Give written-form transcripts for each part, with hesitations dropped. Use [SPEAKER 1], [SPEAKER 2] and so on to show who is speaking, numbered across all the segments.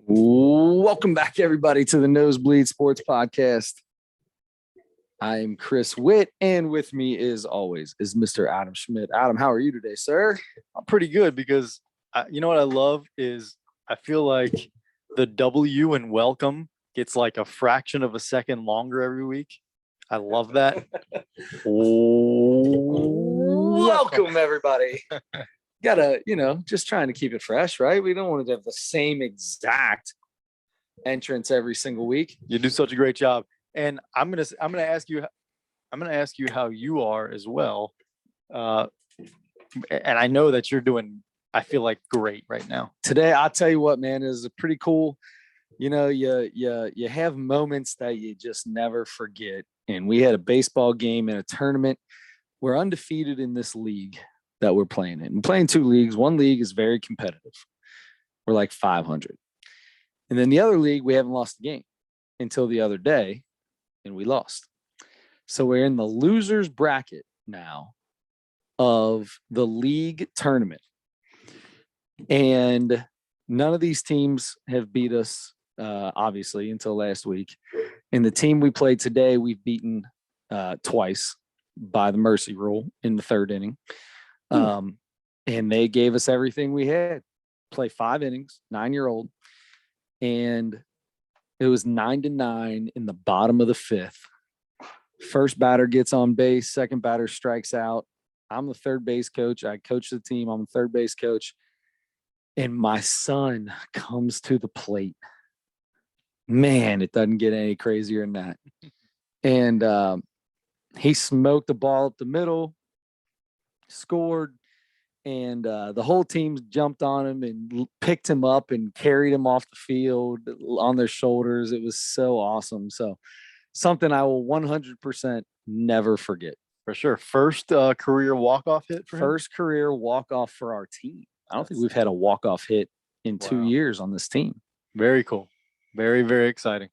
[SPEAKER 1] Welcome back, everybody, to the Nosebleed Sports Podcast. I am Chris Witt, and with me, as always, is Mr. Adam Schmidt. Adam, how are you today, sir?
[SPEAKER 2] I'm pretty good because you know what I love is I feel like the W in welcome gets like a fraction of a second longer every week. I love that.
[SPEAKER 1] Welcome, everybody. Gotta, just trying to keep it fresh, right? We don't want it to have the same exact entrance every single week.
[SPEAKER 2] You do such a great job, and I'm gonna ask you how you are as well. And I know that you're doing, I feel like, great right now.
[SPEAKER 1] Today, I'll tell you what, man, is pretty cool. You have moments that you just never forget. And we had a baseball game in a tournament. We're undefeated in this league that we're playing in. We're playing two leagues. One league is very competitive. We're like 500. And then the other league, we haven't lost a game until the other day, and we lost. So we're in the losers bracket now of the league tournament. And none of these teams have beat us, obviously, until last week. And the team we played today, we've beaten twice by the mercy rule in the third inning. And they gave us everything we had. Play 5 innings, 9-year-old. And it was 9-9 in the bottom of the 5th. First batter gets on base. Second batter strikes out. I'm the third base coach. I coach the team. I'm the third base coach. And my son comes to the plate. Man, it doesn't get any crazier than that. And he smoked the ball up the middle, scored, and the whole team jumped on him and picked him up and carried him off the field on their shoulders. It was so awesome. So something I will 100% never forget.
[SPEAKER 2] For sure. First career walk-off hit for him?
[SPEAKER 1] First career walk-off for our team. I don't think we've had a walk-off hit in 2 years on this team.
[SPEAKER 2] Very cool. Very, very exciting.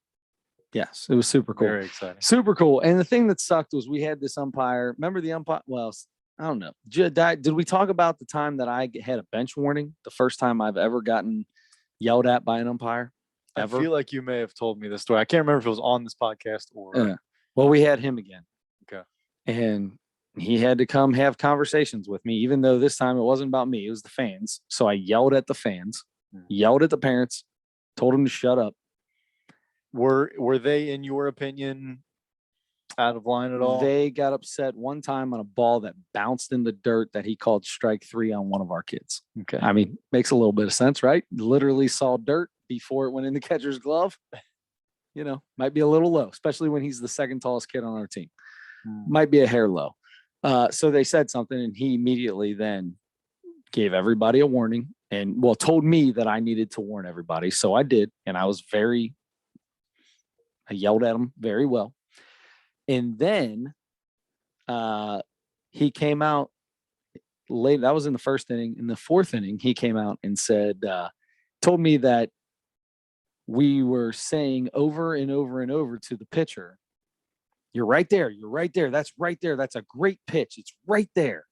[SPEAKER 1] Yes, it was super cool.
[SPEAKER 2] Very exciting.
[SPEAKER 1] Super cool. And the thing that sucked was we had this umpire. Remember the umpire? Well, I don't know. Did we talk about the time that I had a bench warning? The first time I've ever gotten yelled at by an umpire? Ever?
[SPEAKER 2] I feel like you may have told me this story. I can't remember if it was on this podcast or.
[SPEAKER 1] Well, we had him again.
[SPEAKER 2] Okay.
[SPEAKER 1] And he had to come have conversations with me, even though this time it wasn't about me. It was the fans. So I yelled at the fans, yelled at the parents, told them to shut up.
[SPEAKER 2] Were they, in your opinion, out of line at all?
[SPEAKER 1] They got upset one time on a ball that bounced in the dirt that he called strike 3 on one of our kids.
[SPEAKER 2] Okay.
[SPEAKER 1] I mean, makes a little bit of sense, right? Literally saw dirt before it went in the catcher's glove. Might be a little low, especially when he's the second tallest kid on our team. Might be a hair low. So they said something, and he immediately then gave everybody a warning and, told me that I needed to warn everybody. So I did. And I yelled at him very well. And then he came out late. That was in the first inning. In the 4th inning, he came out and told me that we were saying over and over and over to the pitcher, "You're right there. You're right there. That's right there. That's a great pitch. It's right there."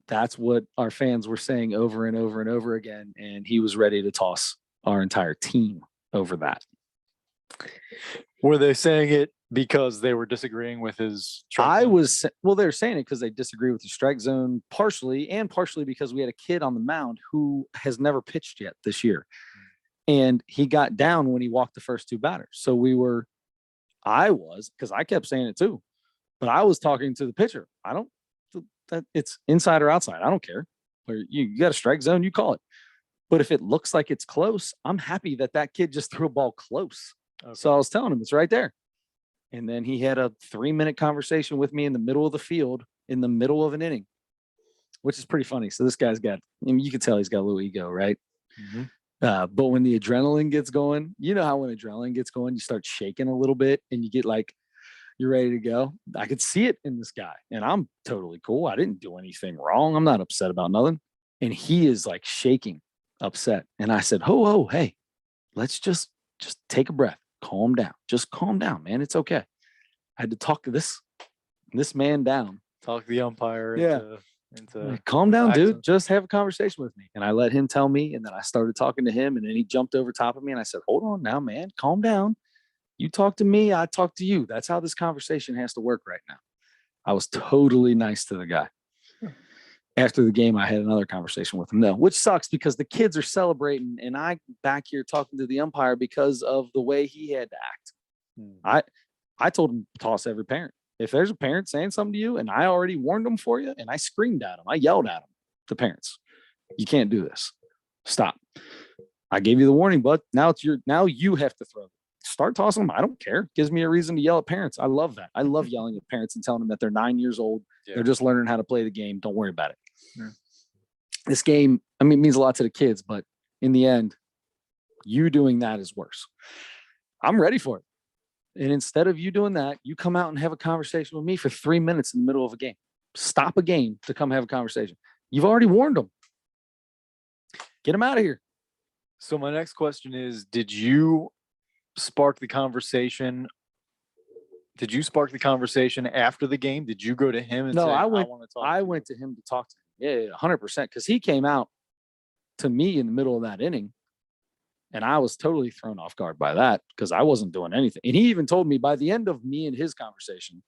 [SPEAKER 1] That's what our fans were saying over and over and over again. And he was ready to toss our entire team over that.
[SPEAKER 2] Were they saying it because they were disagreeing with his strike zone?
[SPEAKER 1] They were saying it because they disagree with the strike zone partially because we had a kid on the mound who has never pitched yet this year. And he got down when he walked the first 2 batters. So because I kept saying it too, but I was talking to the pitcher. It's inside or outside. I don't care. You got a strike zone, you call it. But if it looks like it's close, I'm happy that kid just threw a ball close. Okay. So I was telling him it's right there. And then he had a 3-minute conversation with me in the middle of the field, in the middle of an inning, which is pretty funny. So this guy's you can tell he's got a little ego, right?
[SPEAKER 2] Mm-hmm.
[SPEAKER 1] But when the adrenaline gets going, you know how when adrenaline gets going, you start shaking a little bit and you get like, you're ready to go. I could see it in this guy, and I'm totally cool. I didn't do anything wrong. I'm not upset about nothing. And he is like shaking, upset. And I said, "Oh, hey, let's just take a breath. Calm down. Just calm down, man. It's okay." I had to talk to this man down.
[SPEAKER 2] Talk the umpire.
[SPEAKER 1] Yeah. Like, calm down, dude. Just have a conversation with me. And I let him tell me, and then I started talking to him, and then he jumped over top of me, and I said, hold on now, man, calm down. You talk to me, I talk to you. That's how this conversation has to work right now. I was totally nice to the guy. After the game, I had another conversation with him, though, which sucks because the kids are celebrating, and I back here talking to the umpire because of the way he had to act. I told him to toss every parent. If there's a parent saying something to you, and I already warned them for you, and I screamed at them, I yelled at them, the parents, you can't do this. Stop. I gave you the warning, bud. Now you have to throw. Start tossing them. I don't care. Gives me a reason to yell at parents. I love that. I love yelling at parents and telling them that they're 9 years old. Yeah. They're just learning how to play the game. Don't worry about it. Yeah. This game, it means a lot to the kids, but in the end, you doing that is worse. I'm ready for it. And instead of you doing that, you come out and have a conversation with me for 3 minutes in the middle of a game. Stop a game to come have a conversation. You've already warned them. Get them out of here.
[SPEAKER 2] So my next question is, did you spark the conversation? Did you spark the conversation after the game? Did you go to him and say,
[SPEAKER 1] I went to him to talk to him. Yeah, 100%. Because he came out to me in the middle of that inning. And I was totally thrown off guard by that because I wasn't doing anything. And he even told me by the end of me and his conversation,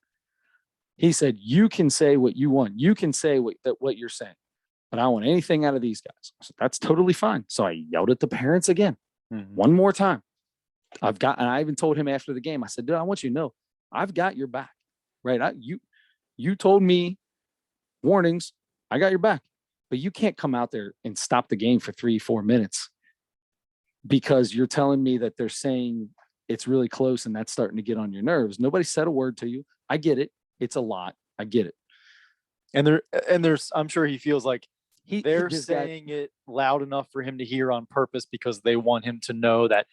[SPEAKER 1] he said, you can say what you want. You can say what you're saying. But I don't want anything out of these guys. I said, that's totally fine. So I yelled at the parents again, one more time. And I even told him after the game, I said, dude, I want you to know, I've got your back, right? You told me warnings. I got your back, but you can't come out there and stop the game for 3-4 minutes because you're telling me that they're saying it's really close and that's starting to get on your nerves. Nobody said a word to you. I get it. It's a lot. I get it.
[SPEAKER 2] And there's, I'm sure he feels like they're saying it loud enough for him to hear on purpose because they want him to know that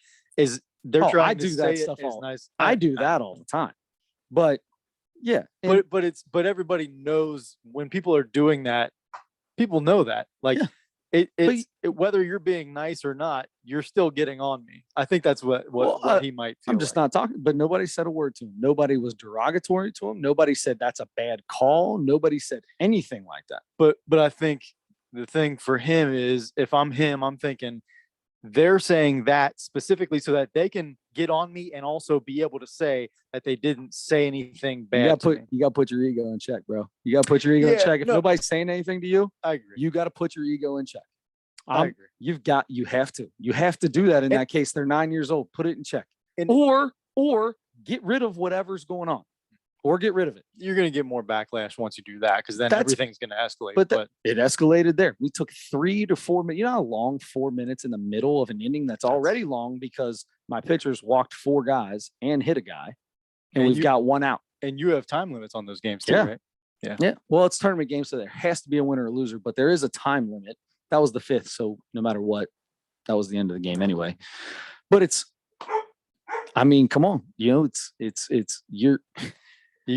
[SPEAKER 2] they're trying to say it as nice.
[SPEAKER 1] I do that all the time. But yeah.
[SPEAKER 2] But everybody knows when people are doing that, people know that. Like whether you're being nice or not, you're still getting on me. I think that's what he might feel.
[SPEAKER 1] I'm just not talking, but nobody said a word to him. Nobody was derogatory to him. Nobody said that's a bad call. Nobody said anything like that.
[SPEAKER 2] But I think the thing for him is, if I'm him, I'm thinking they're saying that specifically so that they can get on me and also be able to say that they didn't say anything bad.
[SPEAKER 1] You got to put your ego in check, bro. You got to put your ego in check. If nobody's saying anything to you,
[SPEAKER 2] I agree.
[SPEAKER 1] You got to put your ego in check.
[SPEAKER 2] I agree.
[SPEAKER 1] You have to do that in that case. They're 9 years old. Put it in check, or get rid of whatever's going on, or get rid of it.
[SPEAKER 2] You're going to get more backlash once you do that because then everything's going to escalate.
[SPEAKER 1] But it escalated there. We took 3 to 4 minutes. You know how long 4 minutes in the middle of an inning? That's already long because my pitchers walked 4 guys and hit a guy, and we've got 1 out.
[SPEAKER 2] And you have time limits on those games too, right?
[SPEAKER 1] Yeah. Well, it's tournament games, so there has to be a winner or loser, but there is a time limit. That was the 5th, so no matter what, that was the end of the game anyway. But come on,
[SPEAKER 2] you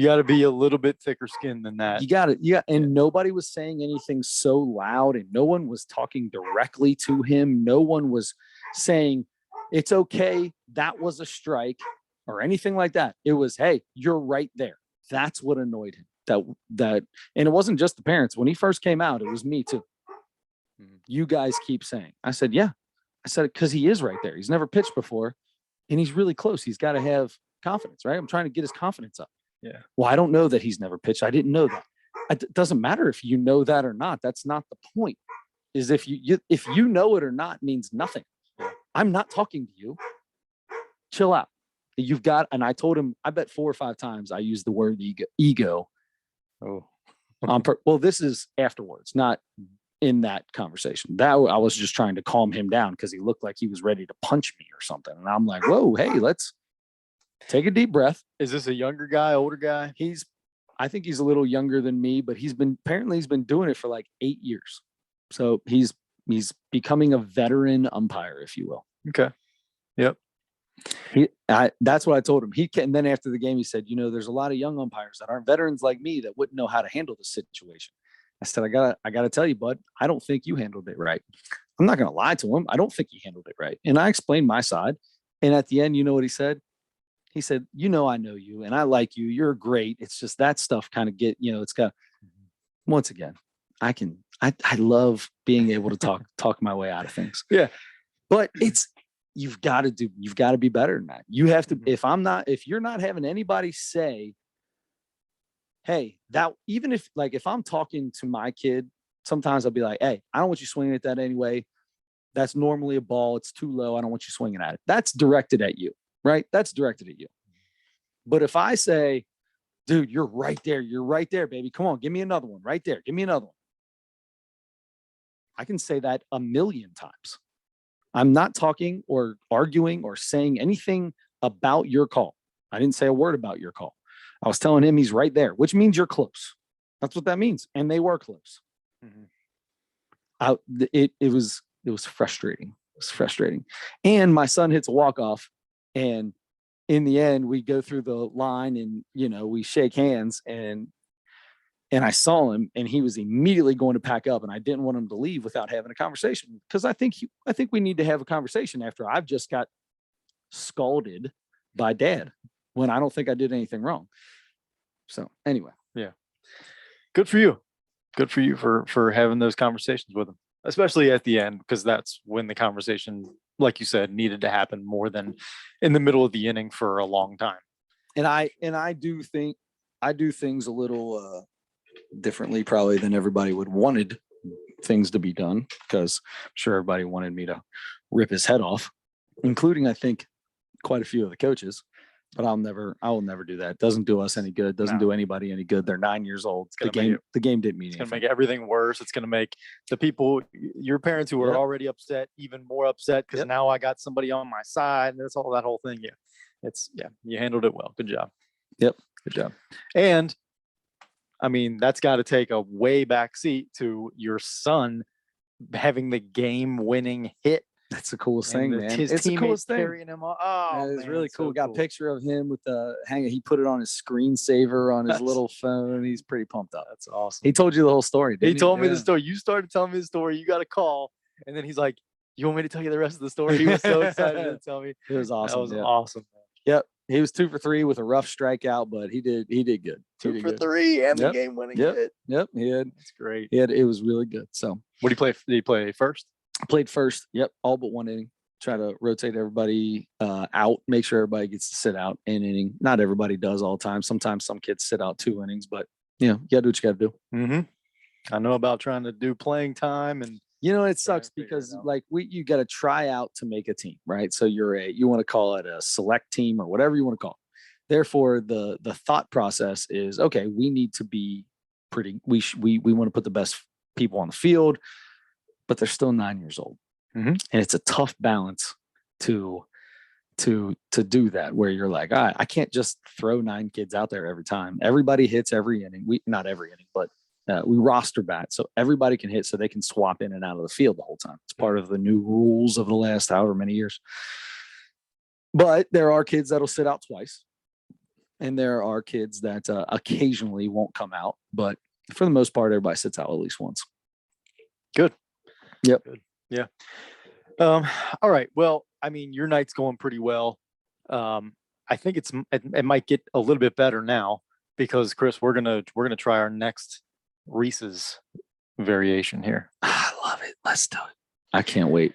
[SPEAKER 2] got to be a little bit thicker skinned than that.
[SPEAKER 1] You got it. Yeah. And nobody was saying anything so loud, and no one was talking directly to him. No one was saying it's okay, that was a strike or anything like that. It was, hey, you're right there. That's what annoyed him. That and it wasn't just the parents. When he first came out, it was me too. You guys keep saying. I said, yeah. I said, because he is right there. He's never pitched before, and he's really close. He's got to have confidence, right? I'm trying to get his confidence up.
[SPEAKER 2] Yeah.
[SPEAKER 1] Well, I don't know that he's never pitched. I didn't know that. It doesn't matter if you know that or not. That's not the point. Is if you know it or not means nothing. I'm not talking to you. Chill out. You've got, and I told him, I bet 4 or 5 times I used the word ego.
[SPEAKER 2] Oh.
[SPEAKER 1] Well, this is afterwards, not in that conversation. That I was just trying to calm him down because he looked like he was ready to punch me or something. And I'm like, whoa, hey, let's take a deep breath.
[SPEAKER 2] Is this a younger guy, older guy?
[SPEAKER 1] I think he's a little younger than me, but he's been doing it for like 8 years. So he's becoming a veteran umpire, if you will.
[SPEAKER 2] Okay. Yep.
[SPEAKER 1] That's what I told him. And then after the game, he said, there's a lot of young umpires that aren't veterans like me that wouldn't know how to handle the situation. I said, I gotta tell you, bud, I don't think you handled it right. I'm not going to lie to him. I don't think he handled it right. And I explained my side. And at the end, you know what he said? He said, I know you and I like you. You're great. It's just that stuff kind of it's got, once again, I love being able to talk my way out of things.
[SPEAKER 2] Yeah.
[SPEAKER 1] But you've got to be better than that. You have to, if you're not having anybody say, hey, that, even if I'm talking to my kid, sometimes I'll be like, hey, I don't want you swinging at that anyway. That's normally a ball. It's too low. I don't want you swinging at it. That's directed at you, right? That's directed at you. But if I say, dude, you're right there. You're right there, baby. Come on, give me another one right there. Give me another one. I can say that a million times. I'm not talking or arguing or saying anything about your call. I didn't say a word about your call. I was telling him he's right there, which means you're close. That's what that means. And they were close. It was frustrating. It was frustrating. And my son hits a walk-off, and in the end, we go through the line and, we shake hands, and I saw him, and he was immediately going to pack up, and I didn't want him to leave without having a conversation, because I think we need to have a conversation after I've just got scalded by Dad when I don't think I did anything wrong. So anyway.
[SPEAKER 2] Yeah. Good for you. Good for you for having those conversations with him, especially at the end, because that's when the conversation, like you said, needed to happen more than in the middle of the inning for a long time.
[SPEAKER 1] And I do think I do things a little differently probably than everybody would wanted things to be done, because I'm sure everybody wanted me to rip his head off, including, I think, quite a few of the coaches. But I will never do that. It doesn't do us any good. Doesn't do anybody any good. They're 9 years old. The game didn't mean anything.
[SPEAKER 2] It's going to make everything worse. It's going to make the people, your parents who are already upset, even more upset, because now I got somebody on my side. And that's all that whole thing. Yeah. You handled it well. Good job.
[SPEAKER 1] Yep. Good job.
[SPEAKER 2] And I mean, that's got to take a way back seat to your son having the game winning hit.
[SPEAKER 1] That's the coolest thing, man.
[SPEAKER 2] His
[SPEAKER 1] it's the coolest thing.
[SPEAKER 2] Carrying him up. Oh,
[SPEAKER 1] it's really cool. Got a picture of him with the hanger. He put it on his screensaver on his little phone. He's pretty pumped up.
[SPEAKER 2] That's awesome.
[SPEAKER 1] He told you the whole story.
[SPEAKER 2] He told me the story. You started telling me the story. You got a call, and then he's like, "You want me to tell you the rest of the story?" He was so excited to tell me.
[SPEAKER 1] It was awesome.
[SPEAKER 2] That was awesome.
[SPEAKER 1] Yep. He was 2 for 3 with a rough strikeout, but he did good.
[SPEAKER 2] 2 for 3 and the game winning hit.
[SPEAKER 1] Yep. He had.
[SPEAKER 2] That's great.
[SPEAKER 1] It was really good. So
[SPEAKER 2] what did he play? Did he play first?
[SPEAKER 1] Played first. Yep. All but one inning. Try to rotate everybody out, make sure everybody gets to sit out an inning. Not everybody does all the time. Sometimes some kids sit out 2 innings, but you gotta do what you gotta do.
[SPEAKER 2] Mm-hmm. I know about trying to do playing time, and
[SPEAKER 1] it sucks because you got to try out to make a team, right? So you want to call it a select team or whatever you want to call it. Therefore, the thought process is, okay, we need to be pretty. We want to put the best people on the field, but they're still 9 years old. And it's a tough balance to do that, where you're like, I can't just throw 9 kids out there every time. Everybody hits every inning. Not every inning, but we roster bat, so everybody can hit, so they can swap in and out of the field the whole time. It's part of the new rules of the last however many years. But there are kids that'll sit out twice, and there are kids that occasionally won't come out. But for the most part, everybody sits out at least once.
[SPEAKER 2] Good.
[SPEAKER 1] Yep.
[SPEAKER 2] Good. Yeah. All right. Well, I mean, your night's going pretty well. I think it might get a little bit better now, because Chris, we're gonna try our next Reese's variation here.
[SPEAKER 1] I love it. Let's do it. I can't wait.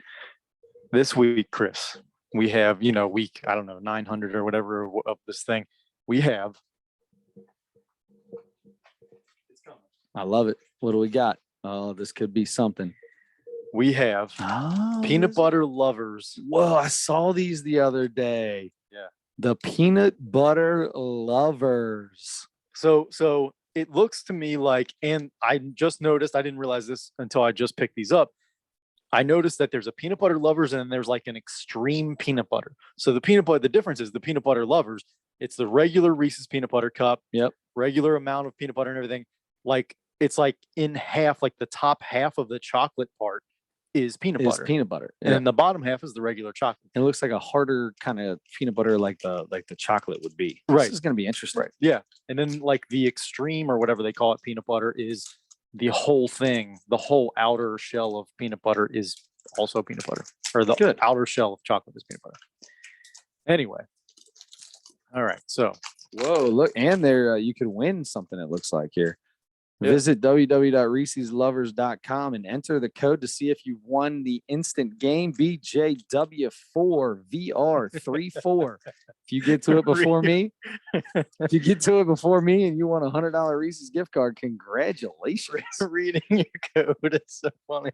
[SPEAKER 2] This week, Chris, we have week 900 or whatever of this thing. We have.
[SPEAKER 1] I love it. What do we got? Oh, this could be something.
[SPEAKER 2] We have peanut butter lovers.
[SPEAKER 1] Whoa, I saw these the other day.
[SPEAKER 2] Yeah.
[SPEAKER 1] The peanut butter lovers.
[SPEAKER 2] So it looks to me like, and I just noticed, I didn't realize this until I just picked these up. I noticed that there's a peanut butter lovers and then there's like an extreme peanut butter. So the difference is the peanut butter lovers, it's the regular Reese's peanut butter cup.
[SPEAKER 1] Yep.
[SPEAKER 2] Regular amount of peanut butter and everything. Like it's like in half, like the top half of the chocolate part is peanut butter.
[SPEAKER 1] And
[SPEAKER 2] then the bottom half is the regular chocolate.
[SPEAKER 1] It looks like a harder kind of peanut butter, like the chocolate would be.
[SPEAKER 2] Right.
[SPEAKER 1] This is going to be interesting.
[SPEAKER 2] Right. Yeah. And then like the extreme or whatever they call it, peanut butter, is the whole thing. The whole outer shell of peanut butter is also peanut butter, or the outer shell of chocolate is peanut butter. Anyway. All right. So.
[SPEAKER 1] Whoa, look. And there, you could win something, it looks like here.
[SPEAKER 2] Yeah.
[SPEAKER 1] Visit www.reeseslovers.com and enter the code to see if you've won the instant game VJW4VR34. If you get to it before me, and you want a $100 Reese's gift card, congratulations.
[SPEAKER 2] Reading your code is so funny.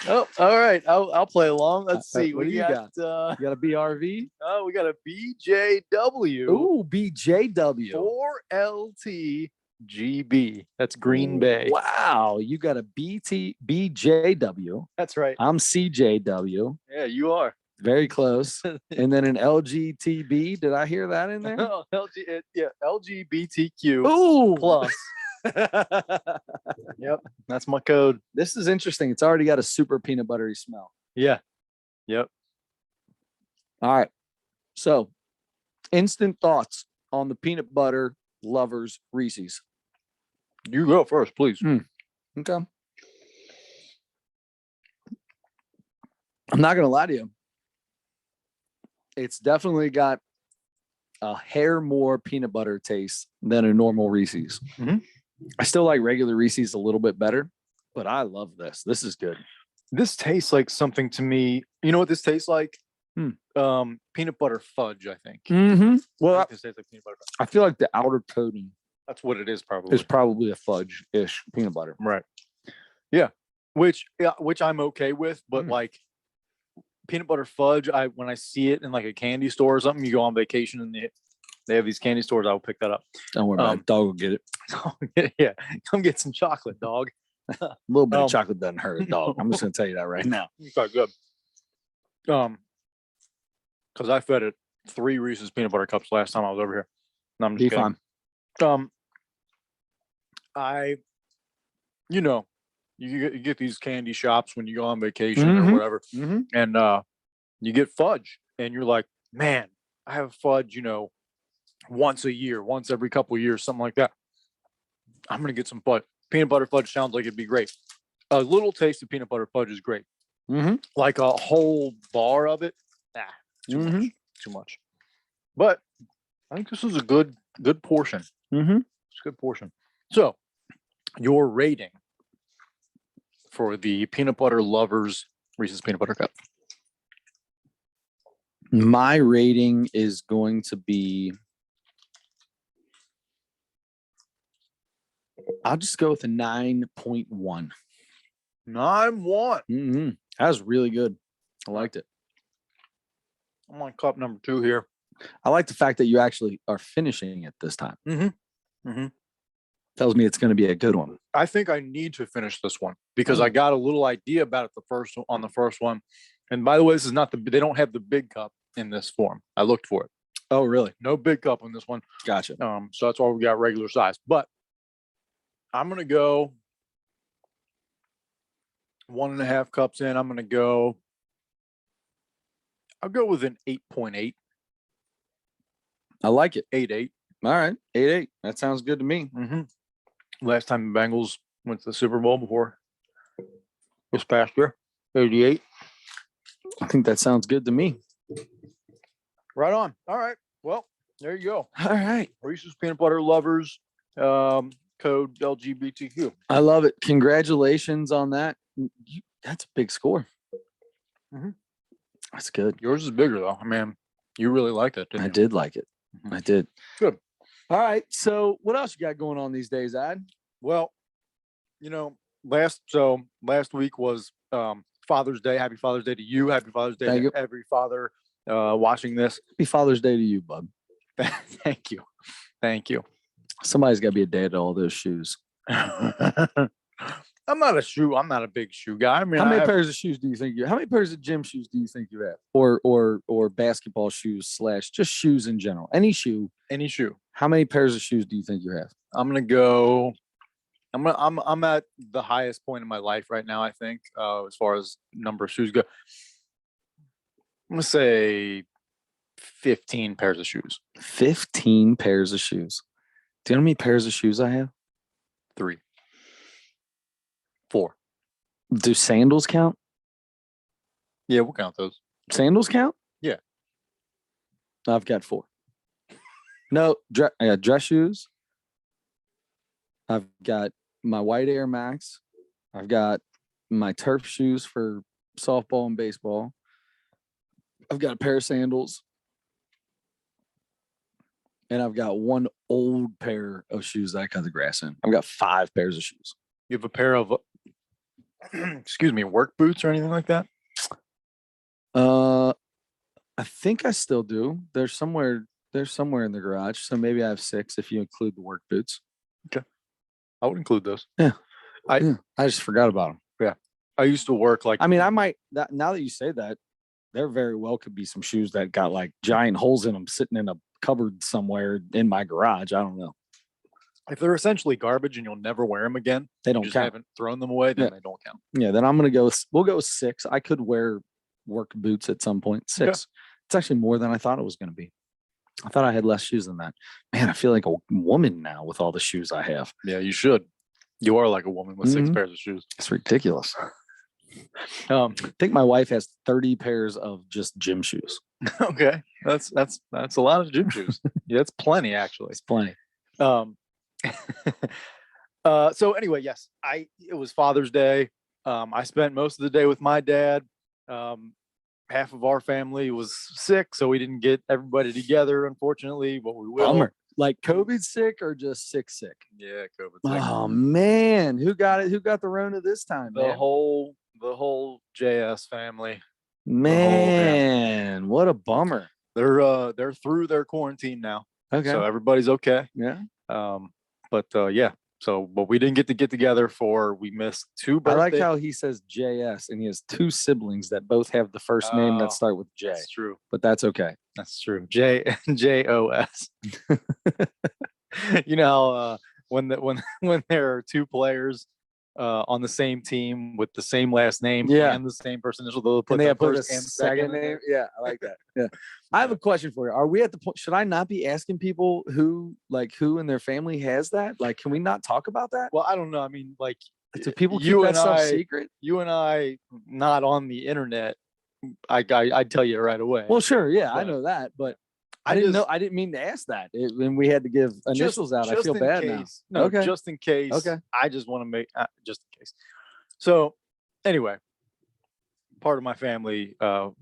[SPEAKER 2] Oh, all right. I'll play along. Let's see.
[SPEAKER 1] What do you got? You got a BRV?
[SPEAKER 2] Oh, we got a BJW.
[SPEAKER 1] Ooh, BJW.
[SPEAKER 2] 4LTGB. That's Green Bay.
[SPEAKER 1] Wow. You got a BJW.
[SPEAKER 2] That's right.
[SPEAKER 1] I'm CJW.
[SPEAKER 2] Yeah, you are.
[SPEAKER 1] Very close. And then an LGTB. Did I hear that in there?
[SPEAKER 2] Oh, LGBTQ
[SPEAKER 1] Ooh.
[SPEAKER 2] plus. Yep, that's my code.
[SPEAKER 1] This is interesting. It's already got a super peanut buttery smell.
[SPEAKER 2] Yeah. Yep.
[SPEAKER 1] All right. So, instant thoughts on the peanut butter lovers Reese's.
[SPEAKER 2] You go first, please.
[SPEAKER 1] Okay. I'm not going to lie to you. It's definitely got a hair more peanut butter taste than a normal Reese's.
[SPEAKER 2] Mhm.
[SPEAKER 1] I still like regular Reese's a little bit better, but I love this. This is good.
[SPEAKER 2] This tastes like something to me. You know what this tastes like? Peanut butter fudge, I think.
[SPEAKER 1] Mm-hmm. Well,
[SPEAKER 2] This tastes like peanut butter fudge.
[SPEAKER 1] I feel like the outer coating
[SPEAKER 2] That's what it is, probably.
[SPEAKER 1] is probably a fudge-ish peanut butter.
[SPEAKER 2] Right. Yeah. Which I'm okay with, but like peanut butter fudge, when I see it in like a candy store or something, you go on vacation and they have these candy stores, I will pick that up.
[SPEAKER 1] Don't worry about it. Dog will get it.
[SPEAKER 2] Yeah. Come get some chocolate, dog.
[SPEAKER 1] A little bit of chocolate doesn't hurt a dog. I'm just going to tell you that right now.
[SPEAKER 2] Okay, good. Because I fed it 3 Reese's peanut butter cups last time I was over here. No, I'm just kidding.
[SPEAKER 1] Fine.
[SPEAKER 2] You get these candy shops when you go on vacation or whatever, and you get fudge, and you're like, man, I have fudge, once a year, once every couple of years, something like that. I'm gonna get some fudge. Peanut butter fudge sounds like it'd be great. A little taste of peanut butter fudge is great. Like a whole bar of it, too much. But I think this is a good portion. It's a good portion. So, your rating for the peanut butter lovers Reese's peanut butter cup?
[SPEAKER 1] My rating is going to be, I'll just go with a 9.1.
[SPEAKER 2] 9.1.
[SPEAKER 1] That was really good. I liked it.
[SPEAKER 2] I'm on cup number 2 here.
[SPEAKER 1] I like the fact that you actually are finishing it this time. Tells me it's going to be a good one.
[SPEAKER 2] I think I need to finish this one because I got a little idea about it on the first one. And by the way, this is not they don't have the big cup in this form. I looked for it.
[SPEAKER 1] Oh, really?
[SPEAKER 2] No big cup in this one.
[SPEAKER 1] Gotcha.
[SPEAKER 2] So that's why we got regular size. But I'm gonna go 1.5 cups in. I'll go with an 8.8.
[SPEAKER 1] I like it.
[SPEAKER 2] 8.8.
[SPEAKER 1] All right. 8.8. That sounds good to me.
[SPEAKER 2] Last time the Bengals went to the Super Bowl before this past year, 88.
[SPEAKER 1] I think that sounds good to me.
[SPEAKER 2] Right on. All right. Well, there you go.
[SPEAKER 1] All right.
[SPEAKER 2] Reese's peanut butter lovers, code LGBTQ.
[SPEAKER 1] I love it. Congratulations on that. That's a big score. That's good.
[SPEAKER 2] Yours is bigger though. I mean, you really liked it. Didn't you?
[SPEAKER 1] Did like it. I did.
[SPEAKER 2] Good.
[SPEAKER 1] All right. So what else you got going on these days, Ad?
[SPEAKER 2] Well, last week was Father's Day. Happy Father's Day to you. Happy Father's Day to every father watching this.
[SPEAKER 1] Happy Father's Day to you, bub.
[SPEAKER 2] Thank you. Thank you.
[SPEAKER 1] Somebody's got to be a dad to all those shoes.
[SPEAKER 2] I'm not a big shoe guy. I mean,
[SPEAKER 1] how many pairs of shoes do you think how many pairs of gym shoes do you think you have? Or basketball shoes / just shoes in general? Any shoe. How many pairs of shoes do you think you have?
[SPEAKER 2] I'm at the highest point in my life right now, I think, as far as number of shoes go. I'm gonna say 15 pairs of shoes.
[SPEAKER 1] 15 pairs of shoes. Do you know how many pairs of shoes I have?
[SPEAKER 2] 3. 4.
[SPEAKER 1] Do sandals count?
[SPEAKER 2] Yeah, we'll count those.
[SPEAKER 1] Sandals count?
[SPEAKER 2] Yeah.
[SPEAKER 1] I've got 4. No, I got dress shoes. I've got my white Air Max. I've got my turf shoes for softball and baseball. I've got a pair of sandals. And I've got one old pair of shoes that I cut the grass in. I've got 5 pairs of shoes.
[SPEAKER 2] You have a pair of, excuse me, work boots or anything like that?
[SPEAKER 1] I think I still do. They're somewhere in the garage. So maybe I have 6 if you include the work boots.
[SPEAKER 2] Okay. I would include those.
[SPEAKER 1] Yeah.
[SPEAKER 2] I
[SPEAKER 1] just forgot about them.
[SPEAKER 2] Yeah. I used to work like,
[SPEAKER 1] I mean, I might now that you say that, there very well could be some shoes that got like giant holes in them sitting in a cupboard somewhere in my garage. I don't know.
[SPEAKER 2] if they're essentially garbage and you'll never wear them again,
[SPEAKER 1] They
[SPEAKER 2] you
[SPEAKER 1] don't
[SPEAKER 2] just
[SPEAKER 1] count.
[SPEAKER 2] haven't thrown them away, then
[SPEAKER 1] Yeah.
[SPEAKER 2] they don't count.
[SPEAKER 1] Yeah, then I'm gonna go. We'll go with 6. I could wear work boots at some point. 6.
[SPEAKER 2] Okay.
[SPEAKER 1] It's actually more than I thought it was gonna be. I thought I had less shoes than that. Man, I feel like a woman now with all the shoes I have.
[SPEAKER 2] Yeah, you should. You are like a woman with 6
[SPEAKER 1] Mhm.
[SPEAKER 2] pairs of shoes.
[SPEAKER 1] It's ridiculous.
[SPEAKER 2] I
[SPEAKER 1] I think my wife has 30 pairs of just gym shoes.
[SPEAKER 2] Okay, that's a lot of gym shoes. Yeah, that's plenty actually.
[SPEAKER 1] It's plenty.
[SPEAKER 2] Um, so anyway, yes, it was Father's Day. I spent most of the day with my dad. Half of our family was sick, so we didn't get everybody together, unfortunately, but we will.
[SPEAKER 1] Bummer. Like COVID sick or just sick?
[SPEAKER 2] Yeah, COVID. sick.
[SPEAKER 1] Oh man, who got it? Who got the Rona this time?
[SPEAKER 2] The
[SPEAKER 1] Man?
[SPEAKER 2] whole JS family.
[SPEAKER 1] Man, what a bummer.
[SPEAKER 2] They're through their quarantine now,
[SPEAKER 1] Okay.
[SPEAKER 2] so everybody's okay.
[SPEAKER 1] Yeah.
[SPEAKER 2] But yeah. So, but we didn't get to get together we missed 2
[SPEAKER 1] I
[SPEAKER 2] birthdays.
[SPEAKER 1] like how he says JS and he has 2 siblings that both have the first name
[SPEAKER 2] Oh,
[SPEAKER 1] that start with J,
[SPEAKER 2] That's true.
[SPEAKER 1] but that's okay.
[SPEAKER 2] That's true. JOS. You know, when there are 2 players on the same team with the same last name
[SPEAKER 1] Yeah.
[SPEAKER 2] and the same person, they'll put
[SPEAKER 1] And they
[SPEAKER 2] the
[SPEAKER 1] have put a
[SPEAKER 2] first and
[SPEAKER 1] second name. Yeah, I like that. Yeah. I have a question for you. Are we at the point, should I not be asking people who in their family has that? Like, can we not talk about that?
[SPEAKER 2] Well, I don't know. I mean, like,
[SPEAKER 1] Do people keep
[SPEAKER 2] you
[SPEAKER 1] that
[SPEAKER 2] and
[SPEAKER 1] stuff
[SPEAKER 2] I-
[SPEAKER 1] secret?
[SPEAKER 2] you and I, not on the internet, I'd tell you right away.
[SPEAKER 1] Well, sure. Yeah, I
[SPEAKER 2] But
[SPEAKER 1] know that, but I
[SPEAKER 2] I
[SPEAKER 1] didn't
[SPEAKER 2] just-
[SPEAKER 1] know. I didn't mean to ask that. When we had to give initials out, I feel
[SPEAKER 2] in
[SPEAKER 1] bad now.
[SPEAKER 2] case. No,
[SPEAKER 1] Okay.
[SPEAKER 2] just in case.
[SPEAKER 1] Okay.
[SPEAKER 2] I just want to make just in case. So anyway, part of my family,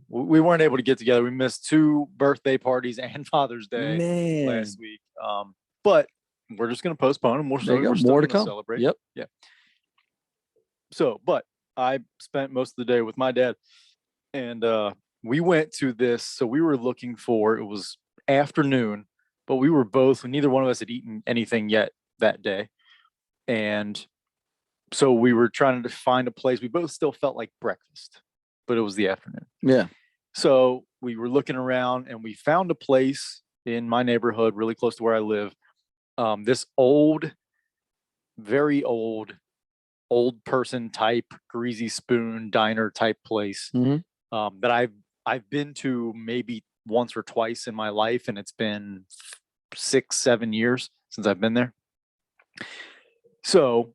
[SPEAKER 2] we weren't able to get together. We missed 2 birthday parties and Father's Day
[SPEAKER 1] Man,
[SPEAKER 2] last week. But we're just going to postpone them.
[SPEAKER 1] there you go.
[SPEAKER 2] We're still
[SPEAKER 1] More to
[SPEAKER 2] gonna
[SPEAKER 1] come.
[SPEAKER 2] celebrate.
[SPEAKER 1] Yep.
[SPEAKER 2] Yeah. So, but I spent most of the day with my dad, and we went to this. So we were looking for, it was afternoon, but neither one of us had eaten anything yet that day. And so we were trying to find a place. We both still felt like breakfast, but it was the afternoon.
[SPEAKER 1] Yeah.
[SPEAKER 2] So we were looking around and we found a place in my neighborhood, really close to where I live. This very old person type greasy spoon diner type place
[SPEAKER 1] Mhm.
[SPEAKER 2] that I've been to maybe once or twice in my life, and it's been 6-7 years since I've been there. So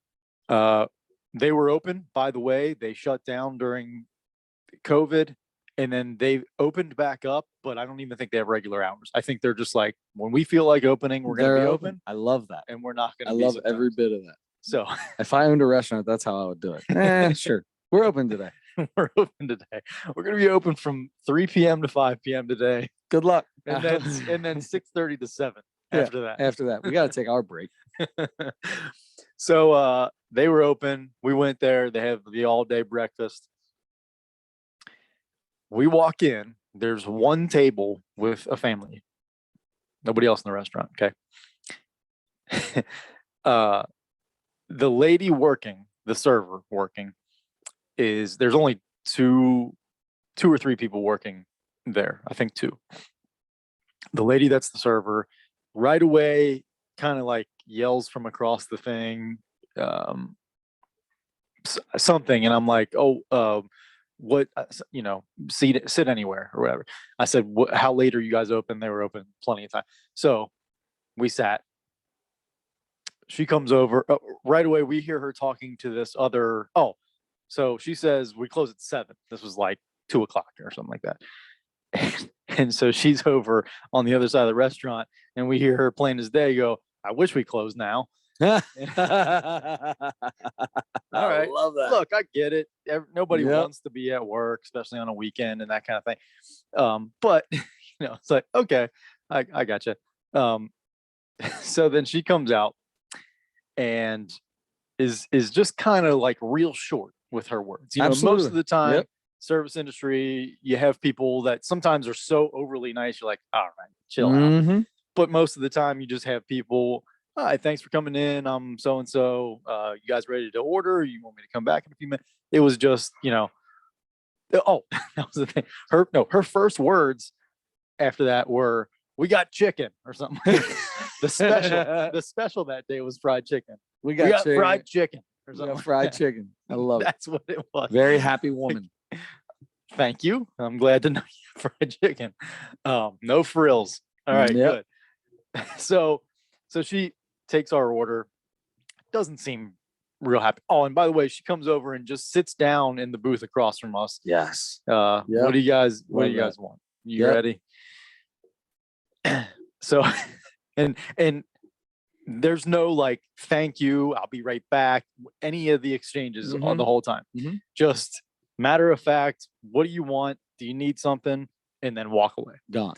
[SPEAKER 2] they were open, by the way. They shut down during COVID, and then they opened back up, but I don't even think they have regular hours. I think they're just like, when we feel like opening, we're going to
[SPEAKER 1] They're
[SPEAKER 2] be open,
[SPEAKER 1] I love that.
[SPEAKER 2] and we're not going
[SPEAKER 1] I
[SPEAKER 2] to be.
[SPEAKER 1] love every bit of that.
[SPEAKER 2] So
[SPEAKER 1] If I owned a restaurant, that's how I would do it. Sure. We're open today.
[SPEAKER 2] we're open today. We're going to be open from 3 p.m. to 5 p.m. today,
[SPEAKER 1] Good luck.
[SPEAKER 2] and then 6:30 to 7
[SPEAKER 1] Yeah,
[SPEAKER 2] after that.
[SPEAKER 1] After that, we got to take our break.
[SPEAKER 2] So they were open. We went there. They have the all-day breakfast. We walk in. There's one table with a family. Nobody else in the restaurant. Okay. The lady working, the server working, there's only two or three people working there. I think 2. The lady that's the server right away kind of like yells from across the thing, something, and I'm like, what, sit anywhere or whatever. I said, how late are you guys open? They were open plenty of time. So we sat. She comes over right away. We hear her talking to this other. So she says we close at 7. This was like 2 o'clock or something like that. And so she's over on the other side of the restaurant, and we hear her plain as day go, I wish we closed now. All
[SPEAKER 1] I
[SPEAKER 2] right.
[SPEAKER 1] love that.
[SPEAKER 2] Look, I get it. Nobody
[SPEAKER 1] Yep.
[SPEAKER 2] wants to be at work, especially on a weekend and that kind of thing. But it's like, okay, I gotcha. So then she comes out and is just kind of like real short with her words. Most
[SPEAKER 1] Absolutely.
[SPEAKER 2] of the time,
[SPEAKER 1] Yep.
[SPEAKER 2] service industry, you have people that sometimes are so overly nice. You're like, all right, chill out.
[SPEAKER 1] Mhm.
[SPEAKER 2] But most of the time, you just have people. Hi, thanks for coming in. I'm so and so. You guys ready to order? You want me to come back in a few minutes? It was just, oh, that was the thing. Her first words after that were, "We got chicken" or something. The special that day was fried chicken.
[SPEAKER 1] We
[SPEAKER 2] We
[SPEAKER 1] got,
[SPEAKER 2] got
[SPEAKER 1] chicken.
[SPEAKER 2] fried chicken or
[SPEAKER 1] We
[SPEAKER 2] something.
[SPEAKER 1] got fried chicken. I love it.
[SPEAKER 2] That's what it was.
[SPEAKER 1] Very happy woman.
[SPEAKER 2] Thank you. I'm glad to know you have fried chicken. No frills. All right,
[SPEAKER 1] Yep.
[SPEAKER 2] good. So she takes our order. Doesn't seem real happy. Oh, and by the way, she comes over and just sits down in the booth across from us.
[SPEAKER 1] Yes.
[SPEAKER 2] What do you guys want? You ready? So and there's no like, thank you, I'll be right back, any of the exchanges on the whole time.
[SPEAKER 1] Mhm.
[SPEAKER 2] Just matter of fact, what do you want? Do you need something? And then walk away.
[SPEAKER 1] Gone.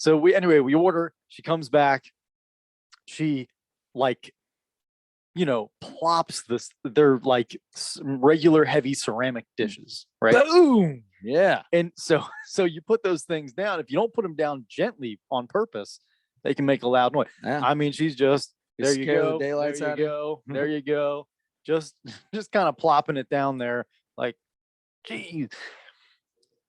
[SPEAKER 2] We order, she comes back, she like, plops they're like regular heavy ceramic dishes, right?
[SPEAKER 1] Boom. Yeah.
[SPEAKER 2] And so you put those things down. If you don't put them down gently on purpose, they can make a loud noise.
[SPEAKER 1] Yeah.
[SPEAKER 2] I mean, she's just, there you
[SPEAKER 1] Scare the
[SPEAKER 2] go,
[SPEAKER 1] daylights
[SPEAKER 2] there
[SPEAKER 1] out
[SPEAKER 2] you
[SPEAKER 1] of
[SPEAKER 2] go, there you go. Just kind of plopping it down there, like, geez.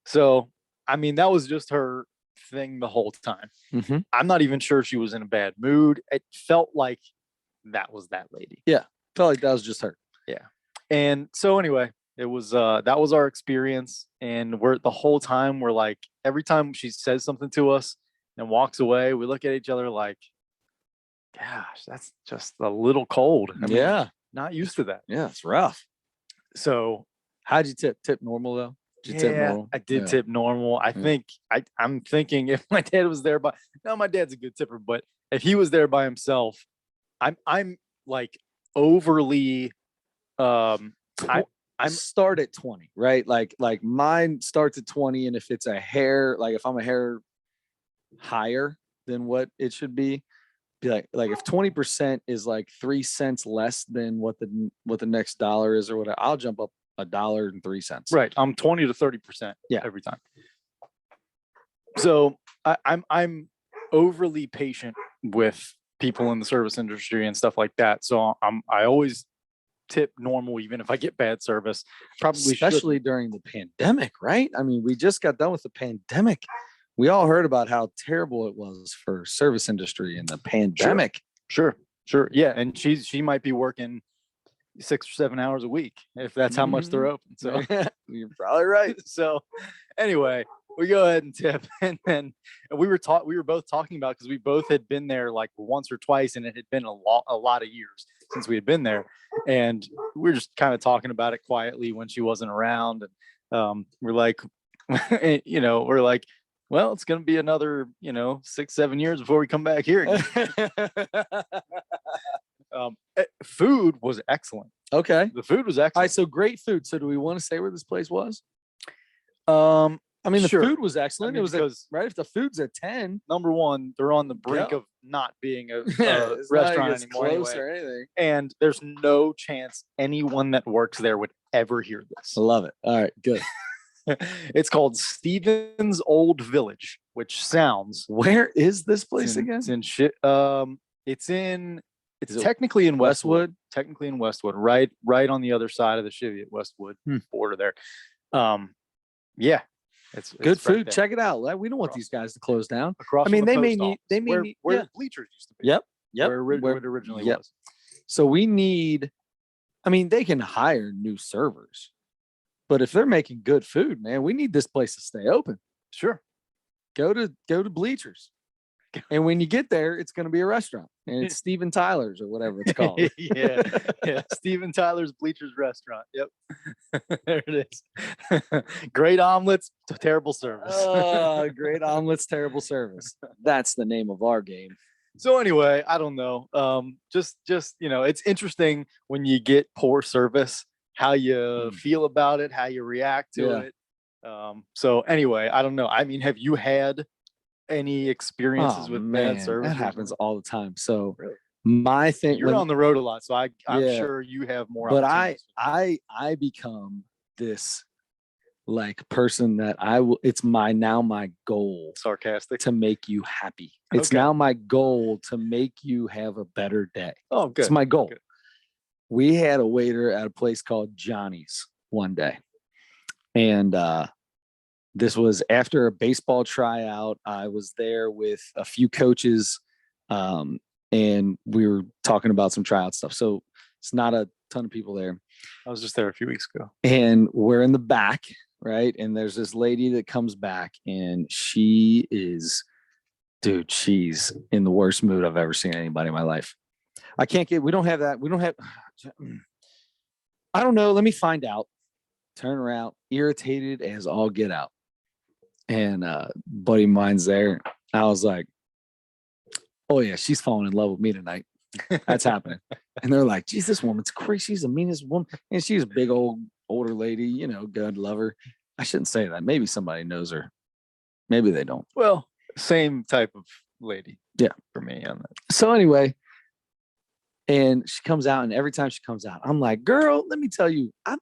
[SPEAKER 2] So, I mean, that was just her thing the whole time.
[SPEAKER 1] Mhm.
[SPEAKER 2] I'm not even sure she was in a bad mood. It felt like that was that lady.
[SPEAKER 1] Felt like that was just her.
[SPEAKER 2] Yeah. And so anyway, it was that was our experience. And the whole time we're like, every time she says something to us and walks away, we look at each other like, gosh, that's just a little cold. I mean, not used to that.
[SPEAKER 1] Yeah, it's rough.
[SPEAKER 2] So
[SPEAKER 1] How'd you tip? Tip normal though? Did you tip normal?
[SPEAKER 2] I did tip normal. I think I'm thinking if my dad was there, my dad's a good tipper, but if he was there by himself, I'm like overly
[SPEAKER 1] I start at 20, right? Like mine starts at 20, and if it's a hair, like if I'm a hair higher than what it should be like if 20% is like 3 cents less than what the next dollar is or whatever, I'll jump up $1.03.
[SPEAKER 2] Right. I'm 20 to 30% every time. So I'm overly patient with people in the service industry and stuff like that. So I always tip normal, even if I get bad service. Probably
[SPEAKER 1] especially during the pandemic, right? I mean, we just got done with the pandemic. We all heard about how terrible it was for service industry in the pandemic.
[SPEAKER 2] Sure. Yeah. And she might be working 6 or 7 hours a week if that's how much they're open. So
[SPEAKER 1] you're probably right.
[SPEAKER 2] So anyway, we go ahead and tip. And then we were both talking about, because we both had been there like once or twice, and it had been a lot of years since we had been there. And we were just kind of talking about it quietly when she wasn't around. And we're like, we're like, well, it's going to be another, 6-7 years before we come back here again. Food was excellent.
[SPEAKER 1] Okay.
[SPEAKER 2] The food was excellent.
[SPEAKER 1] All right, so great food. So do we want to say where this place was? I mean, the food was excellent. It was because right if the food's at 10.
[SPEAKER 2] Number one, they're on the brink of not being a restaurant anymore
[SPEAKER 1] close or anything.
[SPEAKER 2] And there's no chance anyone that works there would ever hear this.
[SPEAKER 1] I love it. All right, good.
[SPEAKER 2] It's called Stevens Old Village, which sounds.
[SPEAKER 1] Where is this place again?
[SPEAKER 2] It's technically in Westwood. Technically in Westwood, right on the other side of the Cheviot Westwood border there. Yeah, it's
[SPEAKER 1] good food.
[SPEAKER 2] Right,
[SPEAKER 1] check it out. We don't want these guys to close down.
[SPEAKER 2] Across.
[SPEAKER 1] I mean,
[SPEAKER 2] they may need where the bleachers used to be.
[SPEAKER 1] Yep.
[SPEAKER 2] Where it originally was.
[SPEAKER 1] So we need. I mean, they can hire new servers, but if they're making good food, man, we need this place to stay open.
[SPEAKER 2] Sure.
[SPEAKER 1] Go to Bleachers. And when you get there, it's going to be a restaurant, and it's Steven Tyler's or whatever it's called.
[SPEAKER 2] yeah. Steven Tyler's Bleachers Restaurant. Yep. There it is. Great omelets, terrible service.
[SPEAKER 1] Great omelets, terrible service. That's the name of our game.
[SPEAKER 2] So anyway, I don't know. Just it's interesting when you get poor service, how you feel about it, how you react to it. So anyway, I don't know. I mean, have you had any experiences with bad service?
[SPEAKER 1] That happens all the time. So
[SPEAKER 2] Really?
[SPEAKER 1] my thing,
[SPEAKER 2] You're on the road a lot, so I'm
[SPEAKER 1] Yeah.
[SPEAKER 2] sure you have more.
[SPEAKER 1] but
[SPEAKER 2] opportunities.
[SPEAKER 1] I become this like person that it's my goal
[SPEAKER 2] Sarcastic.
[SPEAKER 1] to make you happy. It's
[SPEAKER 2] Okay.
[SPEAKER 1] now my goal to make you have a better day.
[SPEAKER 2] Oh, good.
[SPEAKER 1] It's my goal.
[SPEAKER 2] Good.
[SPEAKER 1] We had a waiter at a place called Johnny's one day. And this was after a baseball tryout. I was there with a few coaches, and we were talking about some tryout stuff. So it's not a ton of people there.
[SPEAKER 2] I was just there a few weeks ago.
[SPEAKER 1] And we're in the back, right? And there's this lady that comes back, and she is, dude, she's in the worst mood I've ever seen anybody in my life. We don't have that. We don't have, I don't know. Let me find out. Turn around, irritated as all get out. And buddy of mine's there. I was like, oh yeah, she's falling in love with me tonight. That's happening. And they're like, geez, this woman's crazy. She's the meanest woman. And she's a big older lady, God love her. I shouldn't say that. Maybe somebody knows her. Maybe they don't.
[SPEAKER 2] Well, same type of lady.
[SPEAKER 1] Yeah.
[SPEAKER 2] For me on that.
[SPEAKER 1] So anyway, and she comes out, and every time she comes out, I'm like, girl, let me tell you, I'll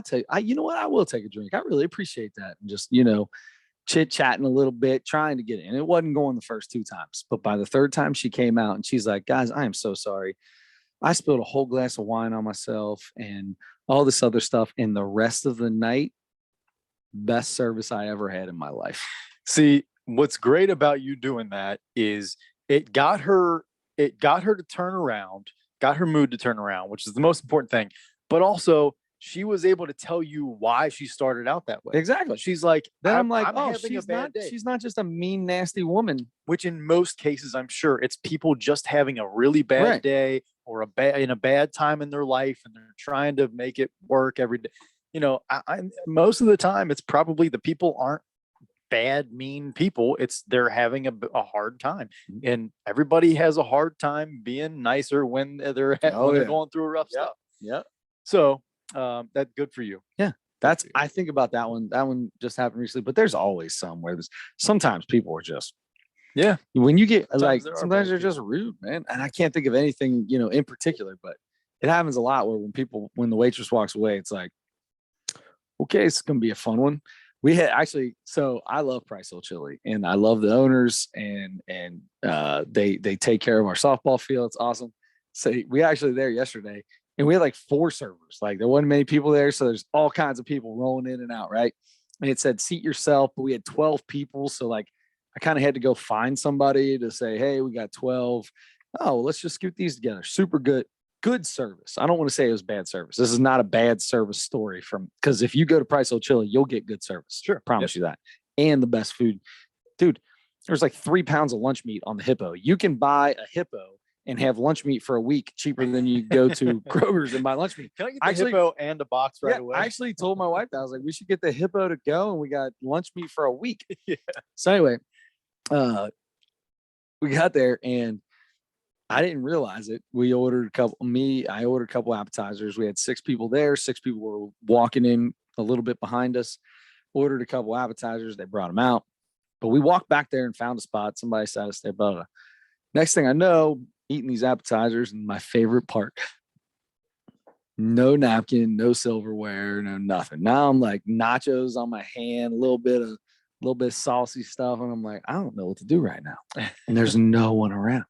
[SPEAKER 1] tell you, you know what? I will take a drink. I really appreciate that. And just, chit-chatting a little bit, trying to get in. It wasn't going the first 2 times, but by the 3rd time she came out, and she's like, guys, I am so sorry. I spilled a whole glass of wine on myself and all this other stuff. And the rest of the night, best service I ever had in my life.
[SPEAKER 2] See, what's great about you doing that is it got her to turn around, got her mood to turn around, which is the most important thing. But also, she was able to tell you why she started out that way.
[SPEAKER 1] Exactly.
[SPEAKER 2] She's like,
[SPEAKER 1] then I'm like,
[SPEAKER 2] oh,
[SPEAKER 1] she's not just a mean, nasty woman.
[SPEAKER 2] Which in most cases, I'm sure it's people just having a really bad day or in a bad time in their life, and they're trying to make it work every day. Most of the time, it's probably the people aren't bad, mean people. It's they're having a hard time, and everybody has a hard time being nicer when they're going through rough stuff.
[SPEAKER 1] Yeah.
[SPEAKER 2] So that's good for you.
[SPEAKER 1] Yeah. I think about that one. That one just happened recently, but there's always some where sometimes people are just, when you get sometimes they're just rude, man. And I can't think of anything, in particular, but it happens a lot where when the waitress walks away, it's like, okay, it's going to be a fun one. We had so I love Price Hill Chili, and I love the owners, and they take care of our softball field. It's awesome. So we actually there yesterday, and we had like 4 servers. Like there wasn't many people there, so there's all kinds of people rolling in and out, right? And it said seat yourself, but we had 12 people, so like I kind of had to go find somebody to say, hey, we got 12. Oh, well, let's just scoot these together. Super good service. I don't want to say it was bad service. This is not a bad service story because if you go to Price Hill Chili, you'll get good service.
[SPEAKER 2] Sure.
[SPEAKER 1] Promise you that. And the best food. Dude, there's like 3 pounds of lunch meat on the hippo. You can buy a hippo and have lunch meat for a week cheaper than you go to Kroger's and buy lunch meat.
[SPEAKER 2] Can I get the hippo and a box right away?
[SPEAKER 1] I actually told my wife that. I was like, we should get the hippo to go, and we got lunch meat for a week.
[SPEAKER 2] Yeah.
[SPEAKER 1] So anyway, we got there, and I didn't realize it. I ordered a couple appetizers. We had 6 people there. 6 people were walking in a little bit behind us. Ordered a couple appetizers. They brought them out. But we walked back there and found a spot. Somebody sat us there. Blah, blah. Next thing I know, eating these appetizers, and my favorite part, no napkin, no silverware, no nothing. Now I'm like nachos on my hand, a little bit of saucy stuff. And I'm like, I don't know what to do right now. And there's no one around.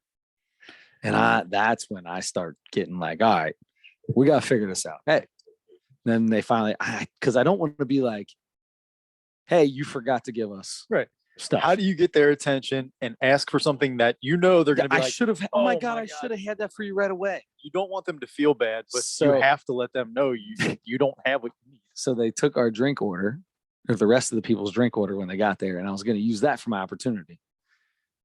[SPEAKER 1] And that's when I start getting like, all right, we got to figure this out. Hey, then they finally, because I don't want to be like, hey, you forgot to give us stuff.
[SPEAKER 2] How do you get their attention and ask for something that they're going to be like,
[SPEAKER 1] I should have, oh my God, I should have had that for you right away.
[SPEAKER 2] You don't want them to feel bad, but you have to let them know you don't have what you need.
[SPEAKER 1] So they took our drink order, or the rest of the people's drink order when they got there, and I was going to use that for my opportunity.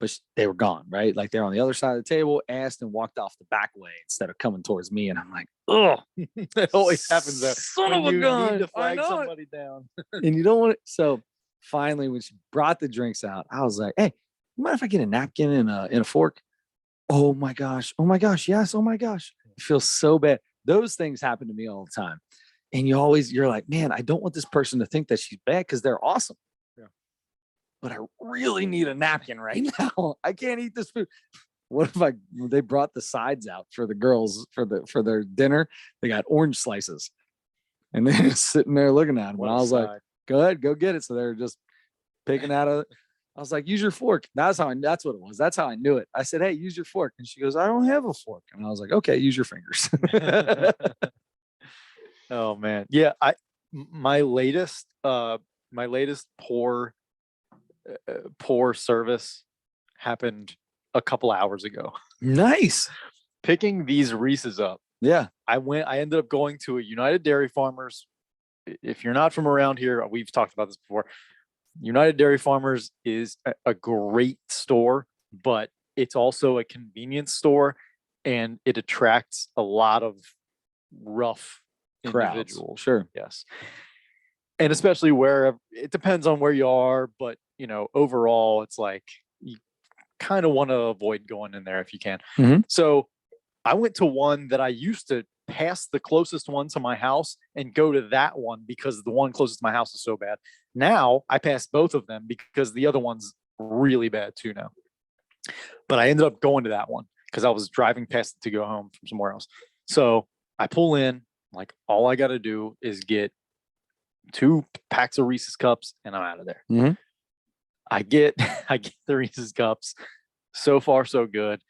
[SPEAKER 1] But they were gone, right? Like they're on the other side of the table, asked and walked off the back way instead of coming towards me. And I'm like, oh,
[SPEAKER 2] it always happens there.
[SPEAKER 1] Son of a gun.
[SPEAKER 2] Need to flag somebody down.
[SPEAKER 1] And you don't want it. So finally, when she brought the drinks out, I was like, hey, you mind if I get a napkin and a fork? oh my gosh, yes, oh my gosh. I feel so bad. Those things happen to me all the time. And you're like, man, I don't want this person to think that she's bad because they're awesome.
[SPEAKER 2] Yeah.
[SPEAKER 1] But I really need a napkin right now. I can't eat this food. What if they brought the sides out for the girls for their dinner? They got orange slices. And they're just sitting there looking at them. And I was like, go ahead, go get it. So they're just picking out of it. I was like, use your fork. That's what it was. That's how I knew it. I said, hey, use your fork. And she goes, I don't have a fork. And I was like, okay, use your fingers.
[SPEAKER 2] Oh man. Yeah. My latest poor service happened a couple hours ago.
[SPEAKER 1] Nice.
[SPEAKER 2] Picking these Reese's up.
[SPEAKER 1] Yeah.
[SPEAKER 2] I ended up going to a United Dairy Farmers. If you're not from around here, we've talked about this before. United Dairy Farmers is a great store, but it's also a convenience store, and it attracts a lot of rough individuals.
[SPEAKER 1] Sure.
[SPEAKER 2] Yes. And especially where it depends on where you are, but overall it's like you kind of want to avoid going in there if you can.
[SPEAKER 1] Mm-hmm.
[SPEAKER 2] So I went to one that I used to pass the closest one to my house and go to that one because the one closest to my house is so bad. Now I pass both of them because the other one's really bad too now. But I ended up going to that one because I was driving past it to go home from somewhere else. So I pull in, like all I got to do is get 2 packs of Reese's cups and I'm out of there.
[SPEAKER 1] Mm-hmm.
[SPEAKER 2] I get the Reese's cups. So far, so good.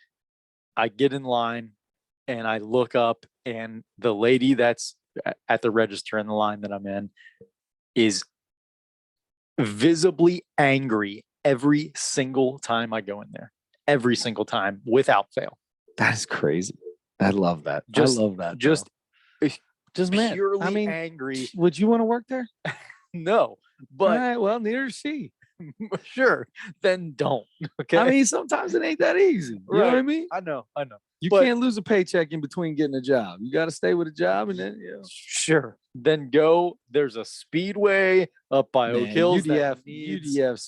[SPEAKER 2] I get in line and I look up, and the lady that's at the register in the line that I'm in is visibly angry every single time I go in there. Every single time, without fail.
[SPEAKER 1] That is crazy. I love that. I love that.
[SPEAKER 2] Just
[SPEAKER 1] man,
[SPEAKER 2] purely angry.
[SPEAKER 1] Would you want to work there?
[SPEAKER 2] No, but
[SPEAKER 1] all right, well, neither does she.
[SPEAKER 2] Sure, then don't. Okay.
[SPEAKER 1] I mean, sometimes it ain't that easy. You know what I mean?
[SPEAKER 2] I know.
[SPEAKER 1] You can't lose a paycheck in between getting a job. You got to stay with a job, and then
[SPEAKER 2] sure. Then go. There's a Speedway up by Oak Hills.
[SPEAKER 1] UDF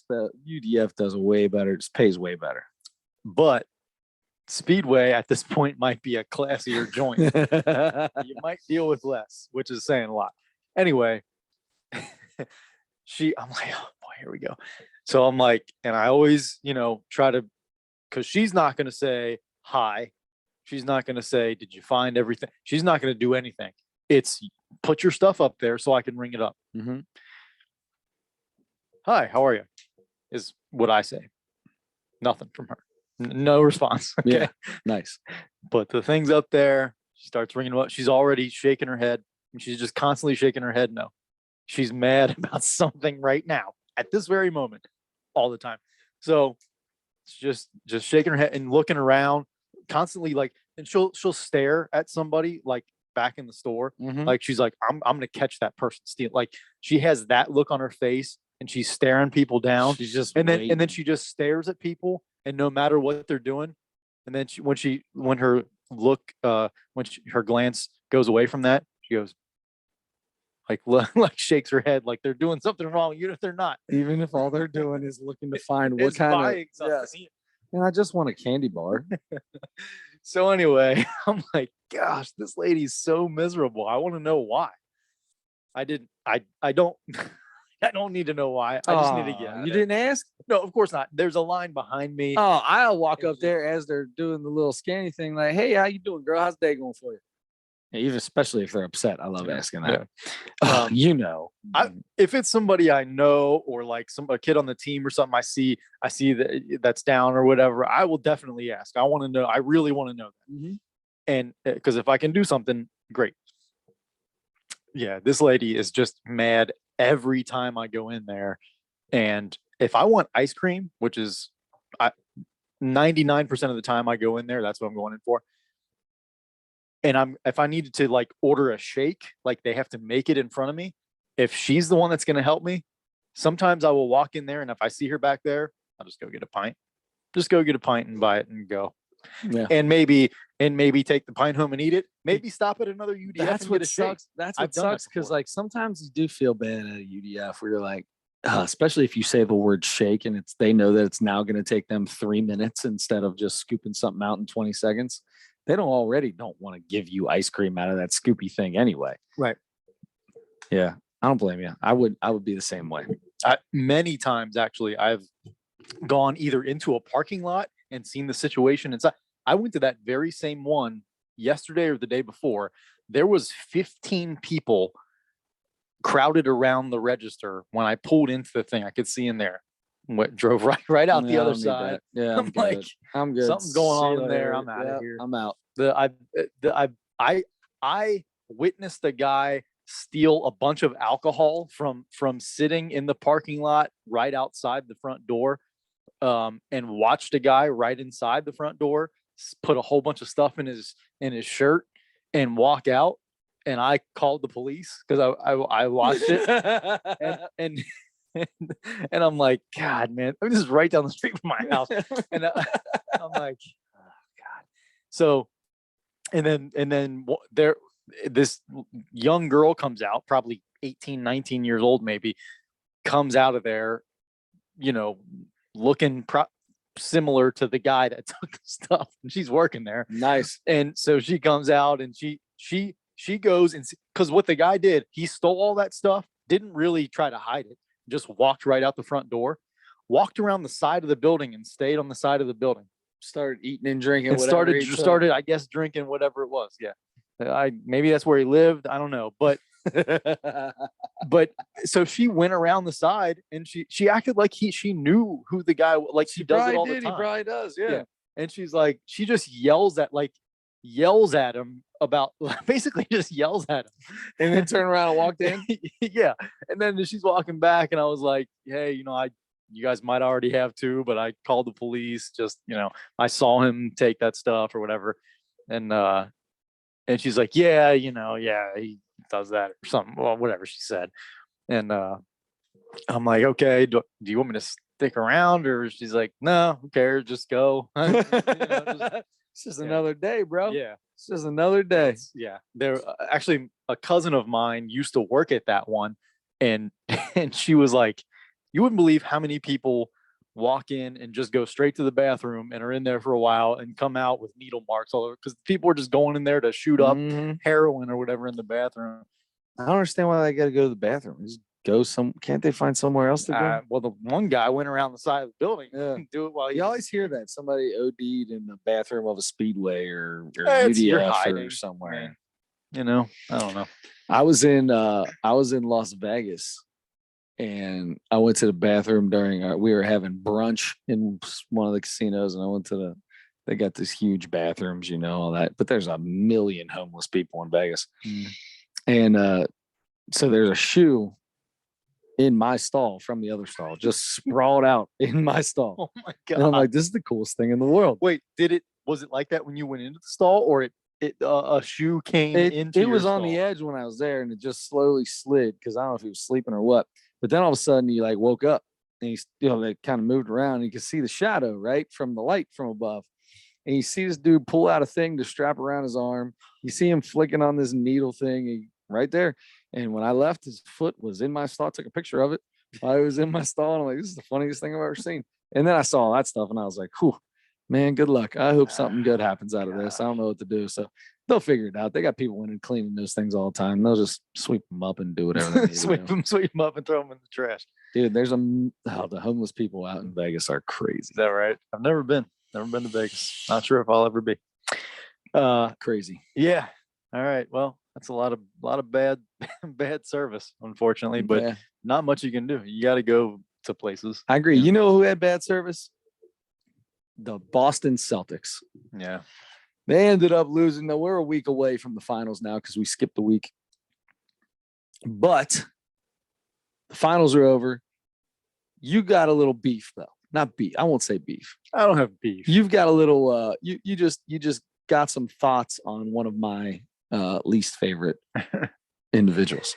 [SPEAKER 1] does a way better. It pays way better.
[SPEAKER 2] But Speedway at this point might be a classier joint. You might deal with less, which is saying a lot. Anyway, I'm like, oh boy, here we go. So I'm like, and I always, try to, because she's not going to say hi. She's not going to say, did you find everything? She's not going to do anything. It's put your stuff up there so I can ring it up.
[SPEAKER 1] Mm-hmm.
[SPEAKER 2] Hi, how are you? Is what I say. Nothing from her. No response. Okay.
[SPEAKER 1] Yeah, nice.
[SPEAKER 2] But the thing's up there. She starts ringing them up. She's already shaking her head, and she's just constantly shaking her head. No, she's mad about something right now at this very moment, all the time. So it's just shaking her head and looking around constantly, like, and she'll stare at somebody like back in the store.
[SPEAKER 1] Mm-hmm.
[SPEAKER 2] Like she's like, I'm gonna catch that person steal. Like she has that look on her face, and she's staring people down.
[SPEAKER 1] She's just
[SPEAKER 2] and then she just stares at people. And no matter what they're doing, and then when her glance goes away from that, she goes like shakes her head like they're doing something wrong, even if they're not.
[SPEAKER 1] Even if all they're doing is looking to find what kind of
[SPEAKER 2] yes.
[SPEAKER 1] And I just want a candy bar.
[SPEAKER 2] So anyway, I'm like, gosh, this lady's so miserable. I want to know why. I don't. I don't need to know why. I just need to get.
[SPEAKER 1] You didn't ask?
[SPEAKER 2] No, of course not. There's a line behind me.
[SPEAKER 1] Oh, I'll walk up there as they're doing the little scanning thing, like, "Hey, how you doing, girl? How's the day going for you?" Yeah, even especially if they're upset, I love asking that.
[SPEAKER 2] Yeah. If it's somebody I know or like a kid on the team or something, I see that's down or whatever, I will definitely ask. I want to know. I really want to know that.
[SPEAKER 1] Mm-hmm.
[SPEAKER 2] And because if I can do something, great. Yeah, this lady is just mad every time I go in there. And if I want ice cream, which is 99% of the time I go in there, that's what I'm going in for. And if I needed to like order a shake, like they have to make it in front of me. If she's the one that's going to help me, sometimes I will walk in there, and if I see her back there, I'll just go get a pint. Just go get a pint and buy it and go.
[SPEAKER 1] Yeah.
[SPEAKER 2] And maybe take the pint home and eat it. Maybe stop at another UDF.
[SPEAKER 1] That's
[SPEAKER 2] and
[SPEAKER 1] what
[SPEAKER 2] get a shake.
[SPEAKER 1] sucks. That's what sucks, because like sometimes you do feel bad at a UDF where you're like, especially if you say the word shake and they know that it's now going to take them 3 minutes instead of just scooping something out in 20 seconds. They don't want to give you ice cream out of that scoopy thing anyway.
[SPEAKER 2] Right.
[SPEAKER 1] Yeah. I don't blame you. I would be the same way.
[SPEAKER 2] Many times, actually, I've gone either into a parking lot and seen the situation inside. I went to that very same one yesterday or the day before. There was 15 people crowded around the register. When I pulled into the thing, I could see in there. What drove right out the other side.
[SPEAKER 1] Yeah, I'm
[SPEAKER 2] like,
[SPEAKER 1] good. I'm good.
[SPEAKER 2] Something's going
[SPEAKER 1] See
[SPEAKER 2] on
[SPEAKER 1] you
[SPEAKER 2] in there.
[SPEAKER 1] later.
[SPEAKER 2] I'm out of here.
[SPEAKER 1] I'm out.
[SPEAKER 2] I witnessed a guy steal a bunch of alcohol from sitting in the parking lot right outside the front door, and watched a guy right inside the front door put a whole bunch of stuff in his shirt and walk out. And I called the police because I watched it, and and I'm like, God, man, I mean, this is right down the street from my house, and I'm like, oh, God. So, and then this young girl comes out, probably 18, 19 years old, maybe, comes out of there, looking similar to the guy that took the stuff, and she's working there.
[SPEAKER 1] Nice.
[SPEAKER 2] And so she comes out and she goes, and because what the guy did, he stole all that stuff, didn't really try to hide it, just walked right out the front door, walked around the side of the building and stayed on the side of the building.
[SPEAKER 1] Started eating and drinking.
[SPEAKER 2] And started, I guess, drinking whatever it was. Yeah. Maybe that's where he lived. I don't know. But but so she went around the side and she acted like she knew who the guy, like she does it all the time.
[SPEAKER 1] He probably does. Yeah.
[SPEAKER 2] And she's like, she just yells at him about, basically just yells at him,
[SPEAKER 1] and then turn around and walked in.
[SPEAKER 2] Yeah. And then she's walking back and I was like, hey, you guys might already have too, but I called the police. Just, I saw him take that stuff or whatever. And she's like, yeah, he does that or something. Well, whatever she said. And I'm like, okay, do you want me to stick around? Or she's like, no, who cares? Just go.
[SPEAKER 1] It's just another day, bro.
[SPEAKER 2] Yeah.
[SPEAKER 1] It's just another day.
[SPEAKER 2] Yeah. There actually, a cousin of mine used to work at that one. And she was like, you wouldn't believe how many people walk in and just go straight to the bathroom and are in there for a while and come out with needle marks all over, because people are just going in there to shoot up heroin or whatever in the bathroom.
[SPEAKER 1] I don't understand why they got to go to the bathroom. Just go can't they find somewhere else to go?
[SPEAKER 2] Well, the one guy went around the side of the building and do it while
[SPEAKER 1] you always hear that somebody OD'd in the bathroom of a speedway or
[SPEAKER 2] UDF
[SPEAKER 1] or somewhere.
[SPEAKER 2] Man. I don't know.
[SPEAKER 1] I was in Las Vegas. And I went to the bathroom during we were having brunch in one of the casinos, and I went to they got these huge bathrooms, all that, but there's a million homeless people in Vegas. And so there's a shoe in my stall from the other stall, just sprawled out in my stall.
[SPEAKER 2] Oh my God.
[SPEAKER 1] And I'm like, this is the coolest thing in the world.
[SPEAKER 2] Wait, was it like that when you went into the stall, or a shoe came into
[SPEAKER 1] it was
[SPEAKER 2] your
[SPEAKER 1] on
[SPEAKER 2] stall?
[SPEAKER 1] the edge when I was there, and it just slowly slid, because I don't know if he was sleeping or what. But then all of a sudden he woke up, and they kind of moved around, and you could see the shadow right from the light from above. And you see this dude pull out a thing to strap around his arm. You see him flicking on this needle thing right there. And when I left, his foot was in my stall. I took a picture of it while it was in my stall. And I'm like, this is the funniest thing I've ever seen. And then I saw all that stuff, and I was like, whew, man, good luck. I hope something good happens out of this. I don't know what to do. So they'll figure it out. They got people in and cleaning those things all the time. They'll just sweep them up and do whatever they need
[SPEAKER 2] sweep them up and throw them in the trash.
[SPEAKER 1] Dude, the homeless people out in Vegas are crazy.
[SPEAKER 2] Is that right? I've never been to Vegas. Not sure if I'll ever be.
[SPEAKER 1] Crazy.
[SPEAKER 2] Yeah. All right. Well, that's a lot of bad service, unfortunately, but not much you can do. You got to go to places.
[SPEAKER 1] I agree. You know who had bad service? The Boston Celtics.
[SPEAKER 2] Yeah.
[SPEAKER 1] They ended up losing. Though we're a week away from the finals now because we skipped a week. But the finals are over. You got a little beef, though. Not beef. I won't say beef.
[SPEAKER 2] I don't have beef.
[SPEAKER 1] You've got a little. You just got some thoughts on one of my least favorite individuals.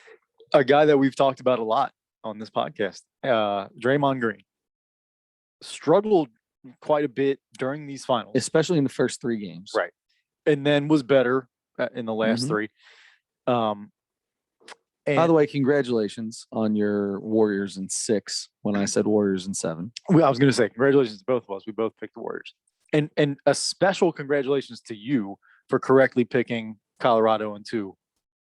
[SPEAKER 2] A guy that we've talked about a lot on this podcast, Draymond Green, struggled quite a bit during these finals,
[SPEAKER 1] especially in the first 3 games.
[SPEAKER 2] Right. And then was better in the last 3. And
[SPEAKER 1] By the way, congratulations on your Warriors in 6 when I said Warriors in 7.
[SPEAKER 2] I was going to say congratulations to both of us. We both picked the Warriors. And a special congratulations to you for correctly picking Colorado in 2.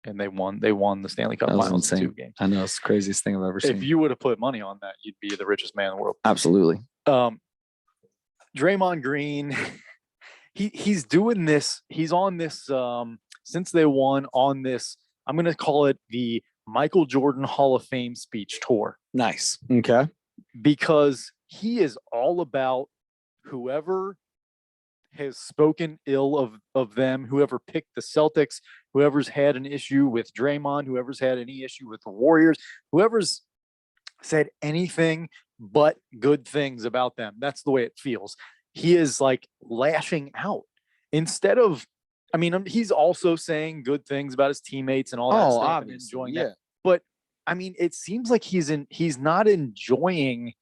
[SPEAKER 2] And they won the Stanley Cup
[SPEAKER 1] That was
[SPEAKER 2] Finals in
[SPEAKER 1] insane.
[SPEAKER 2] 2 games.
[SPEAKER 1] I know, it's the craziest thing I've ever seen.
[SPEAKER 2] If you would have put money on that, you'd be the richest man in the world.
[SPEAKER 1] Absolutely.
[SPEAKER 2] Draymond Green, he's doing this. He's on this since they won on this. I'm going to call it the Michael Jordan Hall of Fame speech tour.
[SPEAKER 1] Nice. Okay.
[SPEAKER 2] Because he is all about whoever has spoken ill of them, whoever picked the Celtics, whoever's had an issue with Draymond, whoever's had any issue with the Warriors, whoever's said anything but good things about them. That's the way it feels. He is like lashing out instead of, I mean, he's also saying good things about his teammates and all that stuff and enjoying that. But I mean, it seems like he's not enjoying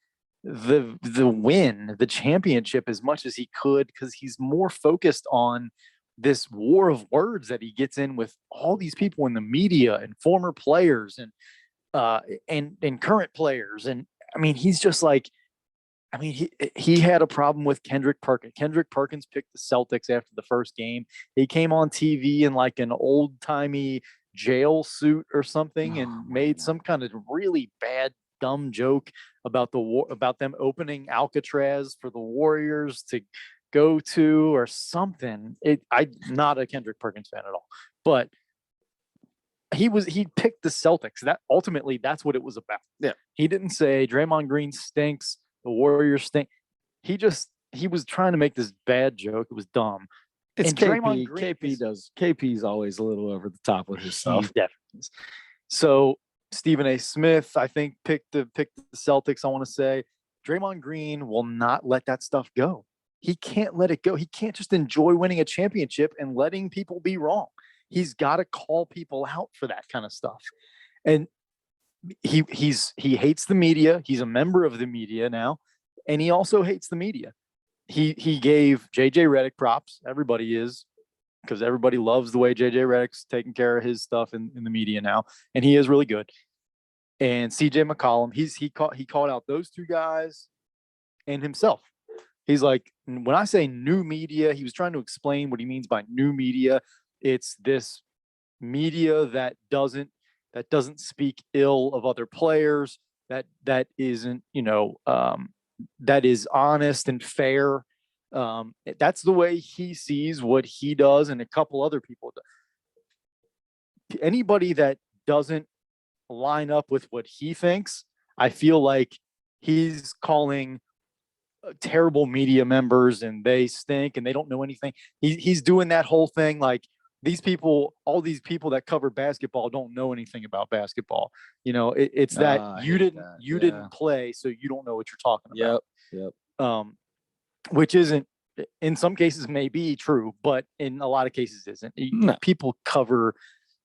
[SPEAKER 2] the win, the championship as much as he could, because he's more focused on this war of words that he gets in with all these people in the media and former players and current players. And I mean, he's just like, I mean, he had a problem with Kendrick Perkins. Kendrick Perkins picked the Celtics after the first game. He came on TV in like an old timey jail suit or something and made some kind of really bad, dumb joke about about them opening Alcatraz for the Warriors to go to or something. I'm not a Kendrick Perkins fan at all, but he picked the Celtics. That ultimately, that's what it was about.
[SPEAKER 1] Yeah.
[SPEAKER 2] He didn't say Draymond Green stinks, the Warriors stink. He was trying to make this bad joke. It was dumb.
[SPEAKER 1] It's
[SPEAKER 2] and
[SPEAKER 1] KP. KP's always a little over the top with his stuff.
[SPEAKER 2] Definitely. So Stephen A. Smith, I think, picked the Celtics. I want to say Draymond Green will not let that stuff go. He can't let it go. He can't just enjoy winning a championship and letting people be wrong. He's got to call people out for that kind of stuff. And he hates the media. He's a member of the media now, and he also hates the media. He gave JJ Redick props. Everybody is, because everybody loves the way JJ Redick's taking care of his stuff in the media now, and he is really good. And CJ McCollum, he called out those 2 guys and himself. He's like, when I say new media, he was trying to explain what he means by new media. It's this media that doesn't speak ill of other players, that isn't, that is honest and fair. That's the way he sees what he does, and a couple other people do. Anybody that doesn't line up with what he thinks, I feel like he's calling terrible media members and they stink and they don't know anything. He's doing that whole thing like, all these people that cover basketball don't know anything about basketball. It's that you didn't play, so you don't know what you're talking about.
[SPEAKER 1] Yep.
[SPEAKER 2] Which isn't, in some cases may be true, but in a lot of cases isn't.
[SPEAKER 1] No.
[SPEAKER 2] People cover.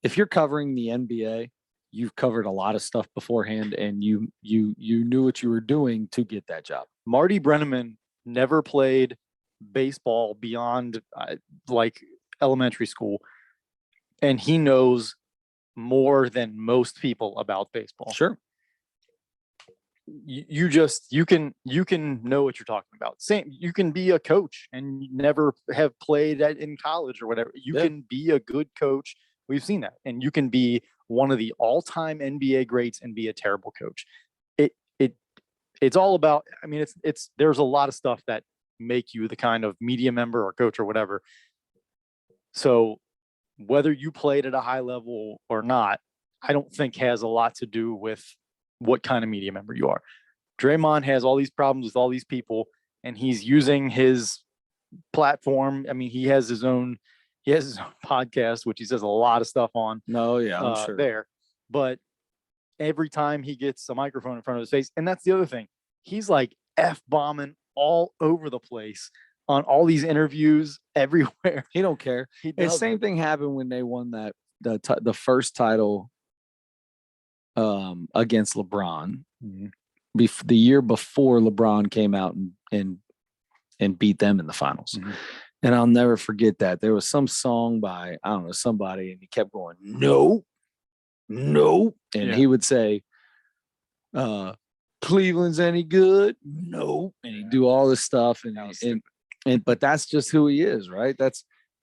[SPEAKER 1] If you're covering the NBA, you've covered a lot of stuff beforehand, and you knew what you were doing to get that job.
[SPEAKER 2] Marty Brennaman never played baseball beyond like elementary school, and he knows more than most people about baseball.
[SPEAKER 1] Sure.
[SPEAKER 2] You can know what you're talking about. Same, you can be a coach and never have played in college or whatever. You can be a good coach. We've seen that. And you can be one of the all-time NBA greats and be a terrible coach. It's all about, I mean, there's a lot of stuff that make you the kind of media member or coach or whatever. So whether you played at a high level or not, I don't think has a lot to do with what kind of media member you are. Draymond has all these problems with all these people, and he's using his platform. I mean, he has his own podcast, which he says a lot of stuff on.
[SPEAKER 1] No, yeah, I'm sure.
[SPEAKER 2] There. But every time he gets a microphone in front of his face, and that's the other thing, he's like F-bombing all over the place on all these interviews everywhere.
[SPEAKER 1] He don't care. The same thing happened when they won the first title against LeBron.
[SPEAKER 2] Mm-hmm.
[SPEAKER 1] The year before LeBron came out and beat them in the finals.
[SPEAKER 2] Mm-hmm.
[SPEAKER 1] And I'll never forget that. There was some song by, I don't know, somebody, and he kept going, no, No. And
[SPEAKER 2] Yeah.
[SPEAKER 1] he would say, Cleveland's any good? No. And he'd do all this stuff. But that's just who he is, right?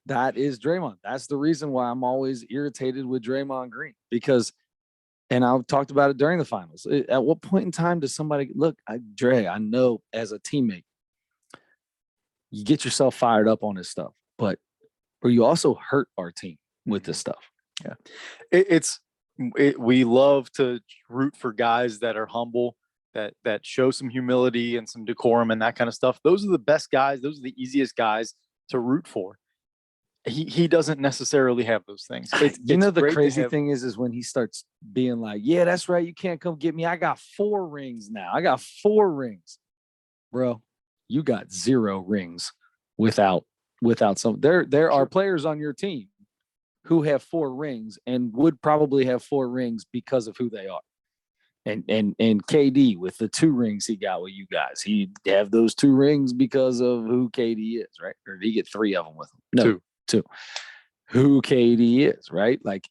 [SPEAKER 1] That is Draymond. That's the reason why I'm always irritated with Draymond Green, because, and I've talked about it during the finals. At what point in time does somebody look, Dre, I know as a teammate, you get yourself fired up on this stuff, but or you also hurt our team with this stuff.
[SPEAKER 2] Yeah. We love to root for guys that are humble, that show some humility and some decorum and that kind of stuff. Those are the best guys. Those are the easiest guys to root for. He doesn't necessarily have those things.
[SPEAKER 1] The crazy thing is when he starts being like, yeah, that's right, you can't come get me. I got 4 rings now. I got 4 rings. Bro, you got 0 rings without some. There are players on your team who have 4 rings and would probably have 4 rings because of who they are. And KD with the 2 rings he got with you guys, he'd have those 2 rings because of who KD is, right? Or did he get 3 of them with him? No, 2. Who KD is, right? Like,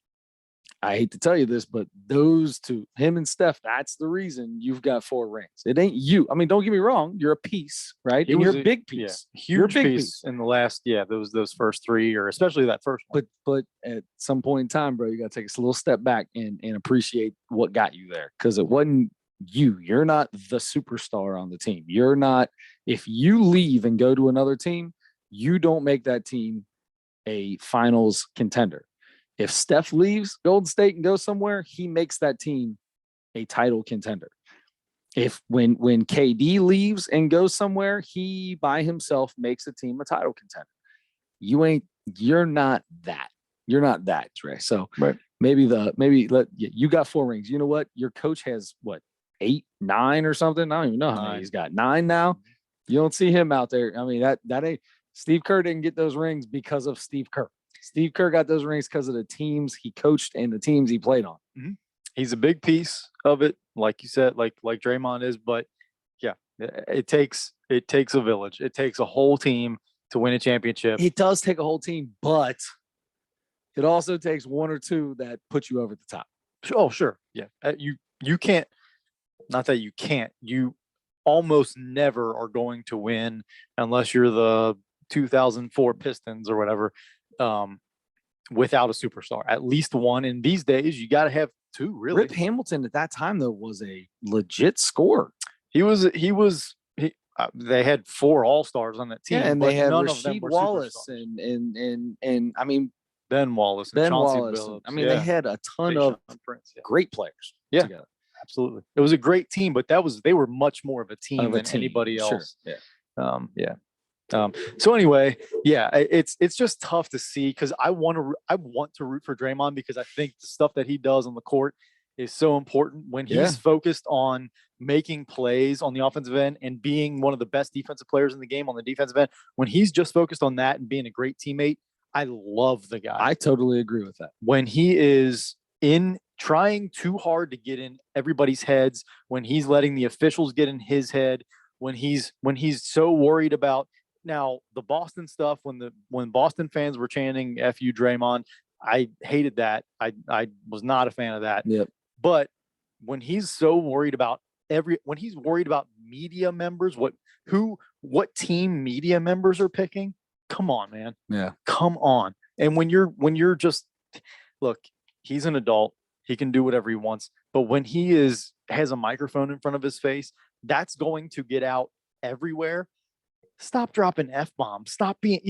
[SPEAKER 1] I hate to tell you this, but those 2, him and Steph, that's the reason you've got 4 rings. It ain't you. I mean, don't get me wrong. You're a piece, right? And you're a big piece.
[SPEAKER 2] Yeah, huge piece in the last, those first 3, or especially that first one.
[SPEAKER 1] But at some point in time, bro, you got to take a little step back and appreciate what got you there. Because it wasn't you. You're not the superstar on the team. You're not. If you leave and go to another team, you don't make that team a finals contender. If Steph leaves Golden State and goes somewhere, he makes that team a title contender. If when KD leaves and goes somewhere, he by himself makes a team a title contender. You're not that, Dre. So
[SPEAKER 2] right.
[SPEAKER 1] You got 4 rings. You know what? Your coach has 8, 9 or something. I don't even know how many he's got. 9 now. You don't see him out there. I mean, that ain't. Steve Kerr didn't get those rings because of Steve Kerr. Steve Kerr got those rings because of the teams he coached and the teams he played on.
[SPEAKER 2] Mm-hmm. He's a big piece of it, like you said, like Draymond is. But yeah, it takes a village. It takes a whole team to win a championship.
[SPEAKER 1] It does take a whole team, but it also takes 1 or 2 that put you over the top.
[SPEAKER 2] Oh, sure. Yeah. You can't, not that you can't, you almost never are going to win unless you're the 2004 Pistons or whatever, without a superstar. At least one. In these days, you got to have 2, really.
[SPEAKER 1] Rip Hamilton at that time, though, was a legit scorer.
[SPEAKER 2] They had 4 all-stars on that team.
[SPEAKER 1] Yeah, and they had Rasheed Wallace and I mean,
[SPEAKER 2] Ben Wallace and Chauncey Billups.
[SPEAKER 1] I mean, they had a ton of great players together.
[SPEAKER 2] Absolutely. It was a great team, but they were much more of a team than anybody else.
[SPEAKER 1] Sure. Yeah.
[SPEAKER 2] So anyway, it's just tough to see, because I want to root for Draymond, because I think the stuff that he does on the court is so important when he's focused on making plays on the offensive end and being one of the best defensive players in the game on the defensive end. When he's just focused on that and being a great teammate, I love the guy.
[SPEAKER 1] I totally agree with that.
[SPEAKER 2] When he is in trying too hard to get in everybody's heads, when he's letting the officials get in his head, when he's so worried about now the Boston stuff, when Boston fans were chanting "F you, Draymond," I hated that. I was not a fan of that.
[SPEAKER 1] Yep.
[SPEAKER 2] But when he's so worried about when he's worried about media members, what team media members are picking, come on, man.
[SPEAKER 1] Yeah.
[SPEAKER 2] Come on. And when you're just, look, he's an adult. He can do whatever he wants. But when he has a microphone in front of his face, that's going to get out everywhere. Stop dropping F-bombs. Stop being,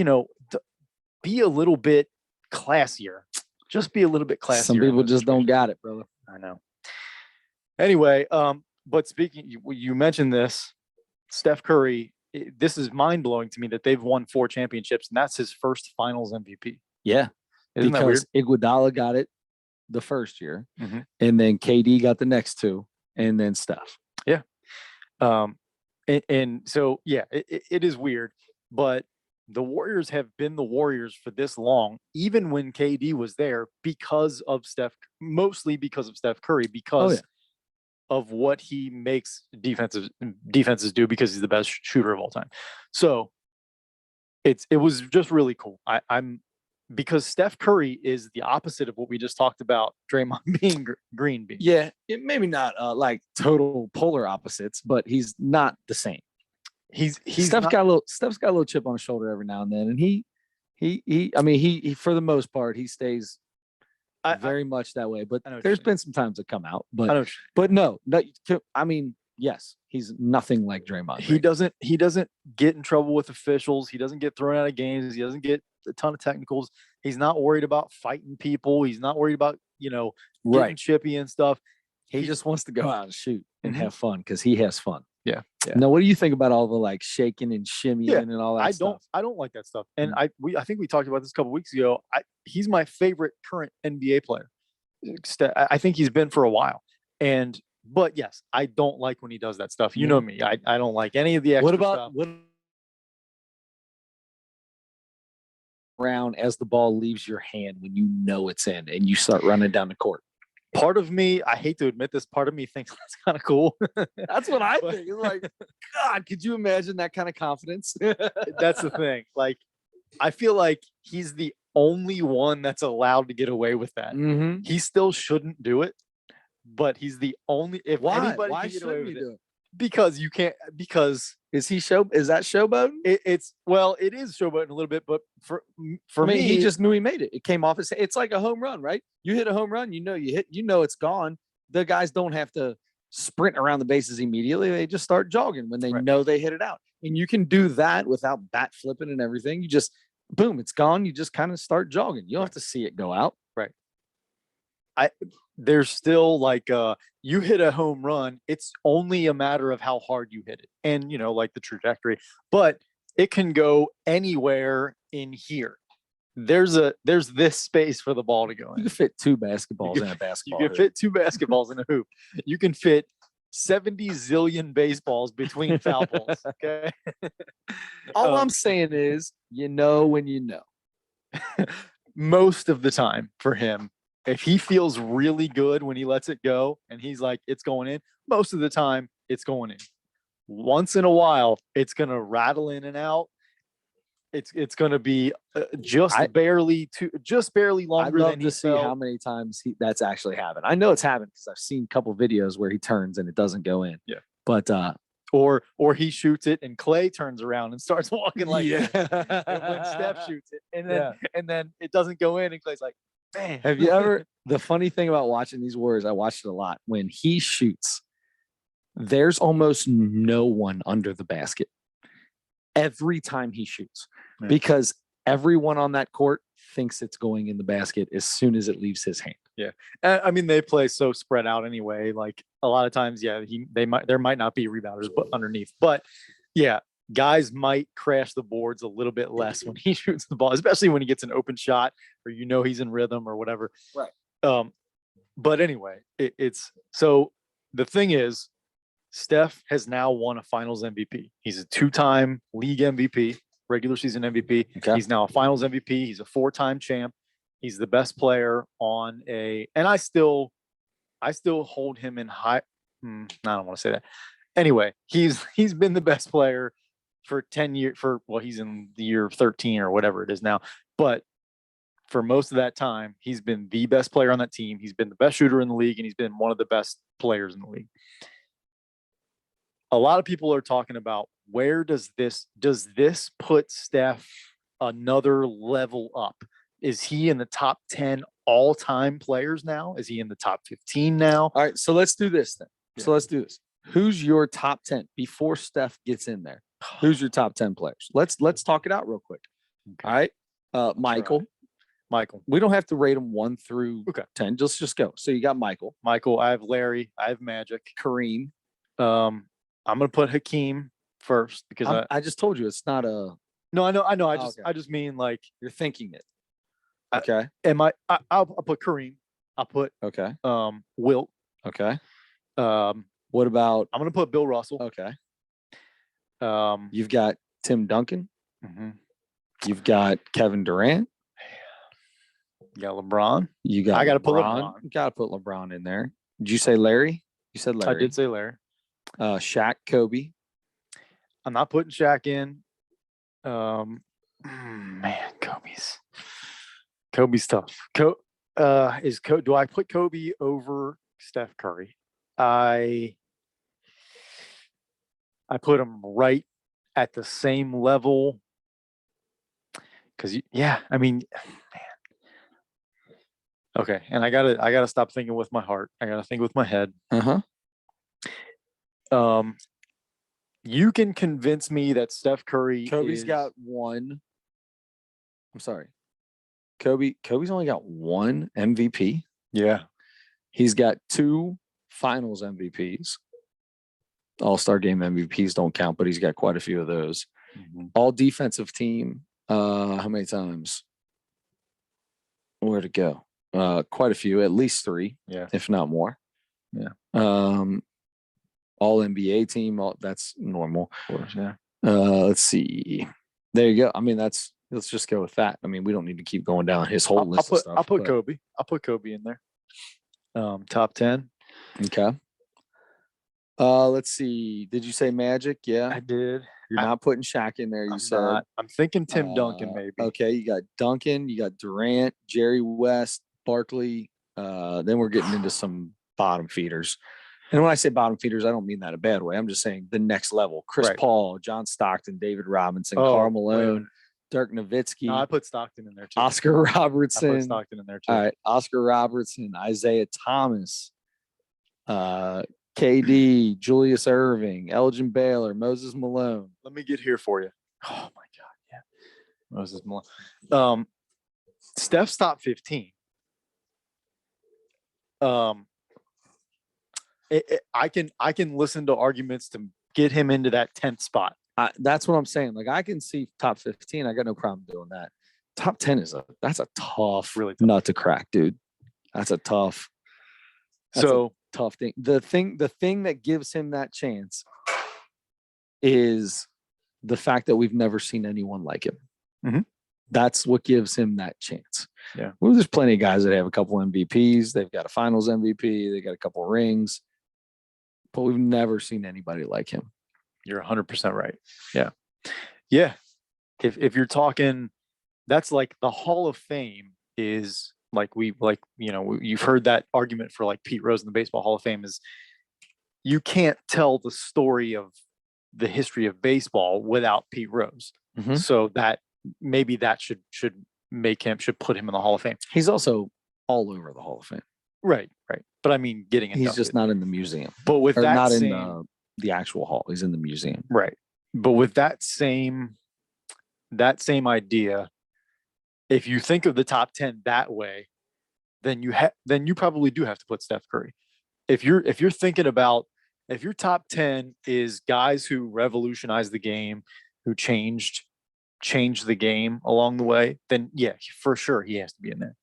[SPEAKER 2] be a little bit classier. Just be a little bit classier.
[SPEAKER 1] Some people just don't got it, brother.
[SPEAKER 2] I know. Anyway, but speaking, you mentioned this, Steph Curry, this is mind-blowing to me that they've won 4 championships, and that's his first finals MVP.
[SPEAKER 1] Yeah.
[SPEAKER 2] Isn't that weird?
[SPEAKER 1] Iguodala got it the first year, and then KD got the next 2, and then Steph.
[SPEAKER 2] Yeah. And so, it is weird, but the Warriors have been the Warriors for this long, even when KD was there, mostly because of Steph Curry, because of what he makes defenses do, because he's the best shooter of all time. So it was just really cool. I'm because Steph Curry is the opposite of what we just talked about. Draymond being Green being.
[SPEAKER 1] Yeah, it maybe not like total polar opposites, but he's not the same.
[SPEAKER 2] He's
[SPEAKER 1] Steph's got a little chip on his shoulder every now and then, and he for the most part he stays very much that way. But there's been some times that come out, but no, I mean, yes, he's nothing like Draymond.
[SPEAKER 2] He doesn't get in trouble with officials. He doesn't get thrown out of games. He doesn't get a ton of technicals. He's not worried about fighting people. He's not worried about getting chippy and stuff.
[SPEAKER 1] He just wants to go out and shoot and have fun because he has fun.
[SPEAKER 2] Yeah.
[SPEAKER 1] Now, what do you think about all the like shaking and shimmying and all that stuff?
[SPEAKER 2] I don't like that stuff. And I think we talked about this a couple weeks ago. He's my favorite current NBA player. I think he's been for a while. But yes, I don't like when he does that stuff. You know me. I don't like any of the extra stuff.
[SPEAKER 1] What around as the ball leaves your hand when you know it's in and you start running down the court?
[SPEAKER 2] Part of me, I hate to admit this, part of me thinks that's kind of cool.
[SPEAKER 1] That's what I think. It's like, God, could you imagine that kind of confidence?
[SPEAKER 2] That's the thing. Like, I feel like he's the only one that's allowed to get away with that.
[SPEAKER 1] Mm-hmm.
[SPEAKER 2] He still shouldn't do it, but he's the only. If anybody
[SPEAKER 1] Why
[SPEAKER 2] can get away with
[SPEAKER 1] do it?
[SPEAKER 2] Because you can't. Because
[SPEAKER 1] is that showboating?
[SPEAKER 2] It is showboating a little bit, but for me,
[SPEAKER 1] he just knew he made it. It came off his. It's like a home run, right? You hit a home run, you know it's gone. The guys don't have to sprint around the bases immediately. They just start jogging when they know they hit it out. And you can do that without bat flipping and everything. You just boom, it's gone. You just kind of start jogging. You don't have to see it go out.
[SPEAKER 2] Right. There's still like you hit a home run, it's only a matter of how hard you hit it and like the trajectory, but it can go anywhere in here. There's this space for the ball to go in.
[SPEAKER 1] You can fit two basketballs in a basketball.
[SPEAKER 2] You can fit two basketballs in a hoop. You can fit 70 zillion baseballs between foul balls. Okay.
[SPEAKER 1] All I'm saying is, when you know.
[SPEAKER 2] Most of the time for him, if he feels really good when he lets it go and he's like, it's going in, most of the time it's going in. Once in a while, it's going to rattle in and out. It's going to be just barely longer
[SPEAKER 1] I'd love
[SPEAKER 2] than
[SPEAKER 1] to see how many times that's actually happened. I know it's happened because I've seen a couple videos where he turns and it doesn't go in.
[SPEAKER 2] Yeah.
[SPEAKER 1] But
[SPEAKER 2] or he shoots it and Clay turns around and starts walking like that. And when Steph shoots it and then it doesn't go in and Clay's like, man.
[SPEAKER 1] Have you ever, the funny thing about watching these Warriors, I watched it a lot. When he shoots, there's almost no one under the basket every time he shoots because everyone on that court thinks it's going in the basket as soon as it leaves his hand.
[SPEAKER 2] Yeah. I mean, they play so spread out anyway. Like a lot of times, there might not be rebounders but underneath, but yeah, guys might crash the boards a little bit less when he shoots the ball, especially when he gets an open shot or he's in rhythm or whatever.
[SPEAKER 1] Right.
[SPEAKER 2] But anyway, it's so the thing is, Steph has now won a Finals MVP. He's a 2-time league MVP, regular season MVP. Okay. He's now a Finals MVP. He's a 4-time champ. He's the best player on and I still hold him in high. I don't want to say that. Anyway, he's been the best player for 10 years he's in the year 13 or whatever it is now. But for most of that time, he's been the best player on that team. He's been the best shooter in the league and he's been one of the best players in the league. A lot of people are talking about where does this put Steph another level up? Is he in the top 10 all-time players now? Is he in the top 15 now?
[SPEAKER 1] All right, so let's do this then. Yeah. So let's do this. Who's your top 10 before Steph gets in there? Who's your top 10 players? Let's talk it out real quick. Okay. All right. Michael. We don't have to rate them 1 through 10. Just go. So you got Michael.
[SPEAKER 2] I have Larry. I have Magic.
[SPEAKER 1] Kareem.
[SPEAKER 2] I'm gonna put Hakeem first because
[SPEAKER 1] I just told you it's not a.
[SPEAKER 2] No, I know. I just mean like
[SPEAKER 1] you're thinking it. Okay.
[SPEAKER 2] I'll put Kareem. I'll put Wilt.
[SPEAKER 1] Okay. What about?
[SPEAKER 2] I'm gonna put Bill Russell.
[SPEAKER 1] Okay. You've got Tim Duncan.
[SPEAKER 2] Mm-hmm.
[SPEAKER 1] You've got Kevin Durant.
[SPEAKER 2] You got LeBron.
[SPEAKER 1] I got to put LeBron. You got to put LeBron in there. Did you say Larry? You said Larry.
[SPEAKER 2] I did say Larry.
[SPEAKER 1] Shaq, Kobe.
[SPEAKER 2] I'm not putting Shaq in. Man, Kobe's. Kobe's tough. Do I put Kobe over Steph Curry? I put him right at the same level. Because I mean, man. Okay, and I gotta stop thinking with my heart. I gotta think with my head. You can convince me that Steph Curry.
[SPEAKER 1] Kobe's got one. I'm sorry. Kobe's only got one MVP.
[SPEAKER 2] Yeah.
[SPEAKER 1] He's got 2 finals MVPs. All-Star game MVPs don't count, but he's got quite a few of those.
[SPEAKER 2] Mm-hmm.
[SPEAKER 1] All defensive team. How many times? Where'd it go? Quite a few, at least 3, if not more.
[SPEAKER 2] Yeah.
[SPEAKER 1] All NBA team. That's normal.
[SPEAKER 2] Of course, yeah.
[SPEAKER 1] Let's see. There you go. I mean, let's just go with that. I mean, we don't need to keep going down his whole list of stuff.
[SPEAKER 2] I'll put Kobe. I'll put Kobe in there. Top 10.
[SPEAKER 1] Okay. Let's see. Did you say Magic? Yeah,
[SPEAKER 2] I did.
[SPEAKER 1] You're not putting Shaq in there. You said.
[SPEAKER 2] Not. I'm thinking Tim Duncan maybe.
[SPEAKER 1] Okay, you got Duncan. You got Durant, Jerry West, Barkley. Then we're getting into some bottom feeders. And when I say bottom feeders, I don't mean that a bad way. I'm just saying the next level. Chris Paul, John Stockton, David Robinson, Karl Malone, Dirk Nowitzki.
[SPEAKER 2] No, I put Stockton in there too.
[SPEAKER 1] Oscar Robertson.
[SPEAKER 2] I put Stockton in there too.
[SPEAKER 1] All right, Oscar Robertson, Isaiah Thomas, KD, Julius Erving, Elgin Baylor, Moses Malone.
[SPEAKER 2] Let me get here for you. Oh my God, yeah, Moses Malone. Steph's top 15. I can listen to arguments to get him into that 10th spot.
[SPEAKER 1] That's what I'm saying. Like I can see top 15. I got no problem doing that. Top 10 that's a tough, really tough nut to crack, dude. That's a tough thing. The thing that gives him that chance is the fact that we've never seen anyone like him.
[SPEAKER 2] Mm-hmm.
[SPEAKER 1] That's what gives him that chance.
[SPEAKER 2] Yeah.
[SPEAKER 1] Well, there's plenty of guys that have a couple MVPs. They've got a finals MVP. They got a couple rings, but we've never seen anybody like him.
[SPEAKER 2] You're 100% right. Yeah. Yeah. If you're talking, that's like the Hall of Fame is you've heard that argument for like Pete Rose in the Baseball Hall of Fame is you can't tell the story of the history of baseball without Pete Rose.
[SPEAKER 1] Mm-hmm.
[SPEAKER 2] So that maybe that should put him in the Hall of Fame.
[SPEAKER 1] He's also all over the Hall of Fame.
[SPEAKER 2] Right. But I mean,
[SPEAKER 1] he's just not in the museum.
[SPEAKER 2] But with that
[SPEAKER 1] not
[SPEAKER 2] same,
[SPEAKER 1] in the actual hall. He's in the museum.
[SPEAKER 2] Right. But with that same idea, if you think of the top 10 that way, then you probably do have to put Steph Curry. If you're thinking about if your top 10 is guys who revolutionized the game, who changed the game along the way, then yeah, for sure he has to be in there.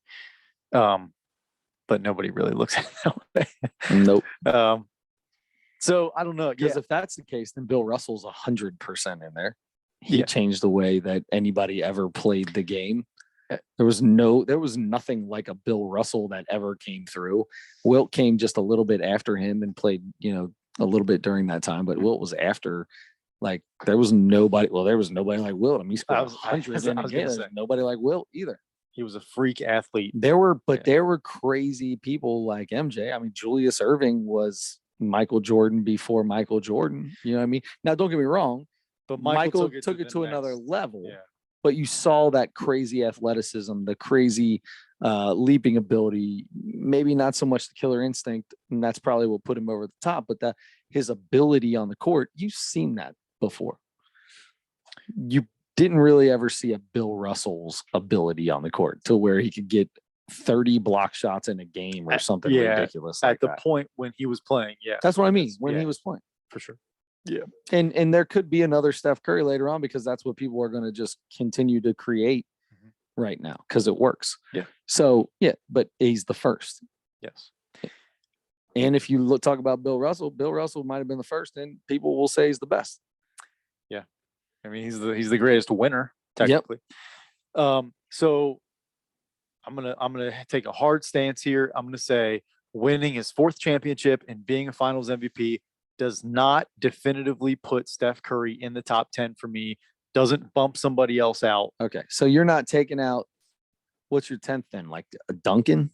[SPEAKER 2] But nobody really looks at it that way.
[SPEAKER 1] Nope.
[SPEAKER 2] So I don't know.
[SPEAKER 1] Because if that's the case, then Bill Russell's 100% in there. He changed the way that anybody ever played the game. There was nothing like a Bill Russell that ever came through. Wilt came just a little bit after him and played, a little bit during that time, but Wilt was after. Like there was nobody like Wilt. I mean, he scored 100 in a game. There's nobody like Wilt either.
[SPEAKER 2] He was a freak athlete.
[SPEAKER 1] There were crazy people like MJ. I mean, Julius Erving was Michael Jordan before Michael Jordan. You know what I mean? Now, don't get me wrong, but Michael took it to another level.
[SPEAKER 2] Yeah.
[SPEAKER 1] But you saw that crazy athleticism, the crazy leaping ability, maybe not so much the killer instinct, and that's probably what put him over the top, but his ability on the court, you've seen that before. You didn't really ever see a Bill Russell's ability on the court to where he could get 30 block shots in a game or something ridiculous like that.
[SPEAKER 2] At the point when he was playing, yeah.
[SPEAKER 1] That's what I mean, when he was playing.
[SPEAKER 2] For sure. Yeah.
[SPEAKER 1] And there could be another Steph Curry later on because that's what people are going to just continue to create right now because it works.
[SPEAKER 2] Yeah.
[SPEAKER 1] So, yeah, but he's the first.
[SPEAKER 2] Yes.
[SPEAKER 1] And if you talk about Bill Russell might have been the first and people will say he's the best.
[SPEAKER 2] Yeah. I mean, he's the greatest winner, technically. Yep. So I'm going to take a hard stance here. I'm going to say winning his 4th championship and being a finals MVP does not definitively put Steph Curry in the top 10 for me. Doesn't bump somebody else out.
[SPEAKER 1] Okay. So you're not taking out what's your 10th then? Like a Duncan?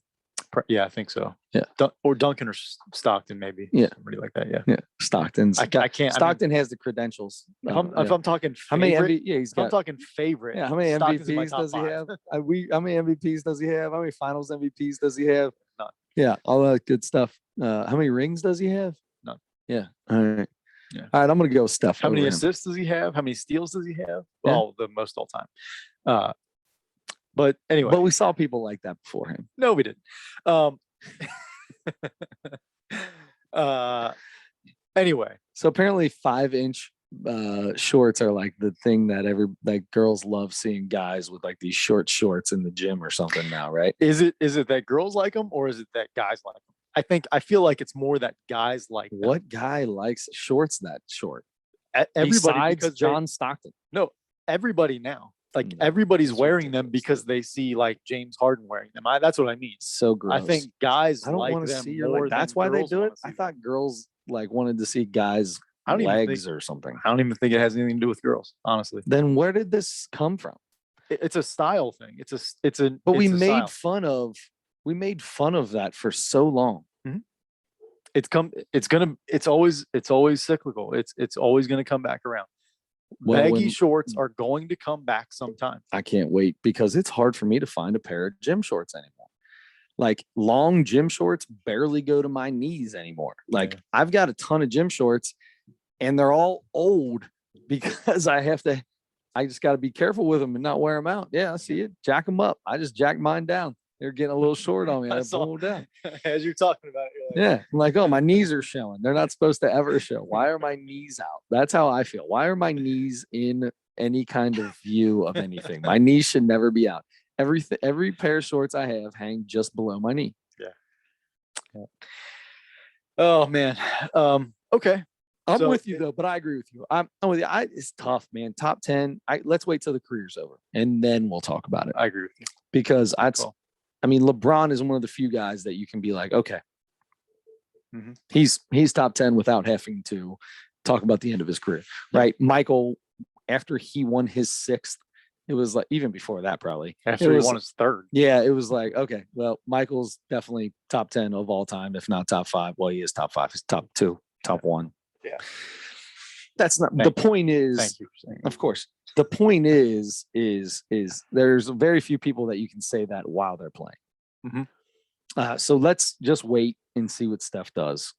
[SPEAKER 2] Yeah, I think so.
[SPEAKER 1] Yeah.
[SPEAKER 2] Or Duncan or Stockton, maybe.
[SPEAKER 1] Yeah.
[SPEAKER 2] Somebody like that. Yeah.
[SPEAKER 1] Yeah. Stockton's.
[SPEAKER 2] I can't.
[SPEAKER 1] Stockton has the credentials.
[SPEAKER 2] If I'm talking
[SPEAKER 1] How many
[SPEAKER 2] favorite,
[SPEAKER 1] Yeah, he's
[SPEAKER 2] if I'm
[SPEAKER 1] got.
[SPEAKER 2] talking favorite.
[SPEAKER 1] Yeah, how many
[SPEAKER 2] Stockton's in my
[SPEAKER 1] MVPs
[SPEAKER 2] top
[SPEAKER 1] does he
[SPEAKER 2] 5.
[SPEAKER 1] have? How many MVPs does he have? How many Finals MVPs does he have?
[SPEAKER 2] None.
[SPEAKER 1] Yeah, all that good stuff. How many rings does he have?
[SPEAKER 2] None.
[SPEAKER 1] Yeah. All right.
[SPEAKER 2] Yeah.
[SPEAKER 1] All right. I'm gonna go with Steph.
[SPEAKER 2] How many
[SPEAKER 1] over him.
[SPEAKER 2] assists does he have? How many steals does he have?
[SPEAKER 1] Yeah.
[SPEAKER 2] Well, the most all time. But anyway,
[SPEAKER 1] But we saw people like that before him.
[SPEAKER 2] no, we didn't. Anyway,
[SPEAKER 1] So apparently 5-inch shorts are like the thing that girls love seeing guys with like these short shorts in the gym or something now, right?
[SPEAKER 2] is it that girls like them or is it that guys like them? I feel like it's more that guys like them.
[SPEAKER 1] What guy likes shorts that short?
[SPEAKER 2] Everybody,
[SPEAKER 1] Besides
[SPEAKER 2] because
[SPEAKER 1] John Stockton.
[SPEAKER 2] No, everybody now. Like
[SPEAKER 1] No,
[SPEAKER 2] everybody's
[SPEAKER 1] that's
[SPEAKER 2] wearing them
[SPEAKER 1] ridiculous,
[SPEAKER 2] because
[SPEAKER 1] dude.
[SPEAKER 2] they see like James Harden wearing them. That's what I mean.
[SPEAKER 1] So gross.
[SPEAKER 2] I think guys
[SPEAKER 1] I don't
[SPEAKER 2] like
[SPEAKER 1] want to
[SPEAKER 2] them
[SPEAKER 1] see your
[SPEAKER 2] more
[SPEAKER 1] leg. That's
[SPEAKER 2] than
[SPEAKER 1] why they
[SPEAKER 2] girls
[SPEAKER 1] do
[SPEAKER 2] wanna
[SPEAKER 1] it.
[SPEAKER 2] see
[SPEAKER 1] I
[SPEAKER 2] them.
[SPEAKER 1] thought girls like wanted to see guys'
[SPEAKER 2] I don't even
[SPEAKER 1] legs
[SPEAKER 2] think-
[SPEAKER 1] or something.
[SPEAKER 2] I don't even think it has anything to do with girls, honestly.
[SPEAKER 1] Then where did this come from?
[SPEAKER 2] It's a style thing. It's a.
[SPEAKER 1] But we
[SPEAKER 2] it's a
[SPEAKER 1] made
[SPEAKER 2] style.
[SPEAKER 1] fun of that for so long.
[SPEAKER 2] It's always cyclical. It's always going to come back around.
[SPEAKER 1] Well,
[SPEAKER 2] Baggy shorts are going to come back sometime.
[SPEAKER 1] I can't wait because it's hard for me to find a pair of gym shorts anymore. Like long gym shorts barely go to my knees anymore. Like I've got a ton of gym shorts and they're all old because I just got to be careful with them and not wear them out. Yeah, I see it. Jack them up. I just jacked mine down. They're getting a little short on me. I pull them down.
[SPEAKER 2] As you're talking about it, you're like,
[SPEAKER 1] Yeah. I'm like, oh, my knees are showing. They're not supposed to ever show. Why are my knees out? That's how I feel. Why are my knees in any kind of view of anything? My knees should never be out. Every pair of shorts I have hang just below my knee.
[SPEAKER 2] Yeah. Oh man. Okay.
[SPEAKER 1] I'm
[SPEAKER 2] So-
[SPEAKER 1] with you though, but I agree with you. I'm with you. It's tough, man. Top 10. Let's wait till the career's over and then we'll talk about it.
[SPEAKER 2] I agree with you.
[SPEAKER 1] Because
[SPEAKER 2] Cool.
[SPEAKER 1] LeBron is one of the few guys that you can be like, okay,
[SPEAKER 2] Mhm.
[SPEAKER 1] he's top 10 without having to talk about the end of his career, right? Michael, after he won his 6th, it was like, even before that, probably.
[SPEAKER 2] After
[SPEAKER 1] it
[SPEAKER 2] he
[SPEAKER 1] was,
[SPEAKER 2] won his 3rd.
[SPEAKER 1] Yeah, it was like, okay, well, Michael's definitely top 10 of all time, if not top 5. Well, he is top 5. He's top 2, top 1.
[SPEAKER 2] Yeah.
[SPEAKER 1] That's not the point is.
[SPEAKER 2] Thank you for saying that.
[SPEAKER 1] Of course. The point is there's very few people that you can say that while they're playing.
[SPEAKER 2] Mhm.
[SPEAKER 1] So let's just wait and see what Steph does.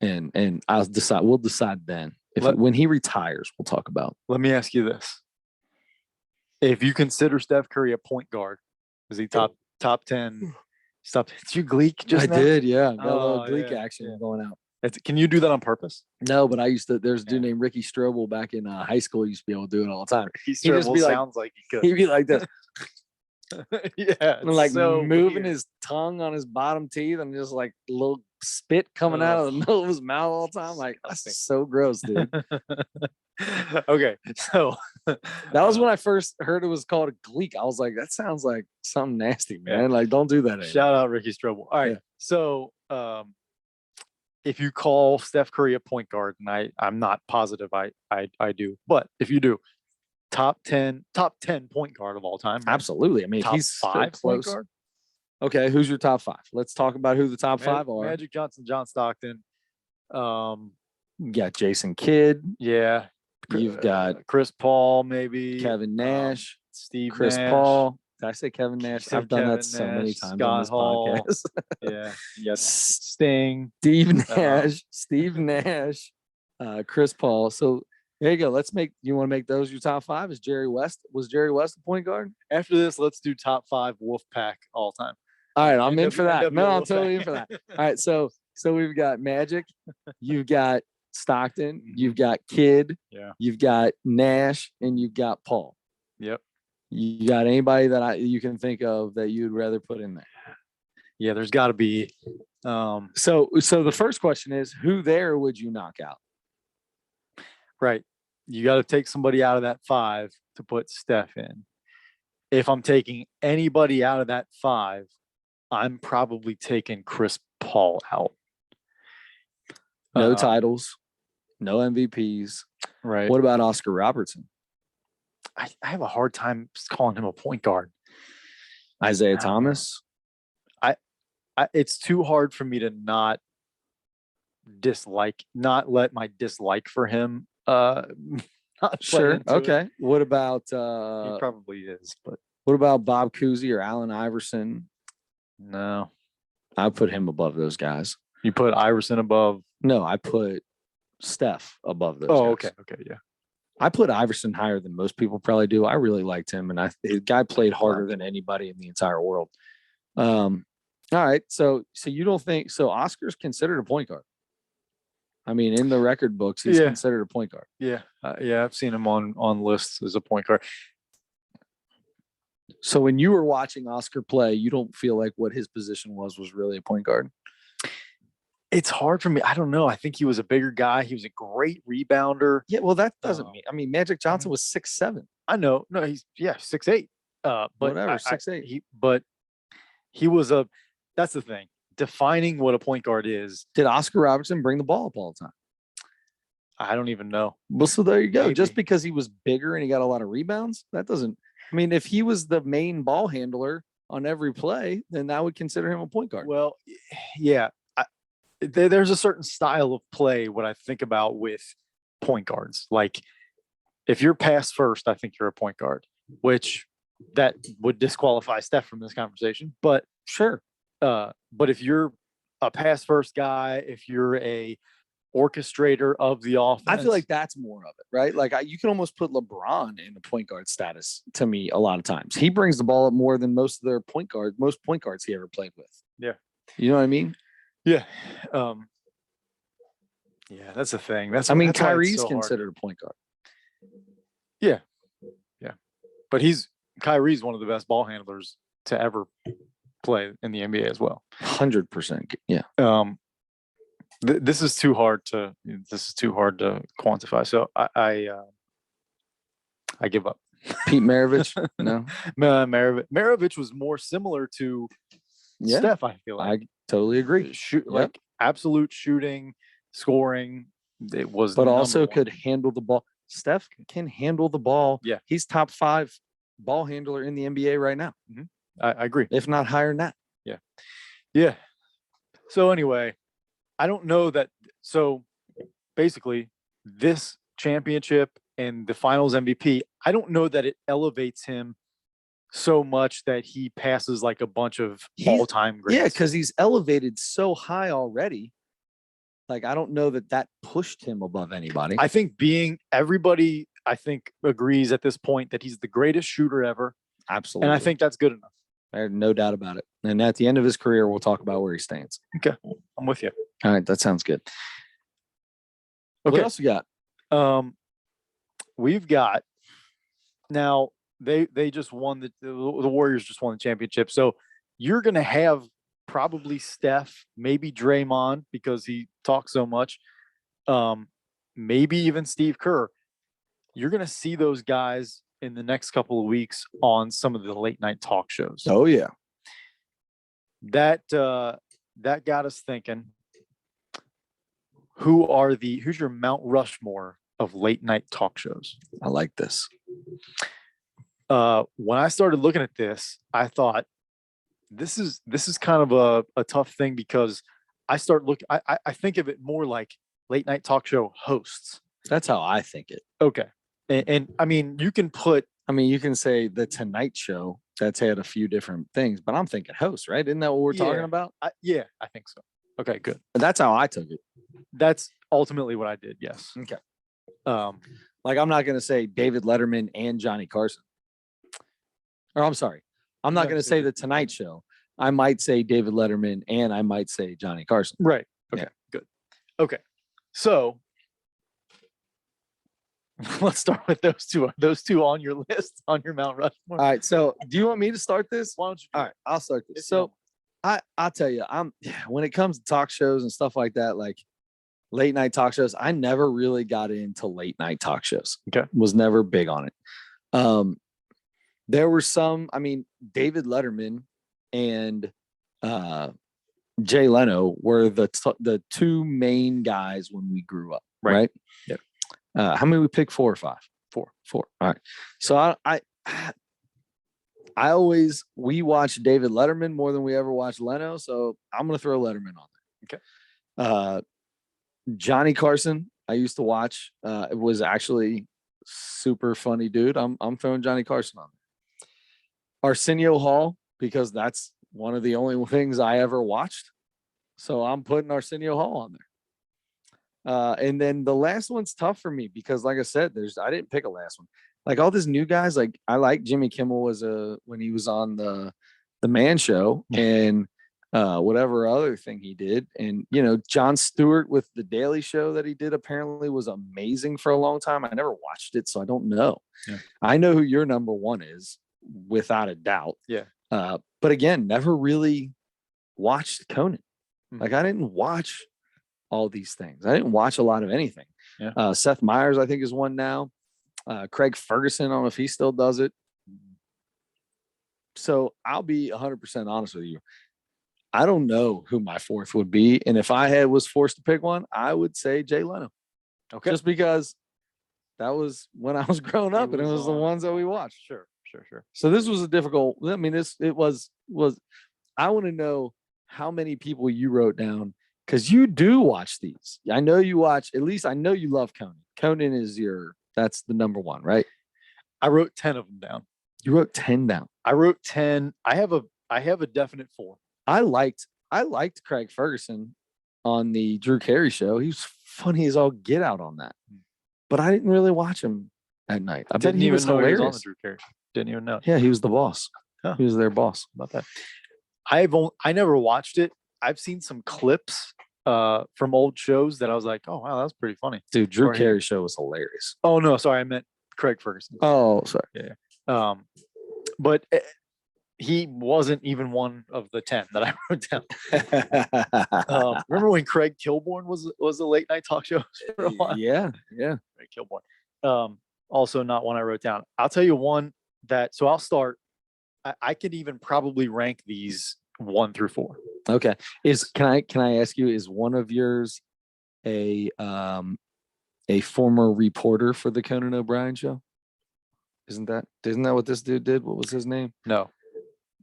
[SPEAKER 1] And we'll decide then. When he retires, we'll talk about.
[SPEAKER 2] Let me ask you this. If you consider Steph Curry a point guard, is he top 10? Stop. Did you gleek just now?
[SPEAKER 1] did, yeah. Got a little
[SPEAKER 2] Oh,
[SPEAKER 1] Greek
[SPEAKER 2] yeah,
[SPEAKER 1] action
[SPEAKER 2] yeah.
[SPEAKER 1] going out.
[SPEAKER 2] Can you do that on purpose?
[SPEAKER 1] No, but there's a dude
[SPEAKER 2] Yeah.
[SPEAKER 1] named Ricky Strobel back in high school used to be able to do it all the time.
[SPEAKER 2] He
[SPEAKER 1] just be like-
[SPEAKER 2] sounds like he could.
[SPEAKER 1] He'd be like this.
[SPEAKER 2] Yeah.
[SPEAKER 1] And like
[SPEAKER 2] so
[SPEAKER 1] moving
[SPEAKER 2] weird.
[SPEAKER 1] his tongue on his bottom teeth and just like a little spit coming out of the middle of his mouth all the time. Like, that's so gross, dude.
[SPEAKER 2] Okay. So
[SPEAKER 1] That was when I first heard it was called a gleek. I was like, that sounds like something nasty, man. Like, don't do that anymore.
[SPEAKER 2] shout out Ricky Strobel. All right.
[SPEAKER 1] Yeah.
[SPEAKER 2] So if you call Steph Curry a point guard, and I'm not positive I do, but if you do, top 10 point guard of all time. Right?
[SPEAKER 1] Absolutely. I mean,
[SPEAKER 2] Top
[SPEAKER 1] he's so
[SPEAKER 2] 5 point
[SPEAKER 1] close.
[SPEAKER 2] guard.
[SPEAKER 1] Okay, who's your top 5? Let's talk about who the top 5 are.
[SPEAKER 2] Magic Johnson, John Stockton.
[SPEAKER 1] You got Jason Kidd.
[SPEAKER 2] Yeah.
[SPEAKER 1] You've got
[SPEAKER 2] Chris Paul, maybe
[SPEAKER 1] Kevin Nash,
[SPEAKER 2] Steve
[SPEAKER 1] Chris
[SPEAKER 2] Nash.
[SPEAKER 1] Paul. Did I say Kevin Nash?
[SPEAKER 2] said
[SPEAKER 1] I've done
[SPEAKER 2] Kevin
[SPEAKER 1] that so many
[SPEAKER 2] Nash,
[SPEAKER 1] times
[SPEAKER 2] Scott
[SPEAKER 1] on this
[SPEAKER 2] Hall.
[SPEAKER 1] podcast.
[SPEAKER 2] Yeah. Yes. Sting.
[SPEAKER 1] Steve Nash, Steve Nash, Chris Paul. So there you go. You want to make those your top 5? Was Jerry West a point guard?
[SPEAKER 2] After this, let's do top 5 Wolfpack all time.
[SPEAKER 1] All right, I'm in
[SPEAKER 2] NW
[SPEAKER 1] for that. No, I'm
[SPEAKER 2] Wolfpack.
[SPEAKER 1] totally in for that. All right, so we've got Magic, you've got Stockton, you've got Kidd,
[SPEAKER 2] Yeah.
[SPEAKER 1] you've got Nash, and you've got Paul.
[SPEAKER 2] Yep.
[SPEAKER 1] You got anybody that you can think of that you'd rather put in there?
[SPEAKER 2] Yeah, there's got to be.
[SPEAKER 1] So the first question is, who there would you knock out?
[SPEAKER 2] Right. You got to take somebody out of that 5 to put Steph in. If I'm taking anybody out of that 5, I'm probably taking Chris Paul out.
[SPEAKER 1] No titles, no MVPs.
[SPEAKER 2] Right.
[SPEAKER 1] What about Oscar Robertson?
[SPEAKER 2] I have a hard time calling him a point guard.
[SPEAKER 1] Isaiah
[SPEAKER 2] I don't know.
[SPEAKER 1] Thomas.
[SPEAKER 2] It's too hard for me to not let my dislike for him not play
[SPEAKER 1] Sure.
[SPEAKER 2] into it.
[SPEAKER 1] Okay. What about
[SPEAKER 2] He probably is, but
[SPEAKER 1] what about Bob Cousy or Allen Iverson?
[SPEAKER 2] no.
[SPEAKER 1] I put him above those guys.
[SPEAKER 2] You put Iverson above.
[SPEAKER 1] No, I put Steph above those
[SPEAKER 2] Oh,
[SPEAKER 1] guys.
[SPEAKER 2] okay, yeah.
[SPEAKER 1] I put Iverson higher than most people probably do. I really liked him, and the guy played harder than anybody in the entire world. All right, so you don't think so? Oscar's considered a point guard. I mean, in the record books, he's considered a point guard.
[SPEAKER 2] Yeah, I've seen him on lists as a point guard.
[SPEAKER 1] So when you were watching Oscar play, you don't feel like what his position was really a point guard?
[SPEAKER 2] It's hard for me. I don't know. I think he was a bigger guy. He was a great rebounder.
[SPEAKER 1] Yeah, well, that doesn't mean. I mean, Magic Johnson was 6'7".
[SPEAKER 2] I know. No, he's 6'8". But
[SPEAKER 1] whatever, 6'8".
[SPEAKER 2] He was that's the thing. Defining what a point guard is.
[SPEAKER 1] Did Oscar Robertson bring the ball up all the time?
[SPEAKER 2] I don't even know.
[SPEAKER 1] Well, so there you go.
[SPEAKER 2] Maybe.
[SPEAKER 1] Just because he was bigger and he got a lot of rebounds, that doesn't. I mean, if he was the main ball handler on every play, then I would consider him a point guard.
[SPEAKER 2] Well, yeah. There's a certain style of play what I think about with point guards. Like if you're pass first, I think you're a point guard, which that would disqualify Steph from this conversation. But
[SPEAKER 1] sure.
[SPEAKER 2] But if you're a pass first guy, if you're a orchestrator of the offense,
[SPEAKER 1] I feel like that's more of it, right? Like you can almost put LeBron in the point guard status to me a lot of times. He brings the ball up more than most point guards he ever played with.
[SPEAKER 2] Yeah.
[SPEAKER 1] You know what I mean?
[SPEAKER 2] Yeah. Yeah, that's the thing. That's
[SPEAKER 1] Kyrie's
[SPEAKER 2] so
[SPEAKER 1] considered a point guard.
[SPEAKER 2] Yeah. Yeah. But Kyrie's one of the best ball handlers to ever play in the NBA as well.
[SPEAKER 1] 100%. Yeah.
[SPEAKER 2] This is too hard to quantify. So I give up.
[SPEAKER 1] Pete Maravich? No.
[SPEAKER 2] Maravich was more similar to Steph, I feel like.
[SPEAKER 1] I totally agree.
[SPEAKER 2] Like absolute shooting, scoring. It was,
[SPEAKER 1] but also could handle the ball. Steph can handle the ball.
[SPEAKER 2] Yeah,
[SPEAKER 1] he's top 5 ball handler in the NBA right now.
[SPEAKER 2] Mm-hmm. I agree,
[SPEAKER 1] if not higher than that.
[SPEAKER 2] Yeah. So anyway, I don't know that. So basically, this championship and the Finals MVP, I don't know that it elevates him so much that he passes like a bunch of all-time greats.
[SPEAKER 1] Yeah, because he's elevated so high already. Like, I don't know that pushed him above anybody.
[SPEAKER 2] I think everybody agrees at this point that he's the greatest shooter ever.
[SPEAKER 1] Absolutely.
[SPEAKER 2] And I think that's good enough.
[SPEAKER 1] I have no doubt about it. And at the end of his career, we'll talk about where he stands.
[SPEAKER 2] Okay. I'm with you.
[SPEAKER 1] All right. That sounds good.
[SPEAKER 2] Okay.
[SPEAKER 1] What else we got?
[SPEAKER 2] We've got now they just won the Warriors just won the championship. So you're going to have probably Steph, maybe Draymond because he talks so much. Maybe even Steve Kerr. You're going to see those guys in the next couple of weeks on some of the late night talk shows.
[SPEAKER 1] Oh yeah.
[SPEAKER 2] That got us thinking, who's your Mount Rushmore of late night talk shows?
[SPEAKER 1] I like this.
[SPEAKER 2] When I started looking at this, I thought this is kind of a tough thing because I think of it more like late night talk show hosts.
[SPEAKER 1] That's how I think it.
[SPEAKER 2] Okay. And I mean, you can
[SPEAKER 1] say the Tonight Show. That's had a few different things, but I'm thinking host, right? Isn't that what we're talking about?
[SPEAKER 2] I think so. Okay, good.
[SPEAKER 1] That's how I took it.
[SPEAKER 2] That's ultimately what I did. Yes.
[SPEAKER 1] Okay. Like I'm not going to say David Letterman and Johnny Carson. Or I'm sorry. I'm not going to say the Tonight Show. I might say David Letterman and I might say Johnny Carson.
[SPEAKER 2] Right. Okay. Yeah. Good. Okay. So let's start with those two. Are those two on your list, on your Mount Rushmore?
[SPEAKER 1] All right. So do you want me to start this?
[SPEAKER 2] Why don't you?
[SPEAKER 1] All right. I'll start this. So I'll tell you, when it comes to talk shows and stuff like that, like late night talk shows, I never really got into late night talk shows.
[SPEAKER 2] Okay.
[SPEAKER 1] Was never big on it. There were some, David Letterman and Jay Leno were the two main guys when we grew up. Right.
[SPEAKER 2] Yep.
[SPEAKER 1] How many we pick? 4 or 5?
[SPEAKER 2] 4.
[SPEAKER 1] All right. So we watch David Letterman more than we ever watch Leno, so I'm gonna throw Letterman on there.
[SPEAKER 2] Okay.
[SPEAKER 1] Johnny Carson, I used to watch. It was actually super funny dude. I'm throwing Johnny Carson on there. Arsenio Hall, because that's one of the only things I ever watched. So I'm putting Arsenio Hall on there. And then the last one's tough for me because, like I said, I didn't pick a last one. Like all these new guys, like I like Jimmy Kimmel when he was on the Man Show and whatever other thing he did, and Jon Stewart with the Daily Show that he did apparently was amazing for a long time. I never watched it, so I don't know.
[SPEAKER 2] Yeah.
[SPEAKER 1] I know who your number one is without a doubt.
[SPEAKER 2] Yeah.
[SPEAKER 1] But again, never really watched Conan. Like I didn't watch all these things. I didn't watch a lot of anything.
[SPEAKER 2] Yeah.
[SPEAKER 1] Seth Meyers, I think, is one now. Craig Ferguson, I don't know if he still does it. So I'll be 100% honest with you. I don't know who my fourth would be. And if I was forced to pick one, I would say Jay Leno.
[SPEAKER 2] Okay.
[SPEAKER 1] Just because that was when I was growing up and it was the ones that we watched.
[SPEAKER 2] Sure.
[SPEAKER 1] So this was a difficult, I mean, it was, I want to know how many people you wrote down because you do watch these. I know you watch, at least I know you love Conan. Conan is that's the number one, right?
[SPEAKER 2] I wrote 10 of them down.
[SPEAKER 1] You wrote 10 down.
[SPEAKER 2] I wrote 10. I have a definite 4.
[SPEAKER 1] I liked Craig Ferguson on the Drew Carey show. He was funny as all get out on that. But I didn't really watch him at night. I bet he was hilarious.
[SPEAKER 2] He was on the Drew Carey. Didn't even know.
[SPEAKER 1] Yeah, he was the boss.
[SPEAKER 2] Huh.
[SPEAKER 1] He was their boss.
[SPEAKER 2] About that. I never watched it. I've seen some clips from old shows that I was like, oh wow, that was pretty funny.
[SPEAKER 1] Dude, Drew Carey show was hilarious.
[SPEAKER 2] Oh no, sorry, I meant Craig Ferguson.
[SPEAKER 1] Oh, sorry.
[SPEAKER 2] Yeah. But he wasn't even one of the 10 that I wrote down. Remember when Craig Kilborn was a late night talk show for a while?
[SPEAKER 1] Yeah.
[SPEAKER 2] Craig Kilborn. Also not one I wrote down. I'll tell you one so I'll start. I could even probably rank these 1 through 4.
[SPEAKER 1] Okay. Can I ask you, is one of yours a former reporter for the Conan O'Brien show? Isn't that what this dude did? What was his name?
[SPEAKER 2] No.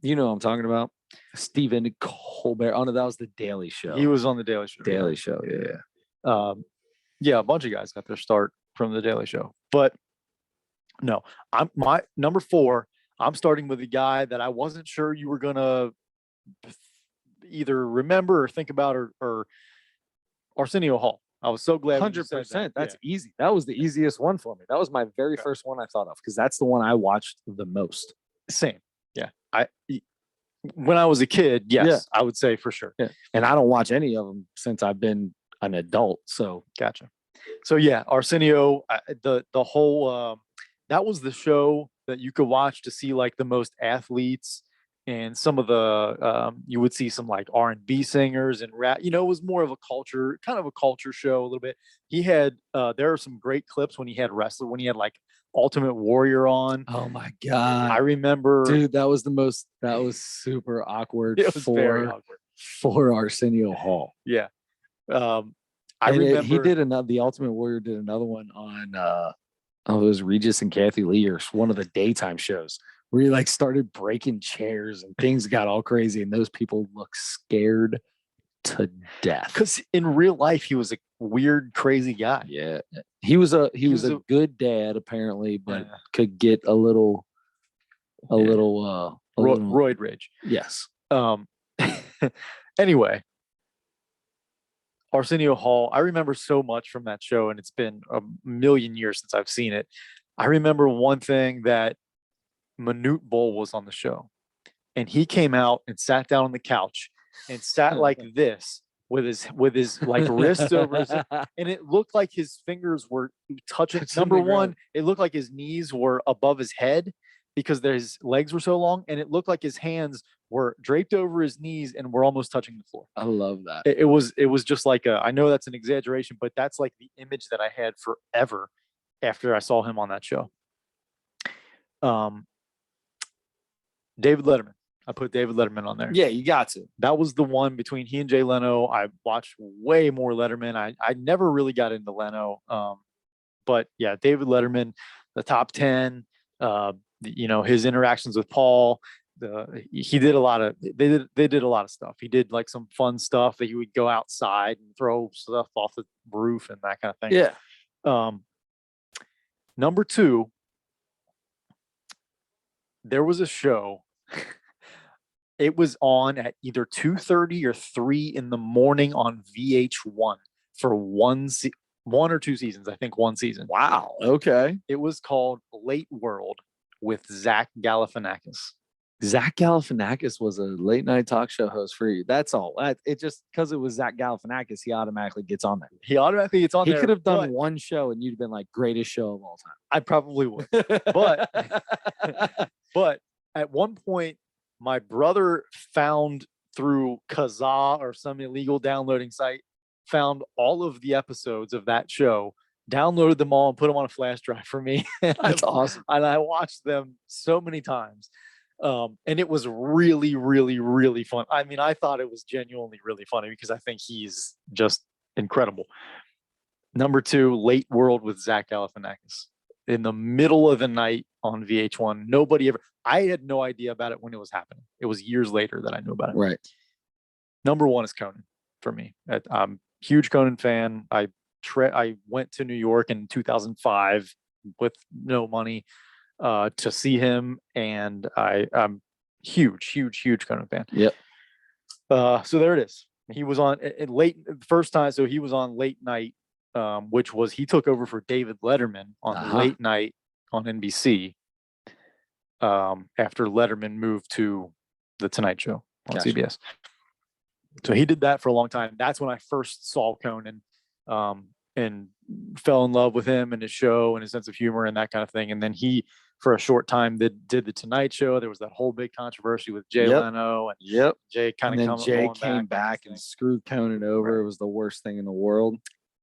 [SPEAKER 1] You know what I'm talking about? Stephen Colbert. Oh no, that was the Daily Show.
[SPEAKER 2] He was on the Daily Show.
[SPEAKER 1] Daily Show, yeah.
[SPEAKER 2] Yeah, a bunch of guys got their start from the Daily Show. But no, my number 4, I'm starting with a guy that I wasn't sure you were gonna either remember or think about or Arsenio Hall. I was so glad.
[SPEAKER 1] 100%. That's easy. That was the easiest one for me. That was my very first one I thought of because that's the one I watched the most.
[SPEAKER 2] Same. Yeah. When I was a kid, yes, I would say for sure.
[SPEAKER 1] Yeah. And I don't watch any of them since I've been an adult. So
[SPEAKER 2] gotcha. So yeah, Arsenio, the whole that was the show that you could watch to see like the most athletes and some of the you would see some like R&B singers and rap. It was more of a culture show a little bit. He had there are some great clips when he had like Ultimate Warrior on.
[SPEAKER 1] Oh my God.
[SPEAKER 2] I remember,
[SPEAKER 1] dude, that was super awkward.
[SPEAKER 2] It was very awkward
[SPEAKER 1] for Arsenio Hall.
[SPEAKER 2] Yeah. I remember
[SPEAKER 1] he did the Ultimate Warrior did another one on it was Regis and Kathy Lee or one of the daytime shows where he like started breaking chairs and things got all crazy and those people look scared to death.
[SPEAKER 2] Because in real life he was a weird, crazy guy.
[SPEAKER 1] Yeah. He was a good dad apparently, but could get a little
[SPEAKER 2] roid rage.
[SPEAKER 1] Yes.
[SPEAKER 2] Anyway, Arsenio Hall, I remember so much from that show, and it's been a million years since I've seen it. I remember one thing that Manute Bol was on the show, and he came out and sat down on the couch and sat like this with his like wrists over his, and it looked like his fingers were touching. Number one, it looked like his knees were above his head because his legs were so long, and it looked like his hands were draped over his knees and were almost touching the floor.
[SPEAKER 1] I love that.
[SPEAKER 2] It was just like I know that's an exaggeration, but that's like the image that I had forever after I saw him on that show. David Letterman. I put David Letterman on there.
[SPEAKER 1] Yeah, you got to.
[SPEAKER 2] That was the one between he and Jay Leno. I watched way more Letterman. I never really got into Leno. But yeah, David Letterman, the top 10. his interactions with Paul. He did a lot of they did a lot of stuff. He did like some fun stuff that he would go outside and throw stuff off the roof and that kind of thing.
[SPEAKER 1] Yeah.
[SPEAKER 2] Number two, there was a show. It was on at either 2:30 or 3 in the morning on VH1 for one or two seasons. I think one season.
[SPEAKER 1] Wow. Okay.
[SPEAKER 2] It was called Late World with Zach Galifianakis.
[SPEAKER 1] Zach Galifianakis was a late night talk show host for you. That's all. It just because it was Zach Galifianakis, he automatically gets on there.
[SPEAKER 2] He automatically gets on there.
[SPEAKER 1] He could have done one show and you'd have been like greatest show of all time.
[SPEAKER 2] I probably would. But at one point, my brother found through Kazaa or some illegal downloading site, found all of the episodes of that show, downloaded them all and put them on a flash drive for me.
[SPEAKER 1] That's awesome.
[SPEAKER 2] And I watched them so many times. And it was really, really, really fun. I mean, I thought it was genuinely really funny because I think he's just incredible. Number two, Late World with Zach Galifianakis. In the middle of the night on VH1. I had no idea about it when it was happening. It was years later that I knew about it.
[SPEAKER 1] Right.
[SPEAKER 2] Number one is Conan for me. I'm a huge Conan fan. I went to New York in 2005 with no money to see him, and I'm huge Conan fan.
[SPEAKER 1] Yep.
[SPEAKER 2] So there it is. He was on first time. So he was on late night, which was he took over for David Letterman on late night on NBC. After Letterman moved to the Tonight Show on CBS. So he did that for a long time. That's when I first saw Conan, and fell in love with him and his show and his sense of humor and that kind of thing. And then he, for a short time, did the Tonight Show. There was that whole big controversy with Jay Leno, and Jay
[SPEAKER 1] came back and screwed Conan over. Right. It was the worst thing in the world.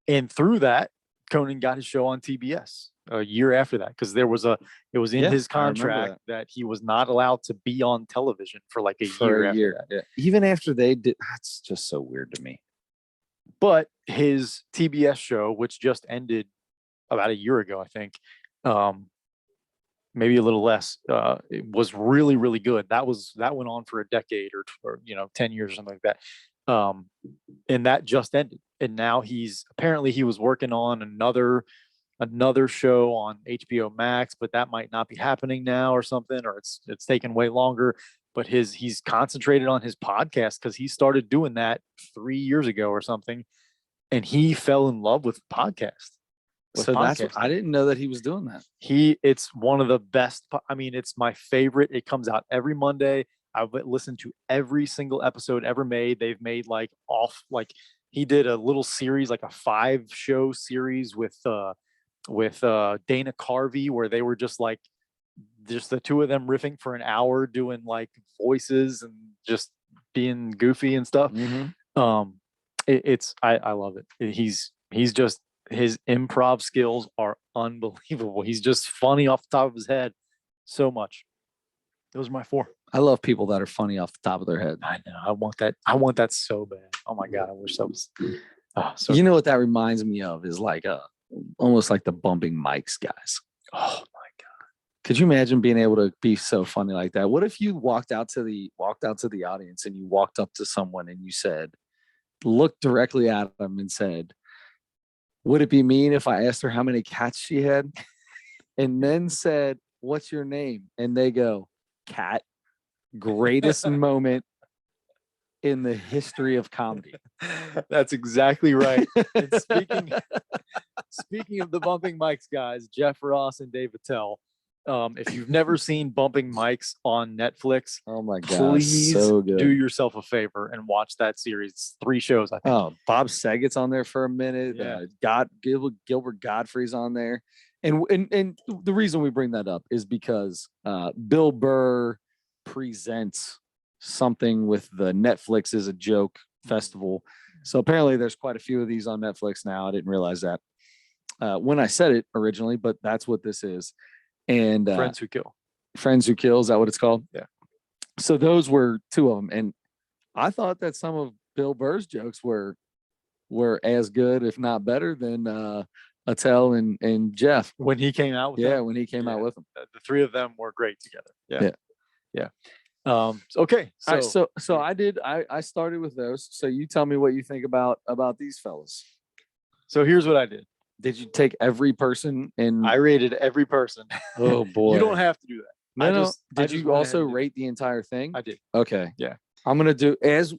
[SPEAKER 2] And through that, Conan got his show on TBS a year after that, because it was in his contract that he was not allowed to be on television for like a year after that.
[SPEAKER 1] Yeah. Even after they did, that's just so weird to me.
[SPEAKER 2] But his TBS show, which just ended about a year ago, I think, maybe a little less, it was really, really good. That went on for a decade or 10 years or something like that. And that just ended. And now he was working on another show on HBO Max, but that might not be happening now or something, or it's taken way longer. But he's concentrated on his podcast because he started doing that 3 years ago or something, and he fell in love with podcast.
[SPEAKER 1] So I didn't know that he was doing that.
[SPEAKER 2] It's one of the best. I mean, it's my favorite. It comes out every Monday. I've listened to every single episode ever made. They've made he did a little series, like a 5-show series with Dana Carvey, where they were just the two of them riffing for an hour, doing like voices and just being goofy and stuff.
[SPEAKER 1] Mm-hmm.
[SPEAKER 2] I love it. His improv skills are unbelievable. He's just funny off the top of his head so much. Those are my 4.
[SPEAKER 1] I love people that are funny off the top of their head.
[SPEAKER 2] I know. I want that so bad. Oh my God. I wish that was.
[SPEAKER 1] You know what that reminds me of is almost like the bumping mics guys.
[SPEAKER 2] Oh my God.
[SPEAKER 1] Could you imagine being able to be so funny like that? What if you walked out to the audience and you walked up to someone and you looked directly at them and said, would it be mean if I asked her how many cats she had? And then said, what's your name? And they go, Cat. Greatest moment in the history of comedy.
[SPEAKER 2] That's exactly right. And speaking of the bumping mics guys, Jeff Ross and Dave Attell, if you've never seen Bumping Mics on Netflix,
[SPEAKER 1] oh my God,
[SPEAKER 2] please
[SPEAKER 1] so good.
[SPEAKER 2] Do yourself a favor and watch that series. It's 3 shows, I think.
[SPEAKER 1] Oh, Bob Saget's on there for a minute.
[SPEAKER 2] Yeah.
[SPEAKER 1] Gilbert Godfrey's on there. And the reason we bring that up is because Bill Burr presents something with the Netflix is a Joke festival. So apparently there's quite a few of these on Netflix now. I didn't realize that when I said it originally, but that's what this is. And
[SPEAKER 2] Friends Who Kill.
[SPEAKER 1] Friends Who Kill, is that what it's called?
[SPEAKER 2] Yeah.
[SPEAKER 1] So those were 2 of them. And I thought that some of Bill Burr's jokes were as good, if not better, than Attell and Jeff.
[SPEAKER 2] when he came out with
[SPEAKER 1] Yeah,
[SPEAKER 2] them.
[SPEAKER 1] when he came out with them.
[SPEAKER 2] The three of them were great together.
[SPEAKER 1] Yeah.
[SPEAKER 2] Okay.
[SPEAKER 1] All right,
[SPEAKER 2] So
[SPEAKER 1] I started with those. So you tell me what you think about these fellas.
[SPEAKER 2] so here's what I did.
[SPEAKER 1] Did you take every person and
[SPEAKER 2] I rated every person.
[SPEAKER 1] oh boy.
[SPEAKER 2] You don't have to do that.
[SPEAKER 1] No,
[SPEAKER 2] I
[SPEAKER 1] no.
[SPEAKER 2] just
[SPEAKER 1] Did you
[SPEAKER 2] went ahead
[SPEAKER 1] also
[SPEAKER 2] and did it.
[SPEAKER 1] rate the entire thing?
[SPEAKER 2] I did.
[SPEAKER 1] Okay.
[SPEAKER 2] Yeah.
[SPEAKER 1] I'm gonna do as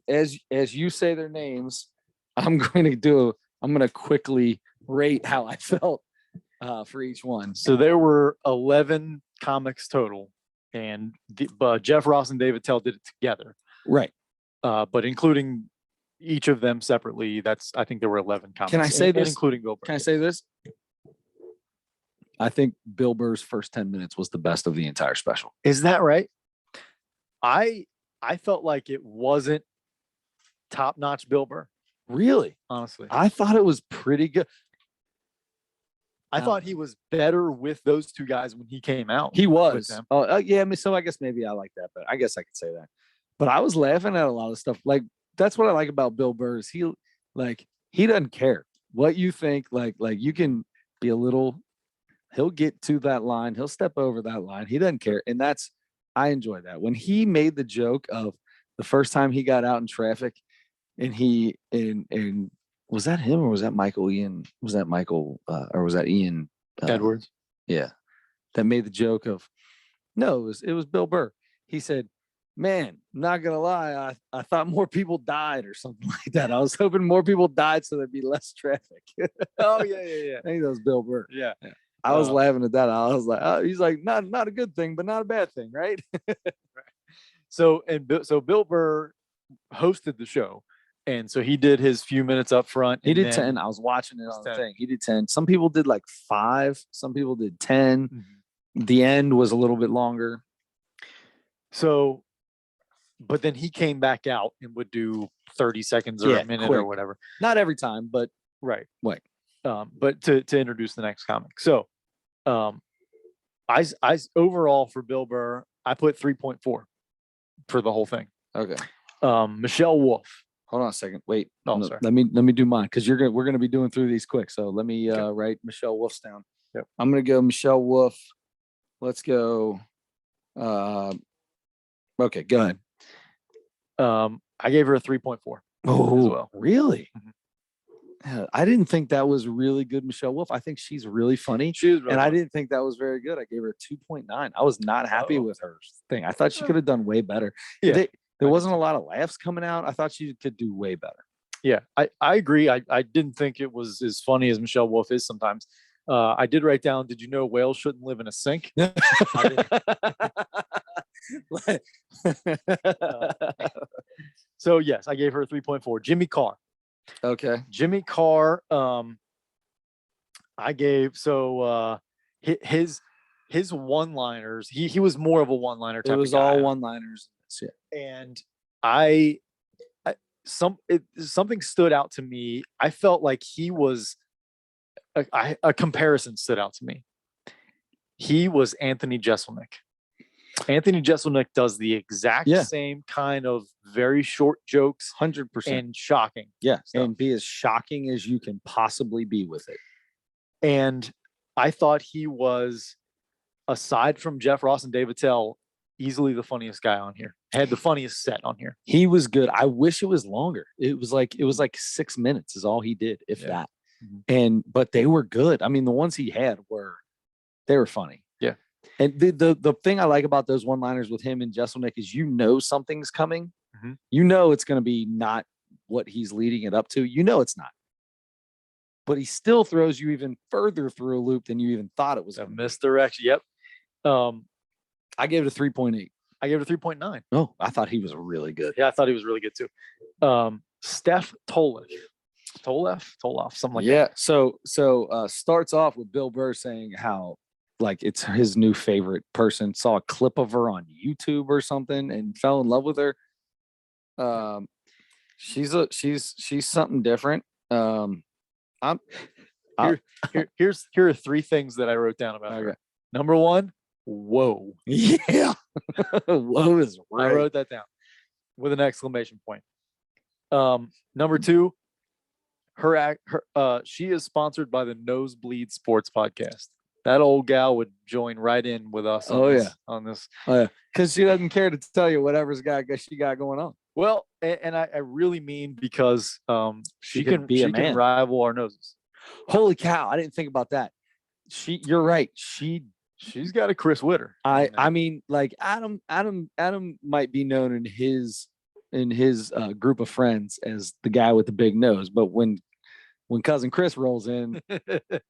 [SPEAKER 1] you say their names, I'm gonna quickly rate how I felt for each one.
[SPEAKER 2] So there were 11 comics total, and Jeff Ross and David Tell did it together.
[SPEAKER 1] Right.
[SPEAKER 2] But including each of them separately, I think there were 11 comics.
[SPEAKER 1] Can I say this?
[SPEAKER 2] Including Bill Burr.
[SPEAKER 1] Can I say this? I think Bill Burr's first 10 minutes was the best of the entire special.
[SPEAKER 2] Is that right? I felt like it wasn't top-notch Bill Burr,
[SPEAKER 1] Really?
[SPEAKER 2] honestly.
[SPEAKER 1] I thought it was pretty good.
[SPEAKER 2] I thought he was better with those two guys when he came out.
[SPEAKER 1] He
[SPEAKER 2] with
[SPEAKER 1] was.
[SPEAKER 2] them.
[SPEAKER 1] Oh, yeah. So I guess maybe I like that, but I guess I could say that. But I was laughing at a lot of stuff. Like that's what I like about Bill Burr is he doesn't care what you think. Like you can be a little. He'll get to that line. He'll step over that line. He doesn't care, and I enjoy that. When he made the joke of the first time he got out in traffic, and was that him or was that Michael Ian? Was that Michael or was that Ian
[SPEAKER 2] Edwards?
[SPEAKER 1] Yeah, that made the joke of no, it was Bill Burr. He said, "Man, not gonna lie, I thought more people died or something like that. I was hoping more people died so there'd be less traffic."
[SPEAKER 2] Oh yeah.
[SPEAKER 1] I think that was Bill Burr.
[SPEAKER 2] Yeah.
[SPEAKER 1] I was laughing at that. I was like, oh, he's like, not a good thing, but not a bad thing, right?
[SPEAKER 2] So Bill Burr hosted the show, and so he did his few minutes up front.
[SPEAKER 1] He did 10. I was watching it on the thing. He did 10. Some people did like 5. Some people did 10.
[SPEAKER 2] Mm-hmm.
[SPEAKER 1] The end was a little bit longer.
[SPEAKER 2] So, but then he came back out and would do 30 seconds or a minute
[SPEAKER 1] quick.
[SPEAKER 2] or whatever.
[SPEAKER 1] Not every time, but
[SPEAKER 2] right.
[SPEAKER 1] Right.
[SPEAKER 2] But to introduce the next comic. So, I overall for Bill Burr, I put 3.4 for the whole thing.
[SPEAKER 1] Okay.
[SPEAKER 2] Michelle Wolf.
[SPEAKER 1] Hold on a second. Wait.
[SPEAKER 2] Oh, sorry.
[SPEAKER 1] Let me do mine because we're gonna be doing through these quick. So let me write Michelle Wolf's down.
[SPEAKER 2] Yep.
[SPEAKER 1] I'm gonna go Michelle Wolf. Let's go. Okay, go ahead.
[SPEAKER 2] I gave her a 3.4.
[SPEAKER 1] Oh,
[SPEAKER 2] as well.
[SPEAKER 1] Really?
[SPEAKER 2] Mhm.
[SPEAKER 1] I didn't think that was really good, Michelle Wolf. I think she's really funny.
[SPEAKER 2] She was really
[SPEAKER 1] and I
[SPEAKER 2] funny.
[SPEAKER 1] didn't think that was very good. I gave her a 2.9. I was not happy with her thing. I thought she could have done way better.
[SPEAKER 2] Yeah,
[SPEAKER 1] there wasn't a lot of laughs coming out. I thought she could do way better.
[SPEAKER 2] Yeah, I agree. I didn't think it was as funny as Michelle Wolf is sometimes. I did write down, did you know whales shouldn't live in a sink? So yes, I gave her a 3.4. Jimmy Carr.
[SPEAKER 1] Okay.
[SPEAKER 2] Jimmy Carr, I gave his one-liners. He was more of a one-liner type.
[SPEAKER 1] It was
[SPEAKER 2] of guy.
[SPEAKER 1] all one-liners.
[SPEAKER 2] And something stood out to me. I felt like he was a comparison stood out to me. He was Anthony Jeselnik. Anthony Jeselnik does the exact same kind of very short jokes,
[SPEAKER 1] 100%,
[SPEAKER 2] and shocking.
[SPEAKER 1] Yeah,
[SPEAKER 2] stuff.
[SPEAKER 1] and be as shocking as you can possibly be with it.
[SPEAKER 2] And I thought he was, aside from Jeff Ross and David Tell, easily the funniest guy on here. Had the funniest set on here.
[SPEAKER 1] He was good. I wish it was longer. It was like 6 minutes is all he did, if that. Mm-hmm. But they were good. I mean, the ones he had were funny.
[SPEAKER 2] Yeah.
[SPEAKER 1] And the thing I like about those one-liners with him and Jeselnik is something's coming. Mm-hmm. It's going to be not what he's leading it up to. It's not. But he still throws you even further through a loop than you even thought it was.
[SPEAKER 2] A misdirection. Yep.
[SPEAKER 1] I gave it a 3.8.
[SPEAKER 2] I gave it a 3.9.
[SPEAKER 1] Oh, I thought he was really good.
[SPEAKER 2] Yeah, I thought he was really good too. Steph Toloff, something like that.
[SPEAKER 1] Yeah. So starts off with Bill Burr saying how like it's his new favorite person. Saw a clip of her on YouTube or something and fell in love with her. She's something different. Here
[SPEAKER 2] are 3 things that I wrote down about her. Number 1, whoa.
[SPEAKER 1] Yeah. Whoa is right.
[SPEAKER 2] I wrote that down with an exclamation point. Number 2, She is sponsored by the Nosebleed Sports Podcast. That old gal would join right in with us.
[SPEAKER 1] Oh, yeah.
[SPEAKER 2] On this.
[SPEAKER 1] Oh, yeah. Because she doesn't care to tell you whatever's she got going on.
[SPEAKER 2] Well, and I really mean because
[SPEAKER 1] She
[SPEAKER 2] can
[SPEAKER 1] be a
[SPEAKER 2] she can
[SPEAKER 1] man.
[SPEAKER 2] rival our noses.
[SPEAKER 1] Holy cow! I didn't think about that. You're right.
[SPEAKER 2] She's got a Chris Whitter.
[SPEAKER 1] I mean, like Adam might be known in his group of friends as the guy with the big nose, but when cousin Chris rolls in,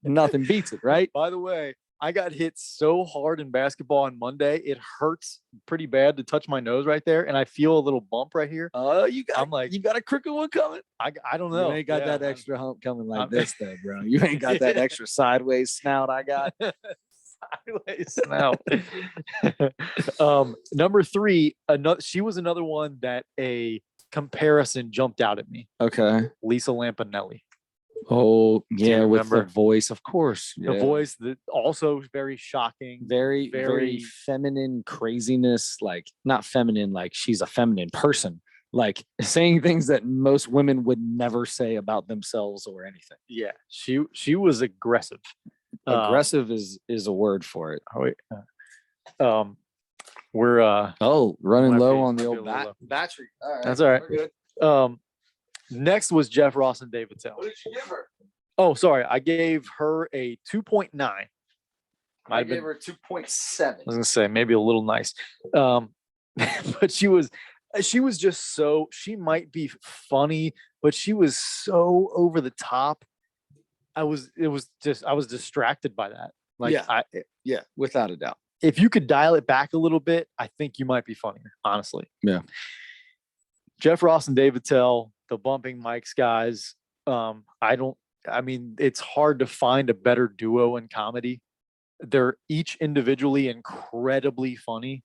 [SPEAKER 1] nothing beats it, right?
[SPEAKER 2] By the way, I got hit so hard in basketball on Monday. It hurts pretty bad to touch my nose right there, and I feel a little bump right here.
[SPEAKER 1] Oh, you got a crooked one coming?
[SPEAKER 2] I don't know.
[SPEAKER 1] You ain't got that extra hump coming like this, though, bro. You ain't got that extra sideways snout I got.
[SPEAKER 2] Sideways snout. Number 3, she was another one that a comparison jumped out at me.
[SPEAKER 1] Okay.
[SPEAKER 2] Lisa Lampanelli.
[SPEAKER 1] Oh, yeah, with the voice, of course.
[SPEAKER 2] The voice that also very shocking.
[SPEAKER 1] Very feminine craziness, like not feminine, like she's a feminine person, like saying things that most women would never say about themselves or anything.
[SPEAKER 2] Yeah, she was aggressive.
[SPEAKER 1] Aggressive is a word for it.
[SPEAKER 2] Oh, wait. We're
[SPEAKER 1] running low on the old battery.
[SPEAKER 2] All right, that's all right. We're good. Next was Jeff Ross and David Tell.
[SPEAKER 1] What did you give her?
[SPEAKER 2] Oh, sorry. I gave her a 2.9.
[SPEAKER 1] I gave her 2.7.
[SPEAKER 2] I was gonna say maybe a little nice. But she was just so, she might be funny, but she was so over the top. I was distracted by that. Like,
[SPEAKER 1] yeah, without a doubt.
[SPEAKER 2] If you could dial it back a little bit, I think you might be funnier, honestly.
[SPEAKER 1] Yeah.
[SPEAKER 2] Jeff Ross and David Tell, the bumping mics guys. I mean, it's hard to find a better duo in comedy. They're each individually incredibly funny,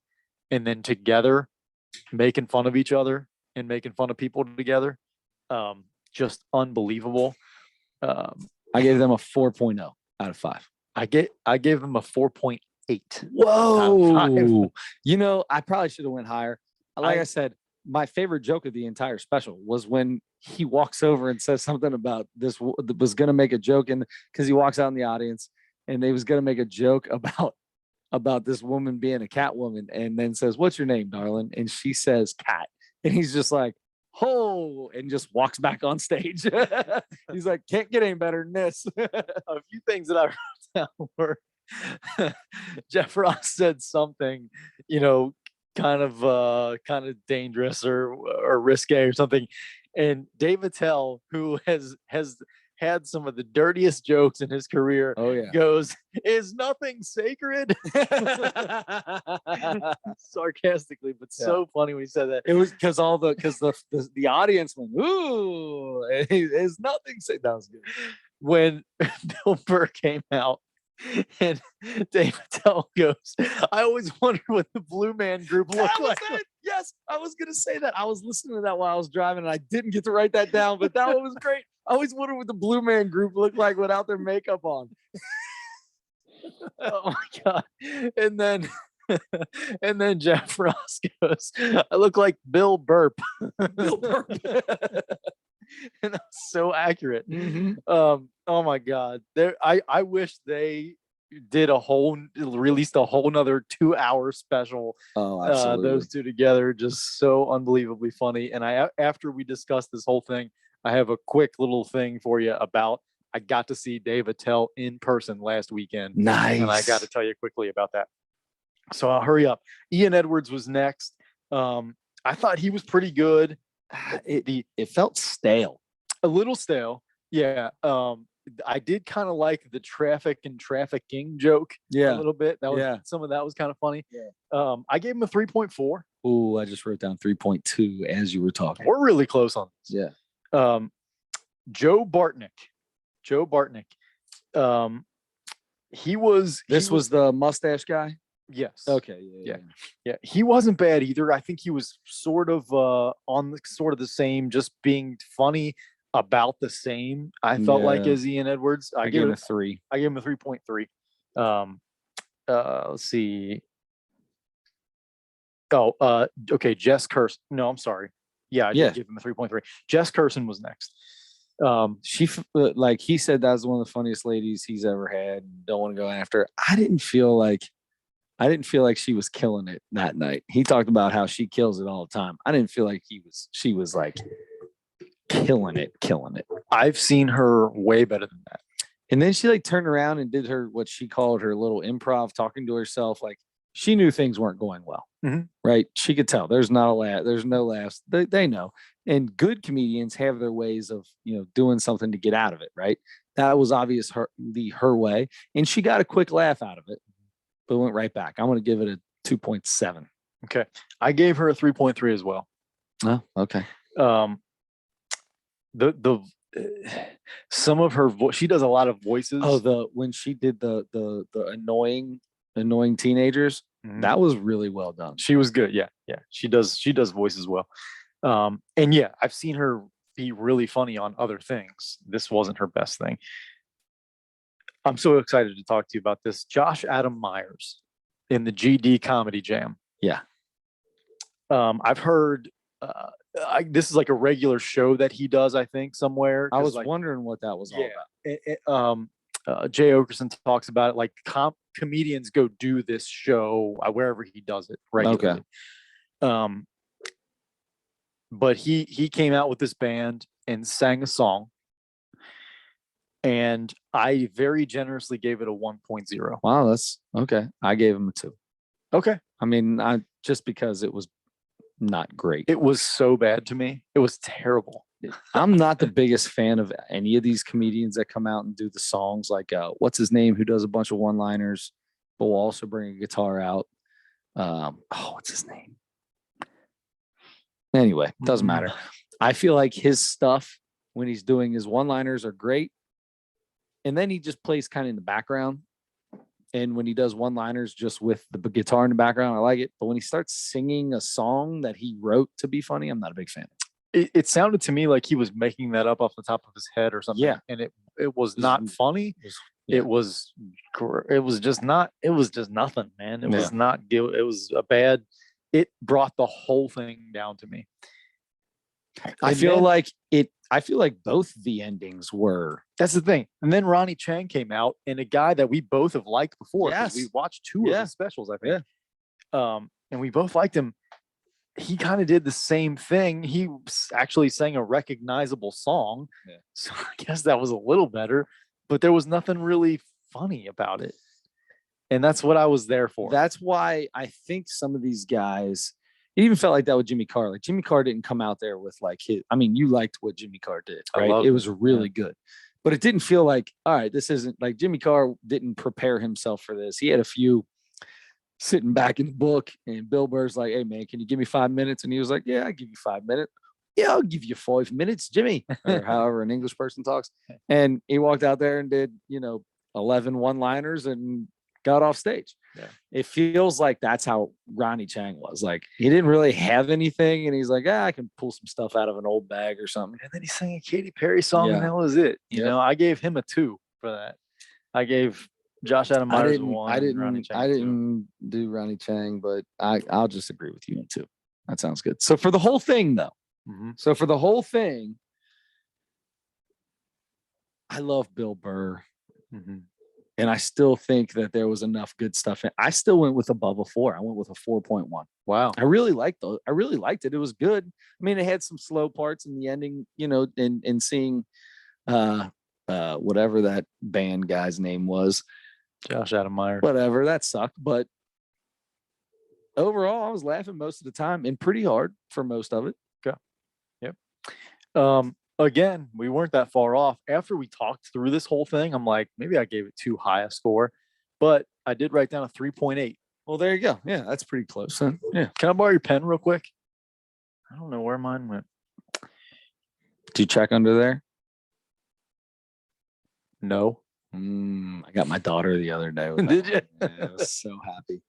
[SPEAKER 2] and then together making fun of each other and making fun of people together. Just unbelievable.
[SPEAKER 1] I gave them a 4.0 out of 5.
[SPEAKER 2] I gave them a 4.8.
[SPEAKER 1] Whoa. You know, I probably should have went higher. Like I said, my favorite joke of the entire special was when he walks over and says something about this, was going to make a joke, and because he walks out in the audience and they was going to make a joke about this woman being a cat woman, and then says, "What's your name, darling?" And she says Cat, and he's just like, "Oh," and just walks back on stage. He's like, "Can't get any better than this."
[SPEAKER 2] A few things that I wrote down were Jeff Ross said something, kind of dangerous or risque or something, and David Tell, who has had some of the dirtiest jokes in his career, goes, "Is nothing sacred?" Sarcastically, but so funny when he said that.
[SPEAKER 1] It was because the audience went, "Ooh, is nothing sacred." That was good.
[SPEAKER 2] When Bill Burr came out, and David Tell goes, "I always wonder what the Blue Man Group looked like."
[SPEAKER 1] Yes, I was going to say that. I was listening to that while I was driving, and I didn't get to write that down, but that one was great. I always wonder what the Blue Man Group looked like without their makeup on.
[SPEAKER 2] Oh my God. And then Jeff Ross goes, "I look like Bill Burp."
[SPEAKER 1] Bill Burp.
[SPEAKER 2] And that's so accurate.
[SPEAKER 1] Mm-hmm.
[SPEAKER 2] Oh my God. I wish they released a whole nother 2-hour special.
[SPEAKER 1] Oh, absolutely.
[SPEAKER 2] Those two together, just so unbelievably funny. And after we discuss this whole thing, I have a quick little thing for you about, I got to see David Tell in person last weekend.
[SPEAKER 1] Nice.
[SPEAKER 2] And I got to tell you quickly about that. So I'll hurry up. Ian Edwards was next. I thought he was pretty good.
[SPEAKER 1] It felt stale.
[SPEAKER 2] A little stale. Yeah. I did kind of like the traffic and trafficking joke a little bit. Some of that was kind of funny. Yeah. I gave him a 3.4.
[SPEAKER 1] Oh, I just wrote down 3.2 as you were talking.
[SPEAKER 2] We're really close on this.
[SPEAKER 1] Yeah.
[SPEAKER 2] Joe Bartnick. This
[SPEAKER 1] was the mustache guy?
[SPEAKER 2] Yes.
[SPEAKER 1] Okay.
[SPEAKER 2] Yeah. He wasn't bad either. I think he was sort of on the same, just being funny about the same. I felt like as Ian Edwards.
[SPEAKER 1] I gave him a 3.
[SPEAKER 2] I gave him a 3.3. Let's see. Okay. Jess Kirsten. No, I'm sorry. Yeah, I did give him a 3.3. Jess Kirsten was next.
[SPEAKER 1] Like he said, that was one of the funniest ladies he's ever had. Don't want to go after her. I didn't feel like she was killing it that night. He talked about how she kills it all the time. I didn't feel like she was like killing it.
[SPEAKER 2] I've seen her way better than that.
[SPEAKER 1] And then she like turned around and did what she called her little improv, talking to herself. Like she knew things weren't going well, right? She could tell. There's not a laugh. There's no laughs. They know. And good comedians have their ways of doing something to get out of it, right? That was obvious her way, and she got a quick laugh out of it, but went right back. I'm going to give it a 2.7.
[SPEAKER 2] Okay, I gave her a 3.3 as well.
[SPEAKER 1] Oh, okay.
[SPEAKER 2] The some of her she does a lot of voices.
[SPEAKER 1] Oh, when she did the annoying teenagers, that was really well done.
[SPEAKER 2] She was good. Yeah. She does voices well. And yeah, I've seen her be really funny on other things. This wasn't her best thing. I'm so excited to talk to you about this. Josh Adam Myers in the GD Comedy Jam.
[SPEAKER 1] Yeah.
[SPEAKER 2] I've heard this is like a regular show that he does, I think, somewhere.
[SPEAKER 1] I was wondering what that was all
[SPEAKER 2] about. Jay Okerson talks about it. Like comedians go do this show wherever he does it regularly. Okay. But he came out with this band and sang a song, and I very generously gave it a 1.0.
[SPEAKER 1] Wow, that's okay. I gave him a 2.
[SPEAKER 2] Okay.
[SPEAKER 1] I mean, just because it was not great.
[SPEAKER 2] It was so bad to me. It was terrible.
[SPEAKER 1] I'm not the biggest fan of any of these comedians that come out and do the songs. Like, what's his name? Who does a bunch of one-liners, but will also bring a guitar out. What's his name? Anyway, doesn't matter. I feel like his stuff when he's doing his one-liners are great. And then he just plays kind of in the background. And when he does one-liners just with the guitar in the background, I like it. But when he starts singing a song that he wrote to be funny, I'm not a big fan.
[SPEAKER 2] It sounded to me like he was making that up off the top of his head or something.
[SPEAKER 1] Yeah.
[SPEAKER 2] And it was not funny. It was just nothing, man. It was not good. It was a bad. It brought the whole thing down to me.
[SPEAKER 1] I feel like both the endings were.
[SPEAKER 2] That's the thing. And then Ronnie Chang came out, and a guy that we both have liked before.
[SPEAKER 1] Yes.
[SPEAKER 2] We watched 2 of his specials, I think. Yeah. And we both liked him. He kind of did the same thing. He actually sang a recognizable song. Yeah. So I guess that was a little better, but there was nothing really funny about it. And that's what I was there for.
[SPEAKER 1] That's why I think some of these guys, it even felt like that with Jimmy Carr. Like Jimmy Carr didn't come out there with like you liked what Jimmy Carr did, right? It was really good, but it didn't feel like, all right, this isn't like Jimmy Carr didn't prepare himself for this. He had a few sitting back in the book, and Bill Burr's like, hey man, can you give me 5 minutes? And he was like, yeah, I'll give you 5 minutes. Yeah, I'll give you 5 minutes, Jimmy, or however an English person talks. And he walked out there and did, 11 one-liners and got off stage. Yeah. It feels like that's how Ronnie Chang was. Like he didn't really have anything, and he's like, I can pull some stuff out of an old bag or something.
[SPEAKER 2] And then he sang a Katy Perry song, and that was it. You know, I gave him a 2 for that. I gave Josh Adam Myers 1.
[SPEAKER 1] I didn't do Ronnie Chang, but I'll just agree with you on 2. That sounds good. So for the whole thing, though. I love Bill Burr. Mm-hmm. And I still think that there was enough good stuff. I still went with above a 4. I went with a 4.1.
[SPEAKER 2] Wow.
[SPEAKER 1] I really liked those. I really liked it. It was good. I mean, it had some slow parts in the ending, and seeing whatever that band guy's name was.
[SPEAKER 2] Josh Adam Myers.
[SPEAKER 1] Whatever. That sucked. But overall, I was laughing most of the time and pretty hard for most of it.
[SPEAKER 2] Okay. Yep. Again, we weren't that far off. After we talked through this whole thing, I'm like, maybe I gave it too high a score, but I did write down a 3.8.
[SPEAKER 1] Well, there you go. Yeah, that's pretty close. Huh? Yeah.
[SPEAKER 2] Can I borrow your pen real quick? I don't know where mine went.
[SPEAKER 1] Did you check under there?
[SPEAKER 2] No.
[SPEAKER 1] I got my daughter the other day.
[SPEAKER 2] Did you?
[SPEAKER 1] Yeah, I was so happy.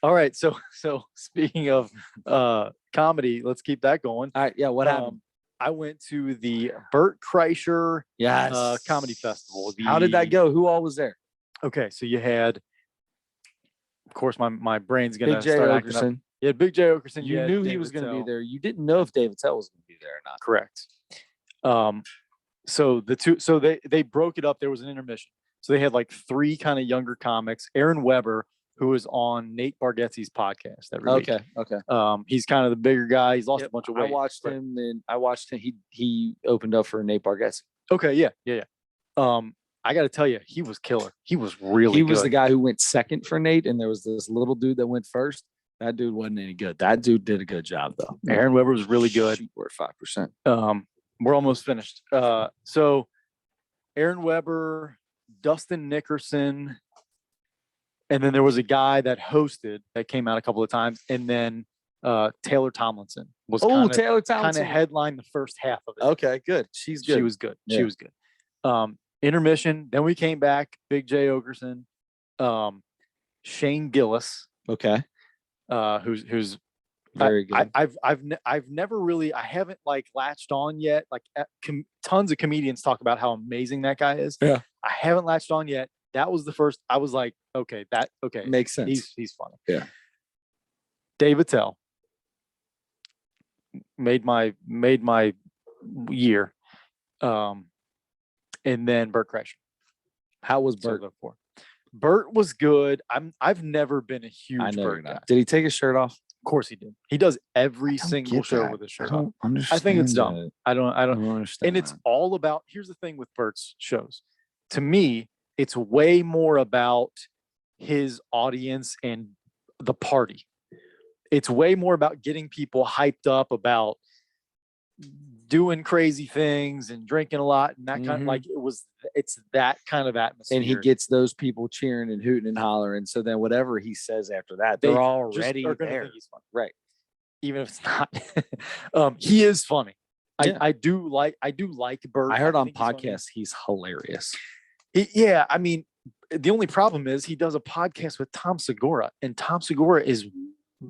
[SPEAKER 2] All right. So speaking of comedy, let's keep that going.
[SPEAKER 1] All right. Yeah. What happened?
[SPEAKER 2] I went to the Burt Kreischer Comedy Festival.
[SPEAKER 1] How did that go? Who all was there?
[SPEAKER 2] Okay. So you had, of course, my brain's going to
[SPEAKER 1] Jay
[SPEAKER 2] start
[SPEAKER 1] Okerson.
[SPEAKER 2] You had Big J Okerson.
[SPEAKER 1] You
[SPEAKER 2] had
[SPEAKER 1] knew he
[SPEAKER 2] David
[SPEAKER 1] was going to be
[SPEAKER 2] Tell.
[SPEAKER 1] there. You didn't know if David Tell was going to be there or not.
[SPEAKER 2] Correct. So they broke it up. There was an intermission. So they had like 3 kind of younger comics. Aaron Weber, who was on Nate Bargatze's podcast every week.
[SPEAKER 1] Okay.
[SPEAKER 2] He's kind of the bigger guy. He's lost a bunch of weight.
[SPEAKER 1] I watched him. He opened up for Nate Bargatze.
[SPEAKER 2] Okay, yeah. I got to tell you, he was killer. He was really
[SPEAKER 1] He
[SPEAKER 2] good.
[SPEAKER 1] was the guy who went second for Nate, and there was this little dude that went first. That dude wasn't any good. That dude did a good job, though.
[SPEAKER 2] Aaron Weber was really good.
[SPEAKER 1] We're at 5%.
[SPEAKER 2] We're almost finished. So Aaron Weber, Dustin Nickerson, and then there was a guy that hosted that came out a couple of times, and then Taylor Tomlinson was
[SPEAKER 1] Taylor
[SPEAKER 2] kind
[SPEAKER 1] Tomlinson
[SPEAKER 2] of headlined the first half of it.
[SPEAKER 1] Okay, good. She's good.
[SPEAKER 2] She was good.
[SPEAKER 1] Yeah.
[SPEAKER 2] She was good. Intermission. Then we came back. Big J Okerson, Shane Gillis.
[SPEAKER 1] Okay.
[SPEAKER 2] Who's
[SPEAKER 1] very good.
[SPEAKER 2] I've never really, I haven't like latched on yet. Like tons of comedians talk about how amazing that guy is.
[SPEAKER 1] Yeah.
[SPEAKER 2] I haven't latched on yet. That was the first. I was like, okay,
[SPEAKER 1] makes sense.
[SPEAKER 2] He's funny.
[SPEAKER 1] Yeah.
[SPEAKER 2] David Tell made my year. And then Burt Kreischer.
[SPEAKER 1] How was Burt?
[SPEAKER 2] Burt was good. I've never been a huge Burt guy.
[SPEAKER 1] Did he take his shirt off?
[SPEAKER 2] Of course he did. He does every single show with his shirt off. I think it's dumb. I don't understand. And it's all about, here's the thing with Burt's shows. To me, it's way more about his audience and the party. It's way more about getting people hyped up about doing crazy things and drinking a lot and that kind of like it's that kind of atmosphere.
[SPEAKER 1] And he gets those people cheering and hooting and hollering. So then whatever he says after that, they're already there.
[SPEAKER 2] He's funny.
[SPEAKER 1] Right.
[SPEAKER 2] Even if it's not. He is funny.
[SPEAKER 1] Yeah.
[SPEAKER 2] I do like Burr.
[SPEAKER 1] I heard on podcasts he's hilarious.
[SPEAKER 2] I mean, the only problem is he does a podcast with Tom Segura, and Tom Segura is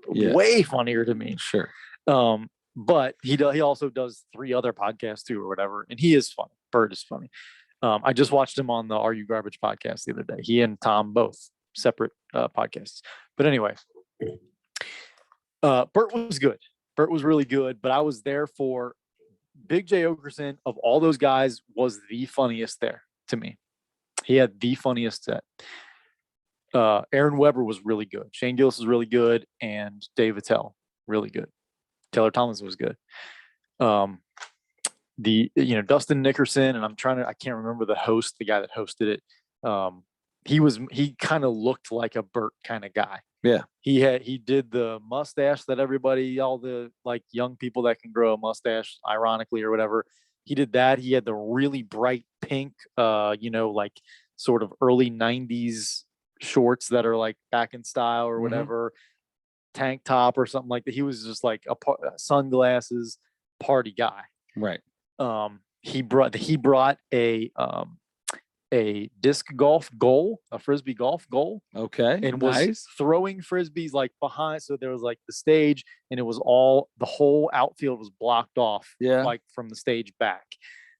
[SPEAKER 2] way funnier to me.
[SPEAKER 1] Sure.
[SPEAKER 2] But he also does 3 other podcasts too, or whatever, and he is funny. Burt is funny. I just watched him on the Are You Garbage podcast the other day. He and Tom both separate podcasts. But anyway, Burt was good. Burt was really good. But I was there for Big J Okerson. Of all those guys, was the funniest there to me. He had the funniest set. Aaron Weber was really good. Shane Gillis was really good, and David Tell really good. Taylor Tomlinson was good. Dustin Nickerson, and I can't remember the host, the guy that hosted it. He kind of looked like a Burt kind of guy.
[SPEAKER 1] Yeah.
[SPEAKER 2] He did the mustache that all the like young people that can grow a mustache, ironically or whatever. He did that. He had the really bright pink, like sort of early 90s shorts that are like back in style or whatever. Tank top or something like that. He was just like a sunglasses party guy.
[SPEAKER 1] Right.
[SPEAKER 2] He brought a disc golf goal, a frisbee golf goal.
[SPEAKER 1] Okay.
[SPEAKER 2] And was throwing frisbees like behind. So there was like the stage, and it was the whole outfield was blocked off.
[SPEAKER 1] Yeah.
[SPEAKER 2] Like from the stage back.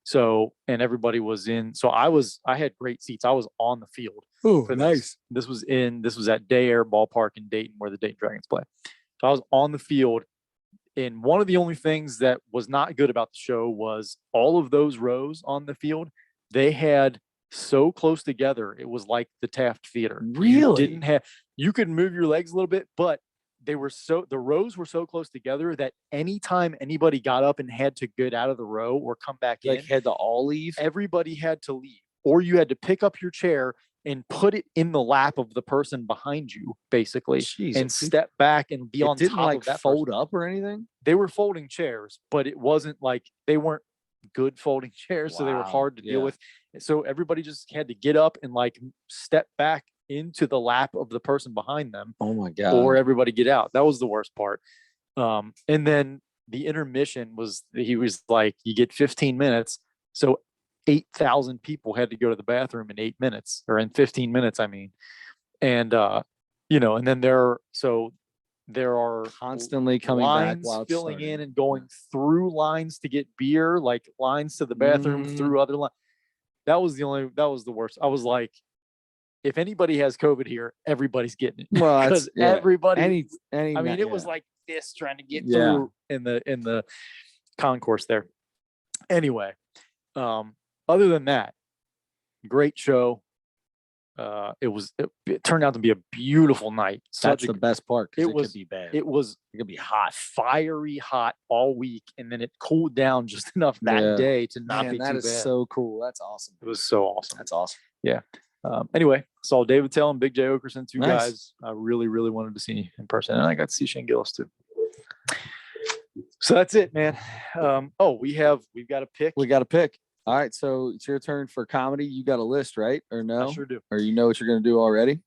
[SPEAKER 2] So, and everybody was in. So I had great seats. I was on the field.
[SPEAKER 1] Oh, nice.
[SPEAKER 2] This was at Day Air Ballpark in Dayton, where the Dayton Dragons play. So I was on the field, and one of the only things that was not good about the show was all of those rows on the field. They had so close together. It was like the Taft Theater.
[SPEAKER 1] Really?
[SPEAKER 2] You could move your legs a little bit, but the rows were so close together that anytime anybody got up and had to get out of the row or come back in,
[SPEAKER 1] had to all leave.
[SPEAKER 2] Everybody had to leave, or you had to pick up your chair and put it in the lap of the person behind you, basically, and step back and be on top of that.
[SPEAKER 1] Fold up or anything?
[SPEAKER 2] They were folding chairs, but it wasn't like they weren't good folding chairs, so they were hard to deal with. So everybody just had to get up and like step back into the lap of the person behind them.
[SPEAKER 1] Oh my God.
[SPEAKER 2] Or everybody get out. That was the worst part. And then the intermission he was like, you get 15 minutes. So 8,000 people had to go to the bathroom in 8 minutes, or in 15 minutes, I mean. And, and then there are
[SPEAKER 1] constantly coming
[SPEAKER 2] lines
[SPEAKER 1] back,
[SPEAKER 2] filling in and going through lines to get beer, like lines to the bathroom through other lines. That was the worst. I was like, if anybody has COVID here, everybody's getting it.
[SPEAKER 1] Well,
[SPEAKER 2] because everybody.
[SPEAKER 1] any.
[SPEAKER 2] I mean, it was
[SPEAKER 1] yeah.
[SPEAKER 2] like this trying to get
[SPEAKER 1] Yeah.
[SPEAKER 2] through in the concourse there. Anyway, other than that, great show. It turned out to be a beautiful night.
[SPEAKER 1] That's the best part. 'Cause
[SPEAKER 2] it
[SPEAKER 1] it
[SPEAKER 2] was-
[SPEAKER 1] could be bad.
[SPEAKER 2] It
[SPEAKER 1] could be hot.
[SPEAKER 2] fiery hot all week, and then it cooled down just enough that
[SPEAKER 1] Yeah.
[SPEAKER 2] day to not
[SPEAKER 1] Man,
[SPEAKER 2] be
[SPEAKER 1] that
[SPEAKER 2] too
[SPEAKER 1] is
[SPEAKER 2] bad.
[SPEAKER 1] so cool. That's awesome.
[SPEAKER 2] It was so awesome.
[SPEAKER 1] That's awesome.
[SPEAKER 2] Anyway, saw David Tell and Big J Okerson, two
[SPEAKER 1] Nice.
[SPEAKER 2] guys I really, really wanted to see in person. And I got to see Shane Gillis too. So that's it, man. We've got to pick.
[SPEAKER 1] We got to pick. All right, so it's your turn for comedy. You got a list, right? Or no?
[SPEAKER 2] I sure do.
[SPEAKER 1] Or you know what you're going to do already?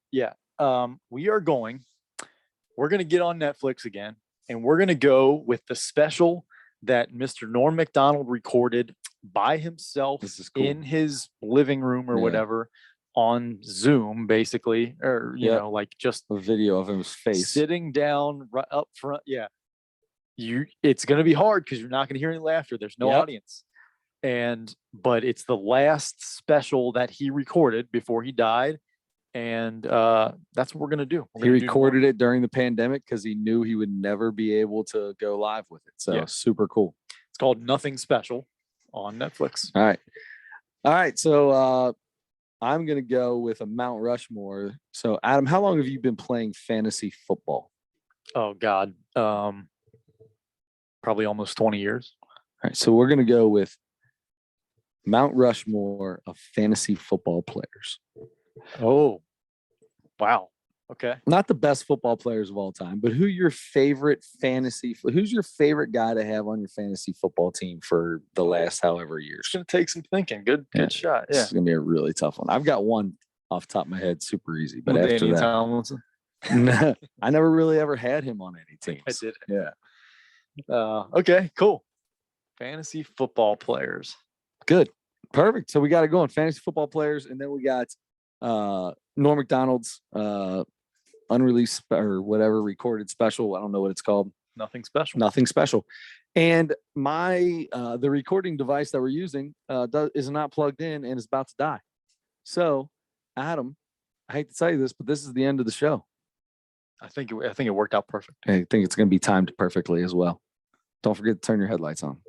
[SPEAKER 2] We're going to get on Netflix again, and we're going to go with the special that Mr. Norm Macdonald recorded by himself
[SPEAKER 1] This is cool.
[SPEAKER 2] in his living room or
[SPEAKER 1] Yeah.
[SPEAKER 2] whatever on Zoom, basically, or, you
[SPEAKER 1] Yep.
[SPEAKER 2] know, like just
[SPEAKER 1] A video of his face.
[SPEAKER 2] sitting down right up front. Yeah. It's going to be hard because you're not going to hear any laughter. There's no
[SPEAKER 1] Yep.
[SPEAKER 2] audience. But it's the last special that he recorded before he died. And that's what we're going to do.
[SPEAKER 1] He recorded it during the pandemic because he knew he would never be able to go live with it. So
[SPEAKER 2] Yeah.
[SPEAKER 1] super cool.
[SPEAKER 2] It's called Nothing Special on Netflix.
[SPEAKER 1] All right. So I'm going to go with a Mount Rushmore. So Adam, how long have you been playing fantasy football?
[SPEAKER 2] Oh God. Probably almost 20 years.
[SPEAKER 1] All right. So we're going to go with Mount Rushmore of fantasy football players.
[SPEAKER 2] Oh, wow. Okay.
[SPEAKER 1] Not the best football players of all time, but who's your favorite guy to have on your fantasy football team for the last however years?
[SPEAKER 2] It's going to take some thinking. Good shot.
[SPEAKER 1] This
[SPEAKER 2] Yeah.
[SPEAKER 1] is going to be a really tough one. I've got one off the top of my head, super easy. But
[SPEAKER 2] Well,
[SPEAKER 1] after
[SPEAKER 2] Danny
[SPEAKER 1] that,
[SPEAKER 2] Tomlinson.
[SPEAKER 1] I never really ever had him on any teams.
[SPEAKER 2] I did.
[SPEAKER 1] Yeah.
[SPEAKER 2] Okay, cool. Fantasy football players.
[SPEAKER 1] Good. Perfect. So we got to go on fantasy football players. And then we got Norm Macdonald's unreleased or whatever recorded special. I don't know what it's called.
[SPEAKER 2] Nothing special.
[SPEAKER 1] Nothing special. And my the recording device that we're using is not plugged in and is about to die. So, Adam, I hate to tell you this, but this is the end of the show.
[SPEAKER 2] I think it worked out perfect.
[SPEAKER 1] I think it's going to be timed perfectly as well. Don't forget to turn your headlights on.